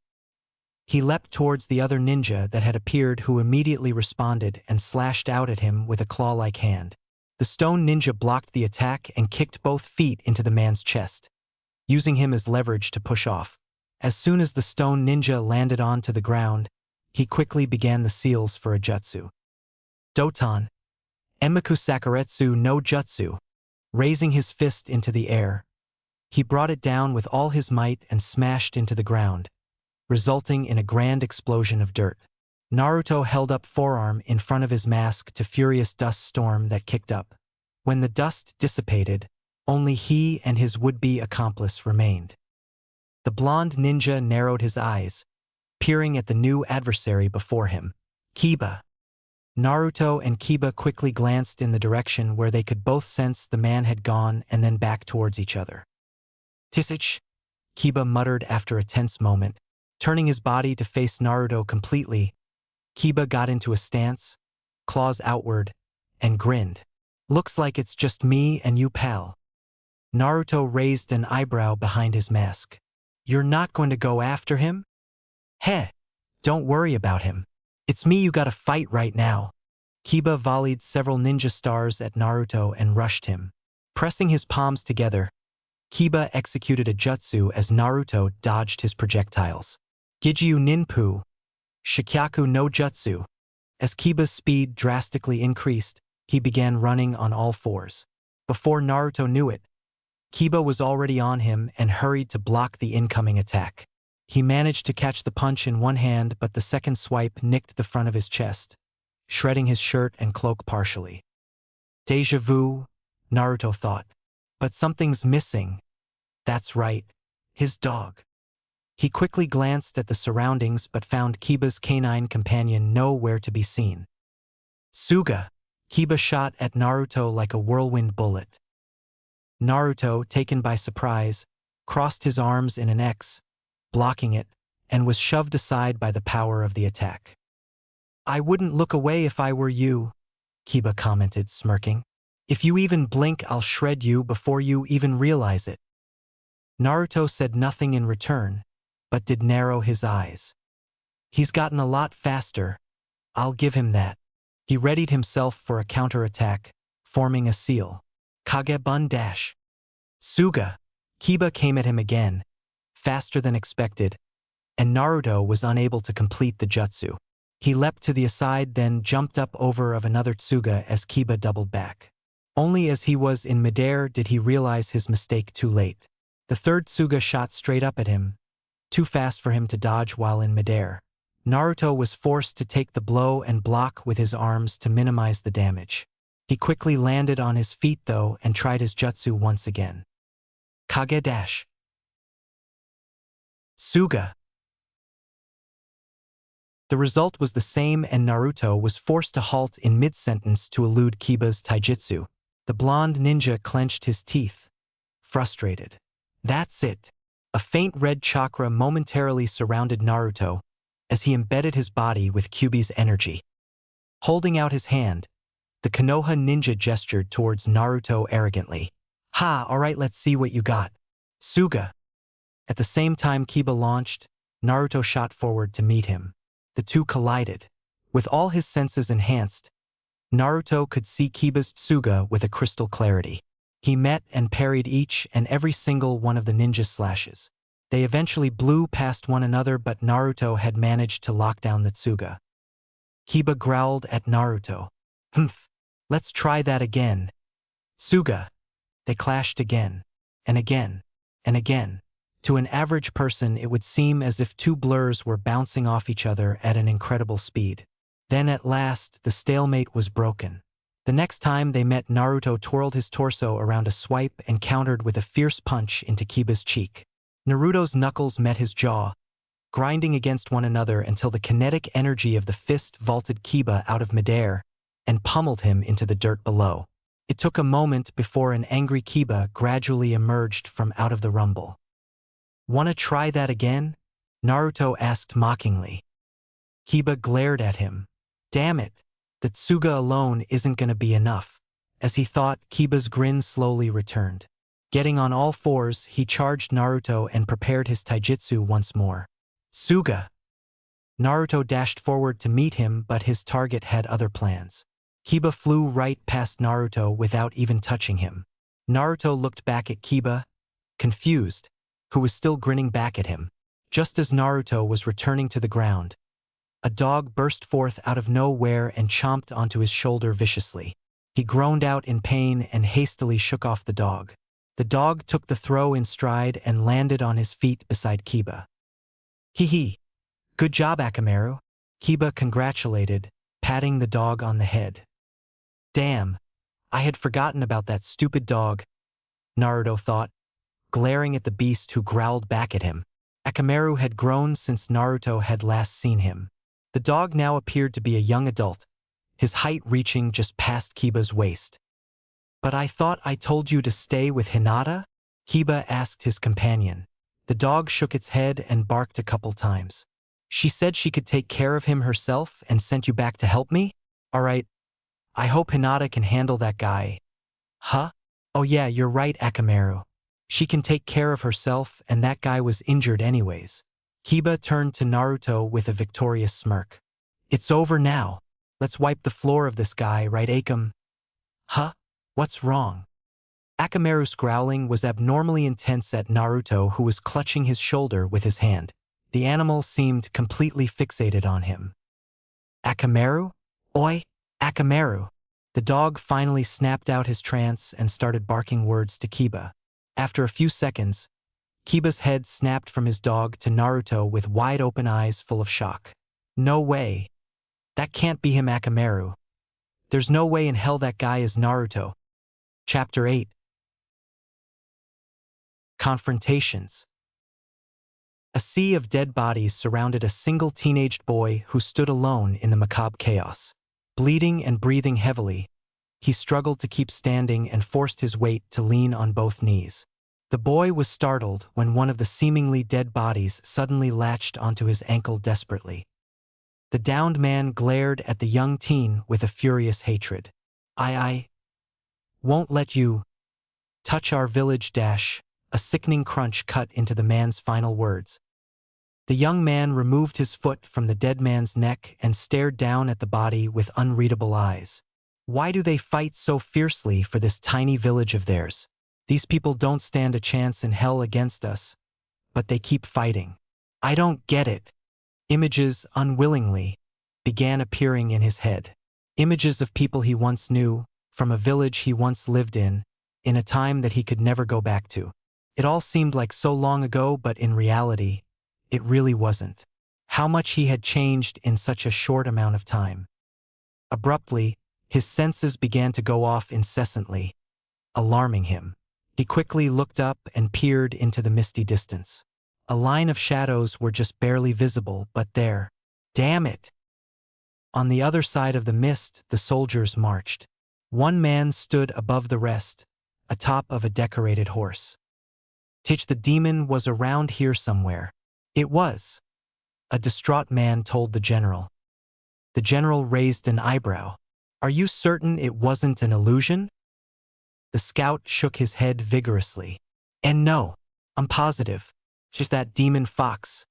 He leapt towards the other ninja that had appeared, who immediately responded and slashed out at him with a claw-like hand. The stone ninja blocked the attack and kicked both feet into the man's chest, using him as leverage to push off. As soon as the stone ninja landed onto the ground, he quickly began the seals for a jutsu. Doton, Emiku Sakuretsu no Jutsu. Raising his fist into the air, he brought it down with all his might and smashed into the ground, resulting in a grand explosion of dirt. Naruto held up forearm in front of his mask to furious dust storm that kicked up. When the dust dissipated, only he and his would-be accomplice remained. The blonde ninja narrowed his eyes, peering at the new adversary before him, Kiba. Naruto and Kiba quickly glanced in the direction where they could both sense the man had gone and then back towards each other. Tisich, Kiba muttered after a tense moment. Turning his body to face Naruto completely, Kiba got into a stance, claws outward, and grinned. Looks like it's just me and you, pal. Naruto raised an eyebrow behind his mask. You're not going to go after him? Heh, don't worry about him. It's me you gotta fight right now. Kiba volleyed several ninja stars at Naruto and rushed him. Pressing his palms together, Kiba executed a jutsu as Naruto dodged his projectiles. Gijyu Ninpu, Shikyaku no Jutsu. As Kiba's speed drastically increased, he began running on all fours. Before Naruto knew it, Kiba was already on him and hurried to block the incoming attack. He managed to catch the punch in one hand, but the second swipe nicked the front of his chest, shredding his shirt and cloak partially. Deja vu, Naruto thought. But something's missing. That's right, his dog. He quickly glanced at the surroundings but found Kiba's canine companion nowhere to be seen. Suga! Kiba shot at Naruto like a whirlwind bullet. Naruto, taken by surprise, crossed his arms in an X, blocking it, and was shoved aside by the power of the attack. I wouldn't look away if I were you, Kiba commented, smirking. If you even blink, I'll shred you before you even realize it. Naruto said nothing in return, but did narrow his eyes. He's gotten a lot faster, I'll give him that. He readied himself for a counterattack, forming a seal. Kagebun dash. Suga! Kiba came at him again, faster than expected, and Naruto was unable to complete the jutsu. He leapt to the aside, then jumped up over of another Tsuga as Kiba doubled back. Only as he was in midair did he realize his mistake too late. The third Tsuga shot straight up at him, too fast for him to dodge while in midair. Naruto was forced to take the blow and block with his arms to minimize the damage. He quickly landed on his feet though and tried his jutsu once again. Kage dash. Suga! The result was the same and Naruto was forced to halt in mid-sentence to elude Kiba's taijutsu. The blonde ninja clenched his teeth, frustrated. That's it. A faint red chakra momentarily surrounded Naruto as he embedded his body with Kyuubi's energy. Holding out his hand, the Konoha ninja gestured towards Naruto arrogantly. Ha, alright, let's see what you got. Suga! At the same time Kiba launched, Naruto shot forward to meet him. The two collided. With all his senses enhanced, Naruto could see Kiba's Tsuga with a crystal clarity. He met and parried each and every single one of the ninja slashes. They eventually blew past one another, but Naruto had managed to lock down the Tsuga. Kiba growled at Naruto. Humph, let's try that again. Tsuga! They clashed again, and again, and again. To an average person, it would seem as if two blurs were bouncing off each other at an incredible speed. Then at last, the stalemate was broken. The next time they met, Naruto twirled his torso around a swipe and countered with a fierce punch into Kiba's cheek. Naruto's knuckles met his jaw, grinding against one another until the kinetic energy of the fist vaulted Kiba out of midair and pummeled him into the dirt below. It took a moment before an angry Kiba gradually emerged from out of the rumble. "Wanna try that again?" Naruto asked mockingly. Kiba glared at him. Damn it, the Tsuga alone isn't gonna be enough. As he thought, Kiba's grin slowly returned. Getting on all fours, he charged Naruto and prepared his taijutsu once more. Tsuga! Naruto dashed forward to meet him, but his target had other plans. Kiba flew right past Naruto without even touching him. Naruto looked back at Kiba, confused, who was still grinning back at him. Just as Naruto was returning to the ground, a dog burst forth out of nowhere and chomped onto his shoulder viciously. He groaned out in pain and hastily shook off the dog. The dog took the throw in stride and landed on his feet beside Kiba. Hee. Good job, Akamaru. Kiba congratulated, patting the dog on the head. Damn, I had forgotten about that stupid dog, Naruto thought, glaring at the beast who growled back at him. Akamaru had grown since Naruto had last seen him. The dog now appeared to be a young adult, his height reaching just past Kiba's waist. But I thought I told you to stay with Hinata? Kiba asked his companion. The dog shook its head and barked a couple times. She said she could take care of him herself and sent you back to help me? Alright, I hope Hinata can handle that guy. Huh? Oh yeah, you're right, Akamaru. She can take care of herself, and that guy was injured anyways. Kiba turned to Naruto with a victorious smirk. It's over now. Let's wipe the floor of this guy, right, Akam? Huh? What's wrong? Akamaru's growling was abnormally intense at Naruto, who was clutching his shoulder with his hand. The animal seemed completely fixated on him. Akamaru? Oi, Akamaru! The dog finally snapped out his trance and started barking words to Kiba. After a few seconds, Kiba's head snapped from his dog to Naruto with wide-open eyes full of shock. No way. That can't be him, Akamaru. There's no way in hell that guy is Naruto. Chapter 8. Confrontations. A sea of dead bodies surrounded a single teenaged boy who stood alone in the macabre chaos. Bleeding and breathing heavily, he struggled to keep standing and forced his weight to lean on both knees. The boy was startled when one of the seemingly dead bodies suddenly latched onto his ankle desperately. The downed man glared at the young teen with a furious hatred. I won't let you touch our village. A sickening crunch cut into the man's final words. The young man removed his foot from the dead man's neck and stared down at the body with unreadable eyes. Why do they fight so fiercely for this tiny village of theirs? These people don't stand a chance in hell against us, but they keep fighting. I don't get it. Images, unwillingly, began appearing in his head. Images of people he once knew, from a village he once lived in a time that he could never go back to. It all seemed like so long ago, but in reality, it really wasn't. How much he had changed in such a short amount of time. Abruptly, his senses began to go off incessantly, alarming him. He quickly looked up and peered into the misty distance. A line of shadows were just barely visible, but there. Damn it! On the other side of the mist, the soldiers marched. One man stood above the rest, atop of a decorated horse. Tich the demon was around here somewhere. It was. A distraught man told the general. The general raised an eyebrow. Are you certain it wasn't an illusion? The scout shook his head vigorously. And no, I'm positive. Just that demon fox.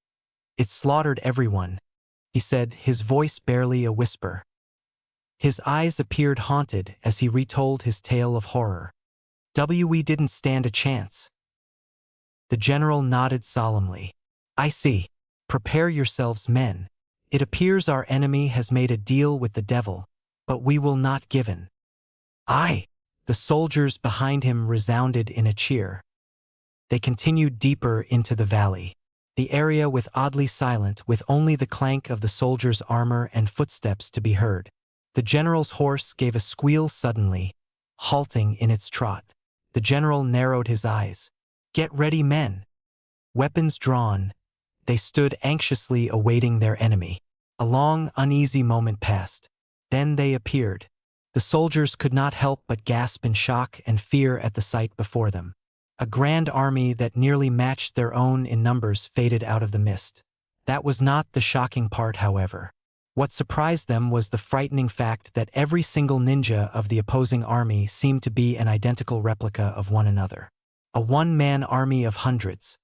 It slaughtered everyone, he said, his voice barely a whisper. His eyes appeared haunted as he retold his tale of horror. We didn't stand a chance. The general nodded solemnly. I see. Prepare yourselves, men. It appears our enemy has made a deal with the devil, but we will not give in. Aye! The soldiers behind him resounded in a cheer. They continued deeper into the valley. the area was oddly silent, with only the clank of the soldier's armor and footsteps to be heard. The general's horse gave a squeal suddenly, halting in its trot. The general narrowed his eyes. "Get ready, men!" Weapons drawn, they stood anxiously awaiting their enemy. A long, uneasy moment passed. Then they appeared. The soldiers could not help but gasp in shock and fear at the sight before them. A grand army that nearly matched their own in numbers faded out of the mist. That was not the shocking part, however. What surprised them was the frightening fact that every single ninja of the opposing army seemed to be an identical replica of one another. A one-man army of hundreds.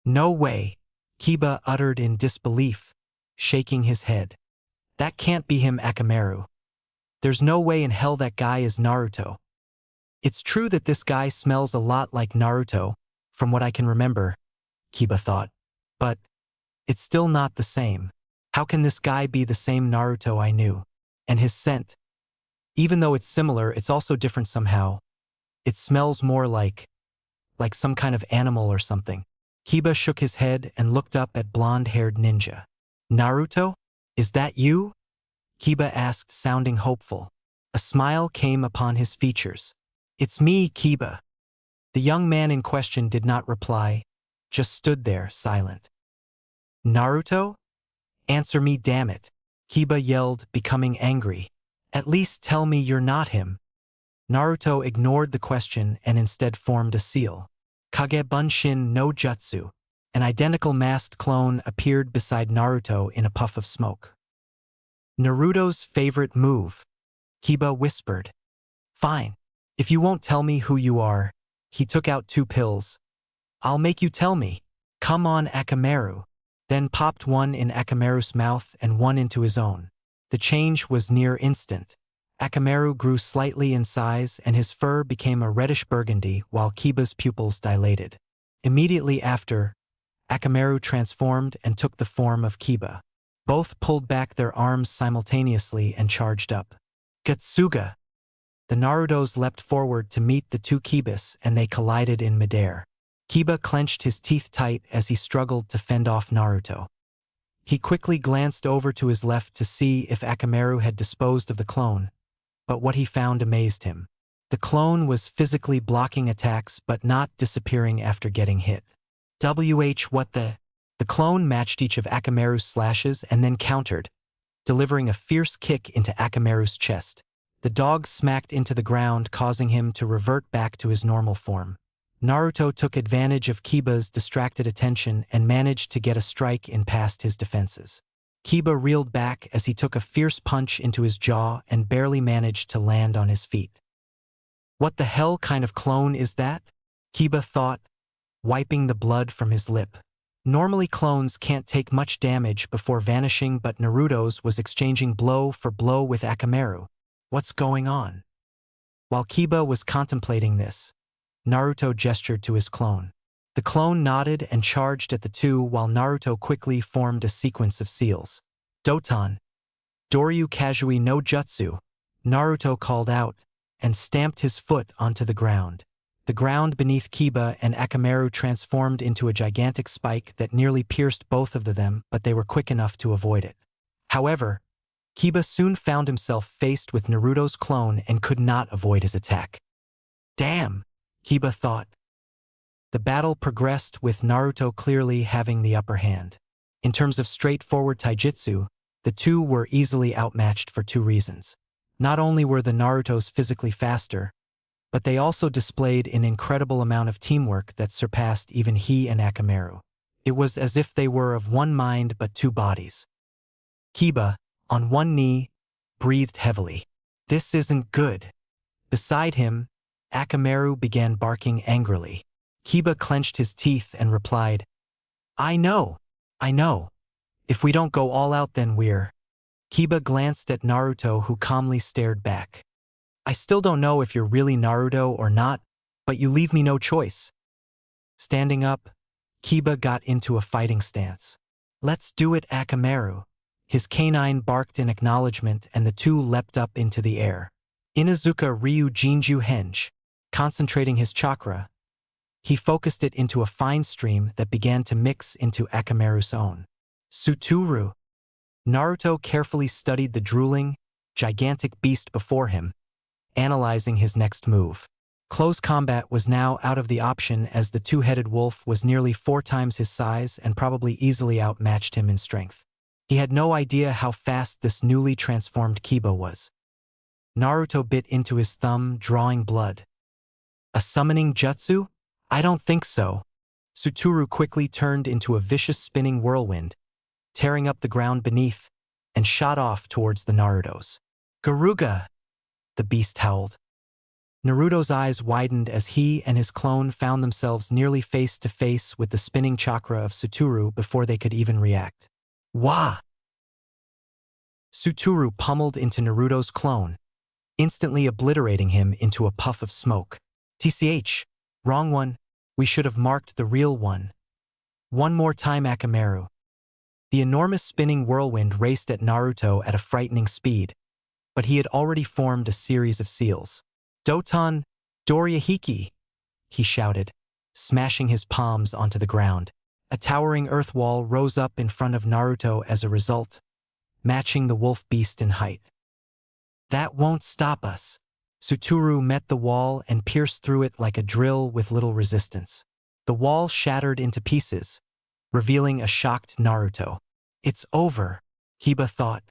"No way," Kiba uttered in disbelief, shaking his head. "That can't be him, Akamaru. There's no way in hell that guy is Naruto." "It's true that this guy smells a lot like Naruto, from what I can remember," Kiba thought. "But it's still not the same. How can this guy be the same Naruto I knew? And his scent, even though it's similar, it's also different somehow. It smells more like some kind of animal or something." Kiba shook his head and looked up at blonde-haired ninja. "Naruto? Is that you?" Kiba asked, sounding hopeful. A smile came upon his features. "It's me, Kiba." The young man in question did not reply, just stood there, silent. "Naruto? Answer me, damn it," Kiba yelled, becoming angry. "At least tell me you're not him." Naruto ignored the question and instead formed a seal. Kage Bunshin no Jutsu. An identical masked clone appeared beside Naruto in a puff of smoke. "Naruto's favorite move," Kiba whispered. "Fine. If you won't tell me who you are," he took out 2 pills. "I'll make you tell me. Come on, Akamaru." Then popped one in Akamaru's mouth and one into his own. The change was near instant. Akamaru grew slightly in size and his fur became a reddish burgundy while Kiba's pupils dilated. Immediately after, Akamaru transformed and took the form of Kiba. Both pulled back their arms simultaneously and charged up. "Gutsuga!" The Narutos leapt forward to meet the 2 Kibas and they collided in midair. Kiba clenched his teeth tight as he struggled to fend off Naruto. He quickly glanced over to his left to see if Akamaru had disposed of the clone, but what he found amazed him. The clone was physically blocking attacks but not disappearing after getting hit. What the? The clone matched each of Akamaru's slashes and then countered, delivering a fierce kick into Akamaru's chest. The dog smacked into the ground, causing him to revert back to his normal form. Naruto took advantage of Kiba's distracted attention and managed to get a strike in past his defenses. Kiba reeled back as he took a fierce punch into his jaw and barely managed to land on his feet. "What the hell kind of clone is that?" Kiba thought, wiping the blood from his lip. Normally clones can't take much damage before vanishing, but Naruto's was exchanging blow for blow with Akamaru. What's going on? While Kiba was contemplating this, Naruto gestured to his clone. The clone nodded and charged at the 2 while Naruto quickly formed a sequence of seals. "Doton, Doryu Kazui no Jutsu," Naruto called out, and stamped his foot onto the ground. The ground beneath Kiba and Akamaru transformed into a gigantic spike that nearly pierced both of them, but they were quick enough to avoid it. However, Kiba soon found himself faced with Naruto's clone and could not avoid his attack. "Damn," Kiba thought. The battle progressed with Naruto clearly having the upper hand. In terms of straightforward taijutsu, the 2 were easily outmatched for 2 reasons. Not only were the Narutos physically faster, but they also displayed an incredible amount of teamwork that surpassed even he and Akamaru. It was as if they were of one mind but 2 bodies. Kiba, on one knee, breathed heavily. "This isn't good." Beside him, Akamaru began barking angrily. Kiba clenched his teeth and replied, I know. If we don't go all out then we're..." Kiba glanced at Naruto, who calmly stared back. "I still don't know if you're really Naruto or not, but you leave me no choice." Standing up, Kiba got into a fighting stance. "Let's do it, Akamaru." His canine barked in acknowledgement and the 2 leapt up into the air. Inazuka Ryu Jinju Henge, concentrating his chakra, He focused it into a fine stream that began to mix into Akamaru's own. Suturu. Naruto carefully studied the drooling, gigantic beast before him, analyzing his next move. Close combat was now out of the option as the two-headed wolf was nearly 4 times his size and probably easily outmatched him in strength. He had no idea how fast this newly transformed Kiba was. Naruto bit into his thumb, drawing blood. A summoning jutsu? I don't think so. Suturu quickly turned into a vicious spinning whirlwind, tearing up the ground beneath, and shot off towards the Narutos. Garuga! The beast howled. Naruto's eyes widened as he and his clone found themselves nearly face to face with the spinning chakra of Suturu before they could even react. Wah! Suturu pummeled into Naruto's clone, instantly obliterating him into a puff of smoke. TCH, wrong one. We should have marked the real one. One more time, Akamaru. The enormous spinning whirlwind raced at Naruto at a frightening speed, but he had already formed a series of seals. Doton, Dorihiki, he shouted, smashing his palms onto the ground. A towering earth wall rose up in front of Naruto as a result, matching the wolf beast in height. That won't stop us. Suturu met the wall and pierced through it like a drill with little resistance. The wall shattered into pieces, revealing a shocked Naruto. It's over, Kiba thought.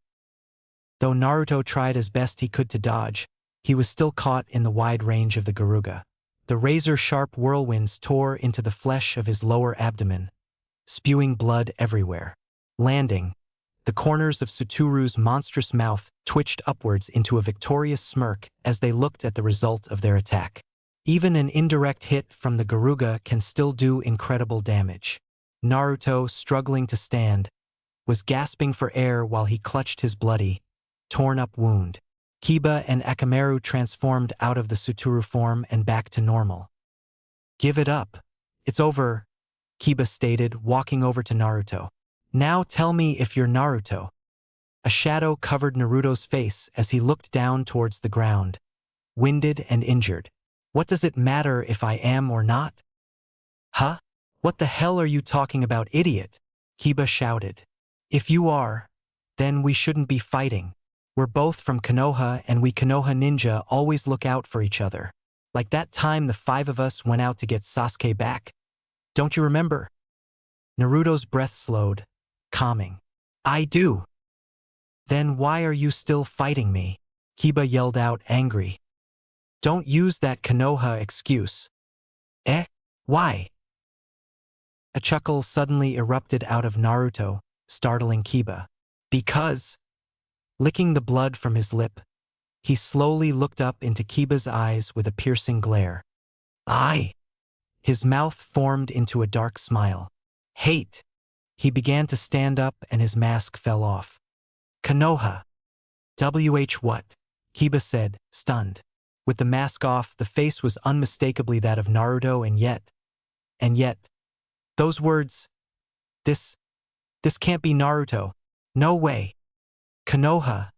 Though Naruto tried as best he could to dodge, he was still caught in the wide range of the Garuga. The razor-sharp whirlwinds tore into the flesh of his lower abdomen, spewing blood everywhere. Landing, the corners of Suturu's monstrous mouth twitched upwards into a victorious smirk as they looked at the result of their attack. Even an indirect hit from the Garuga can still do incredible damage. Naruto, struggling to stand, was gasping for air while he clutched his bloody, torn-up wound. Kiba and Akamaru transformed out of the Suturu form and back to normal. Give it up. It's over, Kiba stated, walking over to Naruto. Now tell me if you're Naruto. A shadow covered Naruto's face as he looked down towards the ground, winded and injured. What does it matter if I am or not? Huh? What the hell are you talking about, idiot? Kiba shouted. If you are, then we shouldn't be fighting. We're both from Konoha and we Konoha ninja always look out for each other. Like that time the 5 of us went out to get Sasuke back. Don't you remember? Naruto's breath slowed, calming. I do. Then why are you still fighting me? Kiba yelled out, angry. Don't use that Konoha excuse. Eh? Why? A chuckle suddenly erupted out of Naruto, startling Kiba. Because, licking the blood from his lip, he slowly looked up into Kiba's eyes with a piercing glare. I. His mouth formed into a dark smile. Hate. He began to stand up and his mask fell off. Konoha. What? Kiba said, stunned. With the mask off, the face was unmistakably that of Naruto, and yet, those words, this can't be Naruto. No way. Konoha.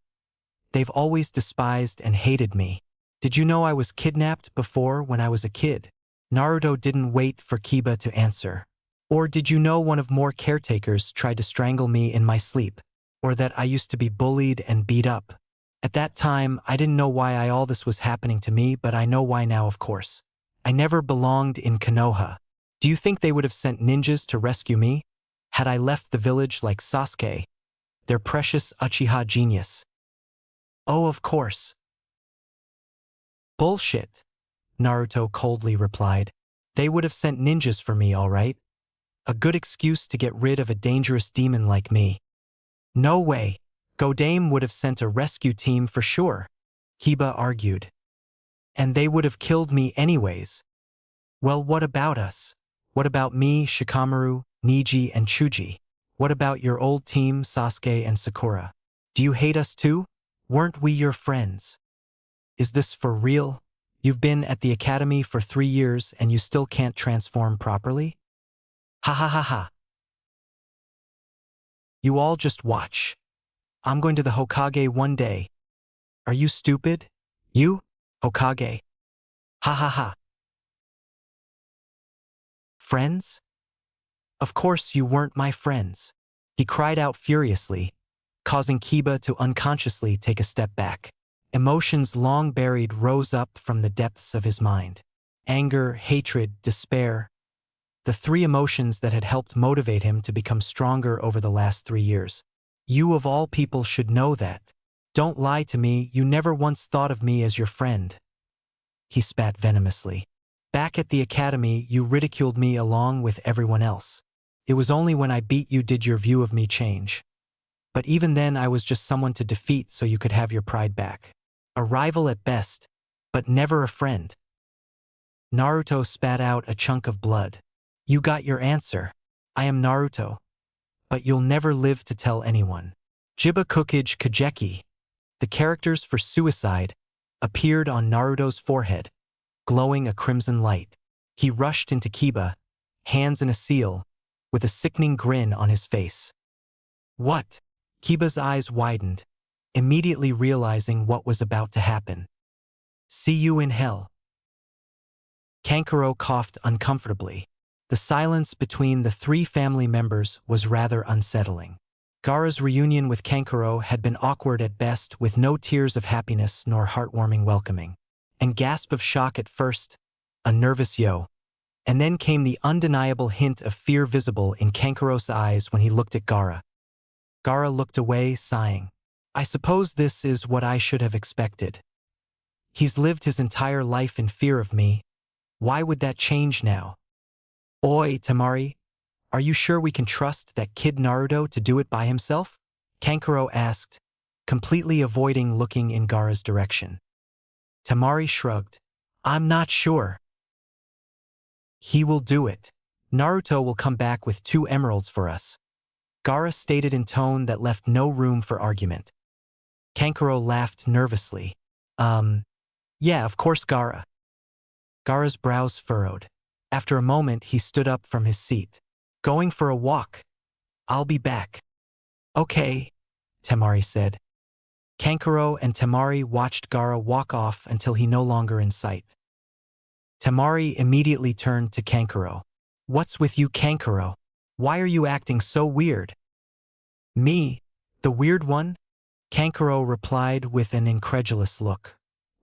They've always despised and hated me. Did you know I was kidnapped before when I was a kid? Naruto didn't wait for Kiba to answer. Or did you know one of more caretakers tried to strangle me in my sleep? Or that I used to be bullied and beat up? At that time, I didn't know why all this was happening to me, but I know why now, of course. I never belonged in Konoha. Do you think they would have sent ninjas to rescue me? Had I left the village like Sasuke, their precious Uchiha genius? Oh, of course. Bullshit, Naruto coldly replied. They would have sent ninjas for me, all right. A good excuse to get rid of a dangerous demon like me. No way. Godame would have sent a rescue team for sure, Kiba argued. And they would have killed me anyways. Well, what about us? What about me, Shikamaru, Niji, and Chuji? What about your old team, Sasuke and Sakura? Do you hate us too? Weren't we your friends? Is this for real? You've been at the academy for 3 years and you still can't transform properly? Ha ha ha ha. You all just watch. I'm going to the Hokage one day. Are you stupid? You? Hokage? Ha ha ha. Friends? Of course you weren't my friends. He cried out furiously, causing Kiba to unconsciously take a step back. Emotions long buried rose up from the depths of his mind. Anger, hatred, despair. The three emotions that had helped motivate him to become stronger over the last 3 years. You of all people should know that. Don't lie to me, you never once thought of me as your friend. He spat venomously. Back at the academy, you ridiculed me along with everyone else. It was only when I beat you did your view of me change. But even then I was just someone to defeat so you could have your pride back. A rival at best, but never a friend. Naruto spat out a chunk of blood. You got your answer. I am Naruto. But you'll never live to tell anyone. Jiba Kukage Kageki. The characters for suicide appeared on Naruto's forehead, glowing a crimson light. He rushed into Kiba, hands in a seal, with a sickening grin on his face. What? Kiba's eyes widened, immediately realizing what was about to happen. See you in hell. Kankuro coughed uncomfortably. The silence between the three family members was rather unsettling. Gaara's reunion with Kankuro had been awkward at best, with no tears of happiness nor heartwarming welcoming. And gasp of shock at first, a nervous yo. And then came the undeniable hint of fear visible in Kankuro's eyes when he looked at Gaara. Gaara looked away, sighing. I suppose this is what I should have expected. He's lived his entire life in fear of me. Why would that change now? Oi, Temari, are you sure we can trust that kid Naruto to do it by himself? Kankuro asked, completely avoiding looking in Gaara's direction. Temari shrugged. I'm not sure. He will do it. Naruto will come back with 2 emeralds for us. Gaara stated in tone that left no room for argument. Kankuro laughed nervously. Yeah, of course, Gaara. Gaara's brows furrowed. After a moment, he stood up from his seat. Going for a walk. I'll be back. Okay, Temari said. Kankuro and Temari watched Gaara walk off until he no longer in sight. Temari immediately turned to Kankuro. What's with you, Kankuro? Why are you acting so weird? Me? The weird one? Kankuro replied with an incredulous look.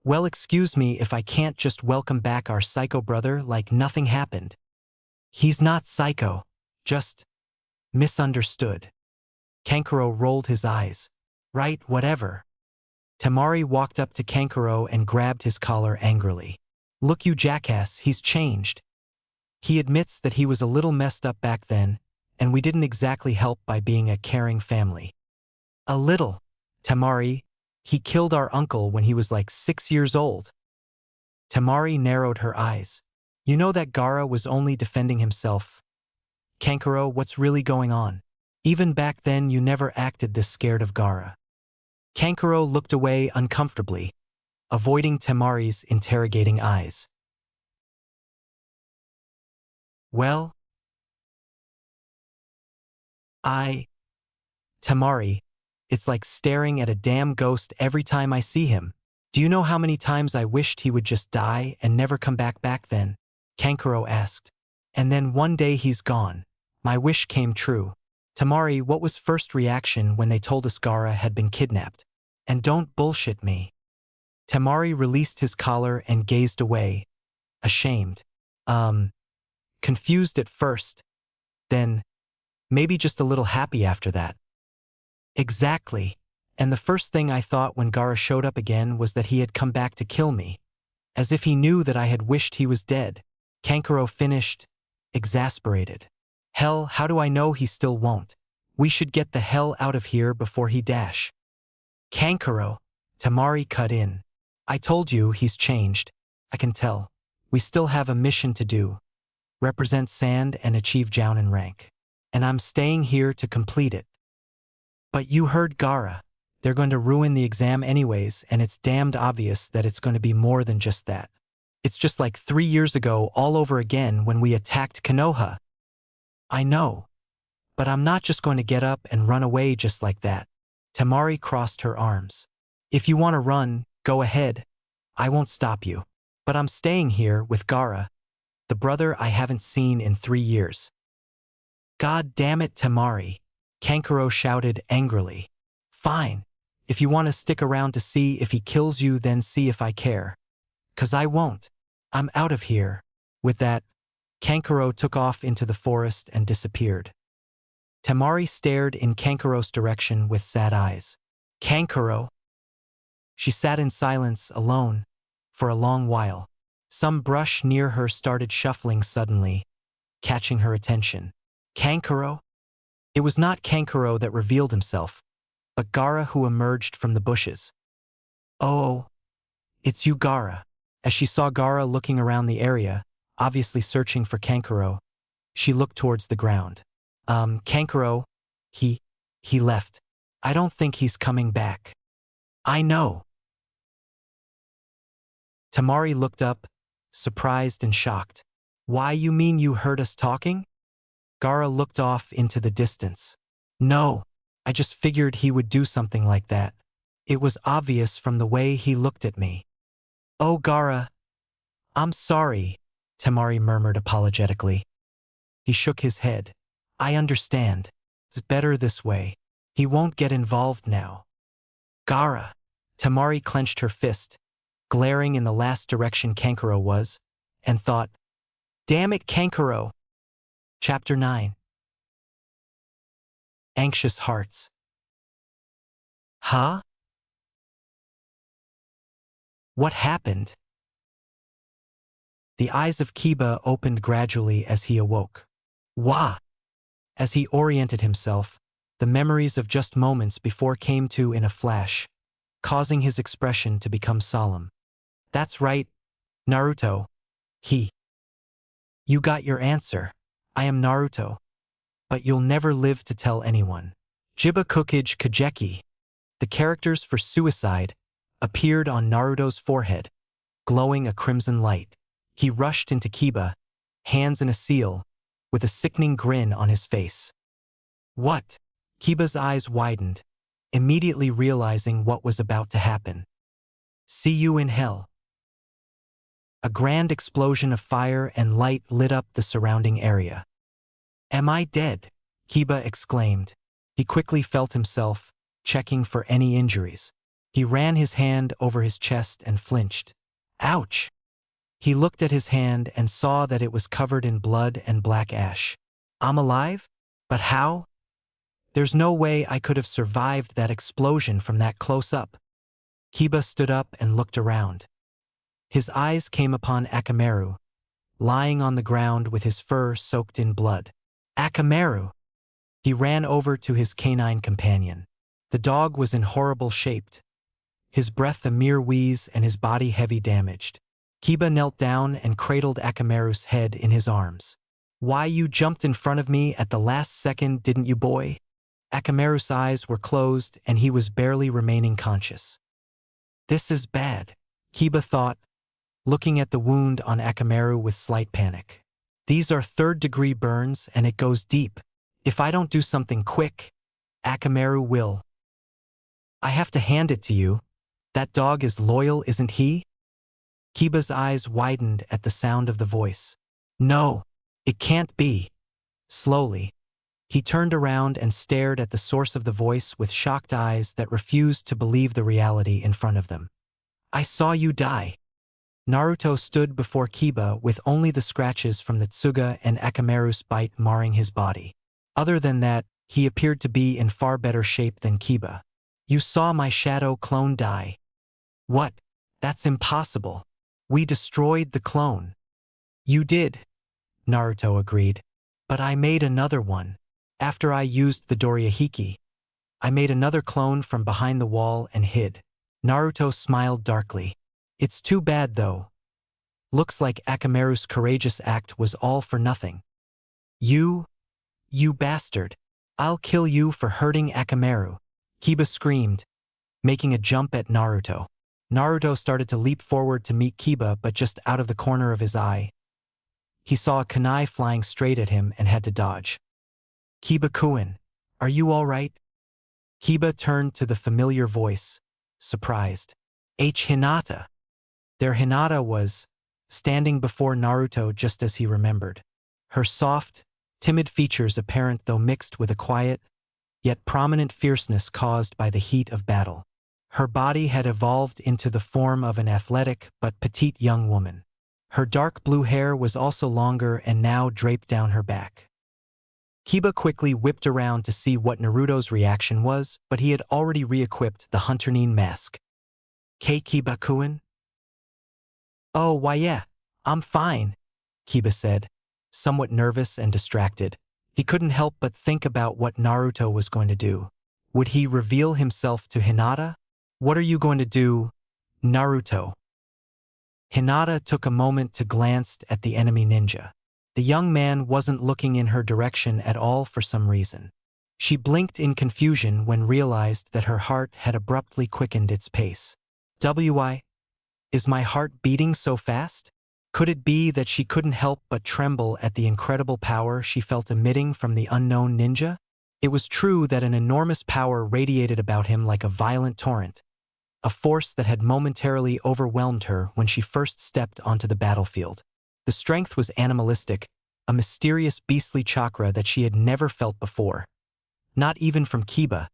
Well, excuse me if I can't just welcome back our psycho brother like nothing happened. He's not psycho, just misunderstood. Kankuro rolled his eyes. Right, whatever. Temari walked up to Kankuro and grabbed his collar angrily. Look, you jackass, he's changed. He admits that he was a little messed up back then, and we didn't exactly help by being a caring family. A little, Temari. He killed our uncle when he was like 6 years old. Temari narrowed her eyes. You know that Gaara was only defending himself. Kankuro, what's really going on? Even back then you never acted this scared of Gaara. Kankuro looked away uncomfortably, avoiding Temari's interrogating eyes. Well? Temari, it's like staring at a damn ghost every time I see him. Do you know how many times I wished he would just die and never come back then? Kankuro asked. And then one day he's gone. My wish came true. Temari, what was first reaction when they told us Gaara had been kidnapped? And don't bullshit me. Temari released his collar and gazed away, ashamed. Confused at first, then maybe just a little happy after that. Exactly. And the first thing I thought when Gaara showed up again was that he had come back to kill me. As if he knew that I had wished he was dead. Kankuro finished, exasperated. Hell, how do I know he still won't? We should get the hell out of here before he dash. Kankuro, Temari cut in. I told you he's changed. I can tell. We still have a mission to do. Represent Sand and achieve Jounin rank. And I'm staying here to complete it. But you heard Gaara. They're going to ruin the exam anyways, and it's damned obvious that it's going to be more than just that. It's just like 3 years ago all over again when we attacked Konoha. I know. But I'm not just going to get up and run away just like that. Temari crossed her arms. If you want to run, go ahead. I won't stop you. But I'm staying here with Gaara. the brother I haven't seen in 3 years. God damn it, Temari, Kankuro shouted angrily. Fine. If you want to stick around to see if he kills you, then see if I care. 'Cause I won't. I'm out of here. With that, Kankuro took off into the forest and disappeared. Temari stared in Kankuro's direction with sad eyes. Kankuro? She sat in silence, alone, for a long while. Some brush near her started shuffling suddenly, catching her attention. Kankuro? It was not Kankuro that revealed himself, but Gaara, who emerged from the bushes. Oh, it's you, Gaara. As she saw Gaara looking around the area, obviously searching for Kankuro, she looked towards the ground. Kankuro, he left. I don't think he's coming back. I know. Temari looked up, surprised and shocked. Why, you mean you heard us talking? Gaara looked off into the distance. No, I just figured he would do something like that. It was obvious from the way he looked at me. Oh, Gaara, I'm sorry, Temari murmured apologetically. He shook his head. I understand. It's better this way. He won't get involved now. Gaara. Temari clenched her fist, glaring in the last direction Kankuro was, and thought, damn it, Kankuro. Chapter 9. Anxious Hearts. Huh? What happened? The eyes of Kiba opened gradually as he awoke. Wah! As he oriented himself, the memories of just moments before came to in a flash, causing his expression to become solemn. That's right, Naruto. You got your answer. I am Naruto. But you'll never live to tell anyone. Jibakukage Kageki. The characters for suicide appeared on Naruto's forehead, glowing a crimson light. He rushed into Kiba, hands in a seal, with a sickening grin on his face. What? Kiba's eyes widened, immediately realizing what was about to happen. See you in hell. A grand explosion of fire and light lit up the surrounding area. Am I dead? Kiba exclaimed. He quickly felt himself, checking for any injuries. He ran his hand over his chest and flinched. Ouch! He looked at his hand and saw that it was covered in blood and black ash. I'm alive? But how? There's no way I could have survived that explosion from that close up. Kiba stood up and looked around. His eyes came upon Akamaru, lying on the ground with his fur soaked in blood. Akamaru! He ran over to his canine companion. The dog was in horrible shape, his breath a mere wheeze and his body heavy damaged. Kiba knelt down and cradled Akamaru's head in his arms. Why, you jumped in front of me at the last second, didn't you, boy? Akamaru's eyes were closed and he was barely remaining conscious. This is bad, Kiba thought, looking at the wound on Akamaru with slight panic. These are third-degree burns and it goes deep. If I don't do something quick, Akamaru will. I have to hand it to you. That dog is loyal, isn't he? Kiba's eyes widened at the sound of the voice. No, it can't be. Slowly, he turned around and stared at the source of the voice with shocked eyes that refused to believe the reality in front of them. I saw you die. Naruto stood before Kiba with only the scratches from the Tsuga and Akamaru's bite marring his body. Other than that, he appeared to be in far better shape than Kiba. You saw my shadow clone die. What? That's impossible. We destroyed the clone. You did, Naruto agreed. But I made another one. After I used the Dorihiki, I made another clone from behind the wall and hid. Naruto smiled darkly. It's too bad though. Looks like Akamaru's courageous act was all for nothing. You bastard. I'll kill you for hurting Akamaru. Kiba screamed, making a jump at Naruto. Naruto started to leap forward to meet Kiba, but just out of the corner of his eye, he saw a kunai flying straight at him and had to dodge. Kiba-kun, are you all right? Kiba turned to the familiar voice, surprised. Hinata. Their Hinata was standing before Naruto just as he remembered. Her soft, timid features apparent though mixed with a quiet, yet prominent fierceness caused by the heat of battle. Her body had evolved into the form of an athletic but petite young woman. Her dark blue hair was also longer and now draped down her back. Kiba quickly whipped around to see what Naruto's reaction was, but he had already re-equipped the Hunter-nin mask. "K Kiba-kun?" "Oh, why yeah, I'm fine," Kiba said, somewhat nervous and distracted. He couldn't help but think about what Naruto was going to do. Would he reveal himself to Hinata? "What are you going to do, Naruto?" Hinata took a moment to glance at the enemy ninja. The young man wasn't looking in her direction at all for some reason. She blinked in confusion when realized that her heart had abruptly quickened its pace. "Why? Is my heart beating so fast?" Could it be that she couldn't help but tremble at the incredible power she felt emitting from the unknown ninja? It was true that an enormous power radiated about him like a violent torrent, a force that had momentarily overwhelmed her when she first stepped onto the battlefield. The strength was animalistic, a mysterious beastly chakra that she had never felt before. Not even from Kiba,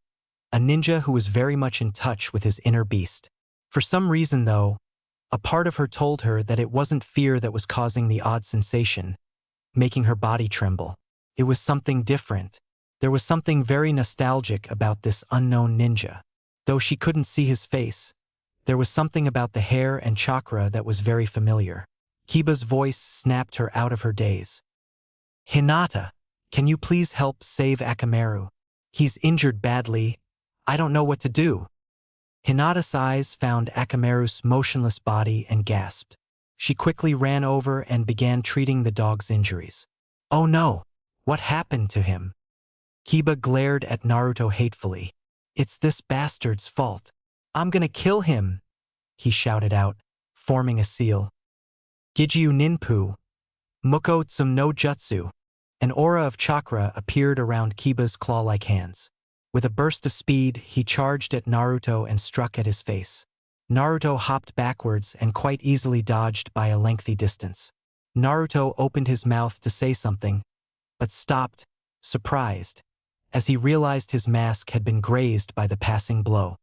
a ninja who was very much in touch with his inner beast. For some reason, though, a part of her told her that it wasn't fear that was causing the odd sensation, making her body tremble. It was something different. There was something very nostalgic about this unknown ninja. Though she couldn't see his face, there was something about the hair and chakra that was very familiar. Kiba's voice snapped her out of her daze. "Hinata, can you please help save Akamaru? He's injured badly. I don't know what to do." Hinata's eyes found Akamaru's motionless body and gasped. She quickly ran over and began treating the dog's injuries. "Oh no, what happened to him?" Kiba glared at Naruto hatefully. "It's this bastard's fault. I'm gonna kill him," he shouted out, forming a seal. "Gijyu Ninpu, Muko Tsum no Jutsu." An aura of chakra appeared around Kiba's claw-like hands. With a burst of speed, he charged at Naruto and struck at his face. Naruto hopped backwards and quite easily dodged by a lengthy distance. Naruto opened his mouth to say something, but stopped, surprised, as he realized his mask had been grazed by the passing blow.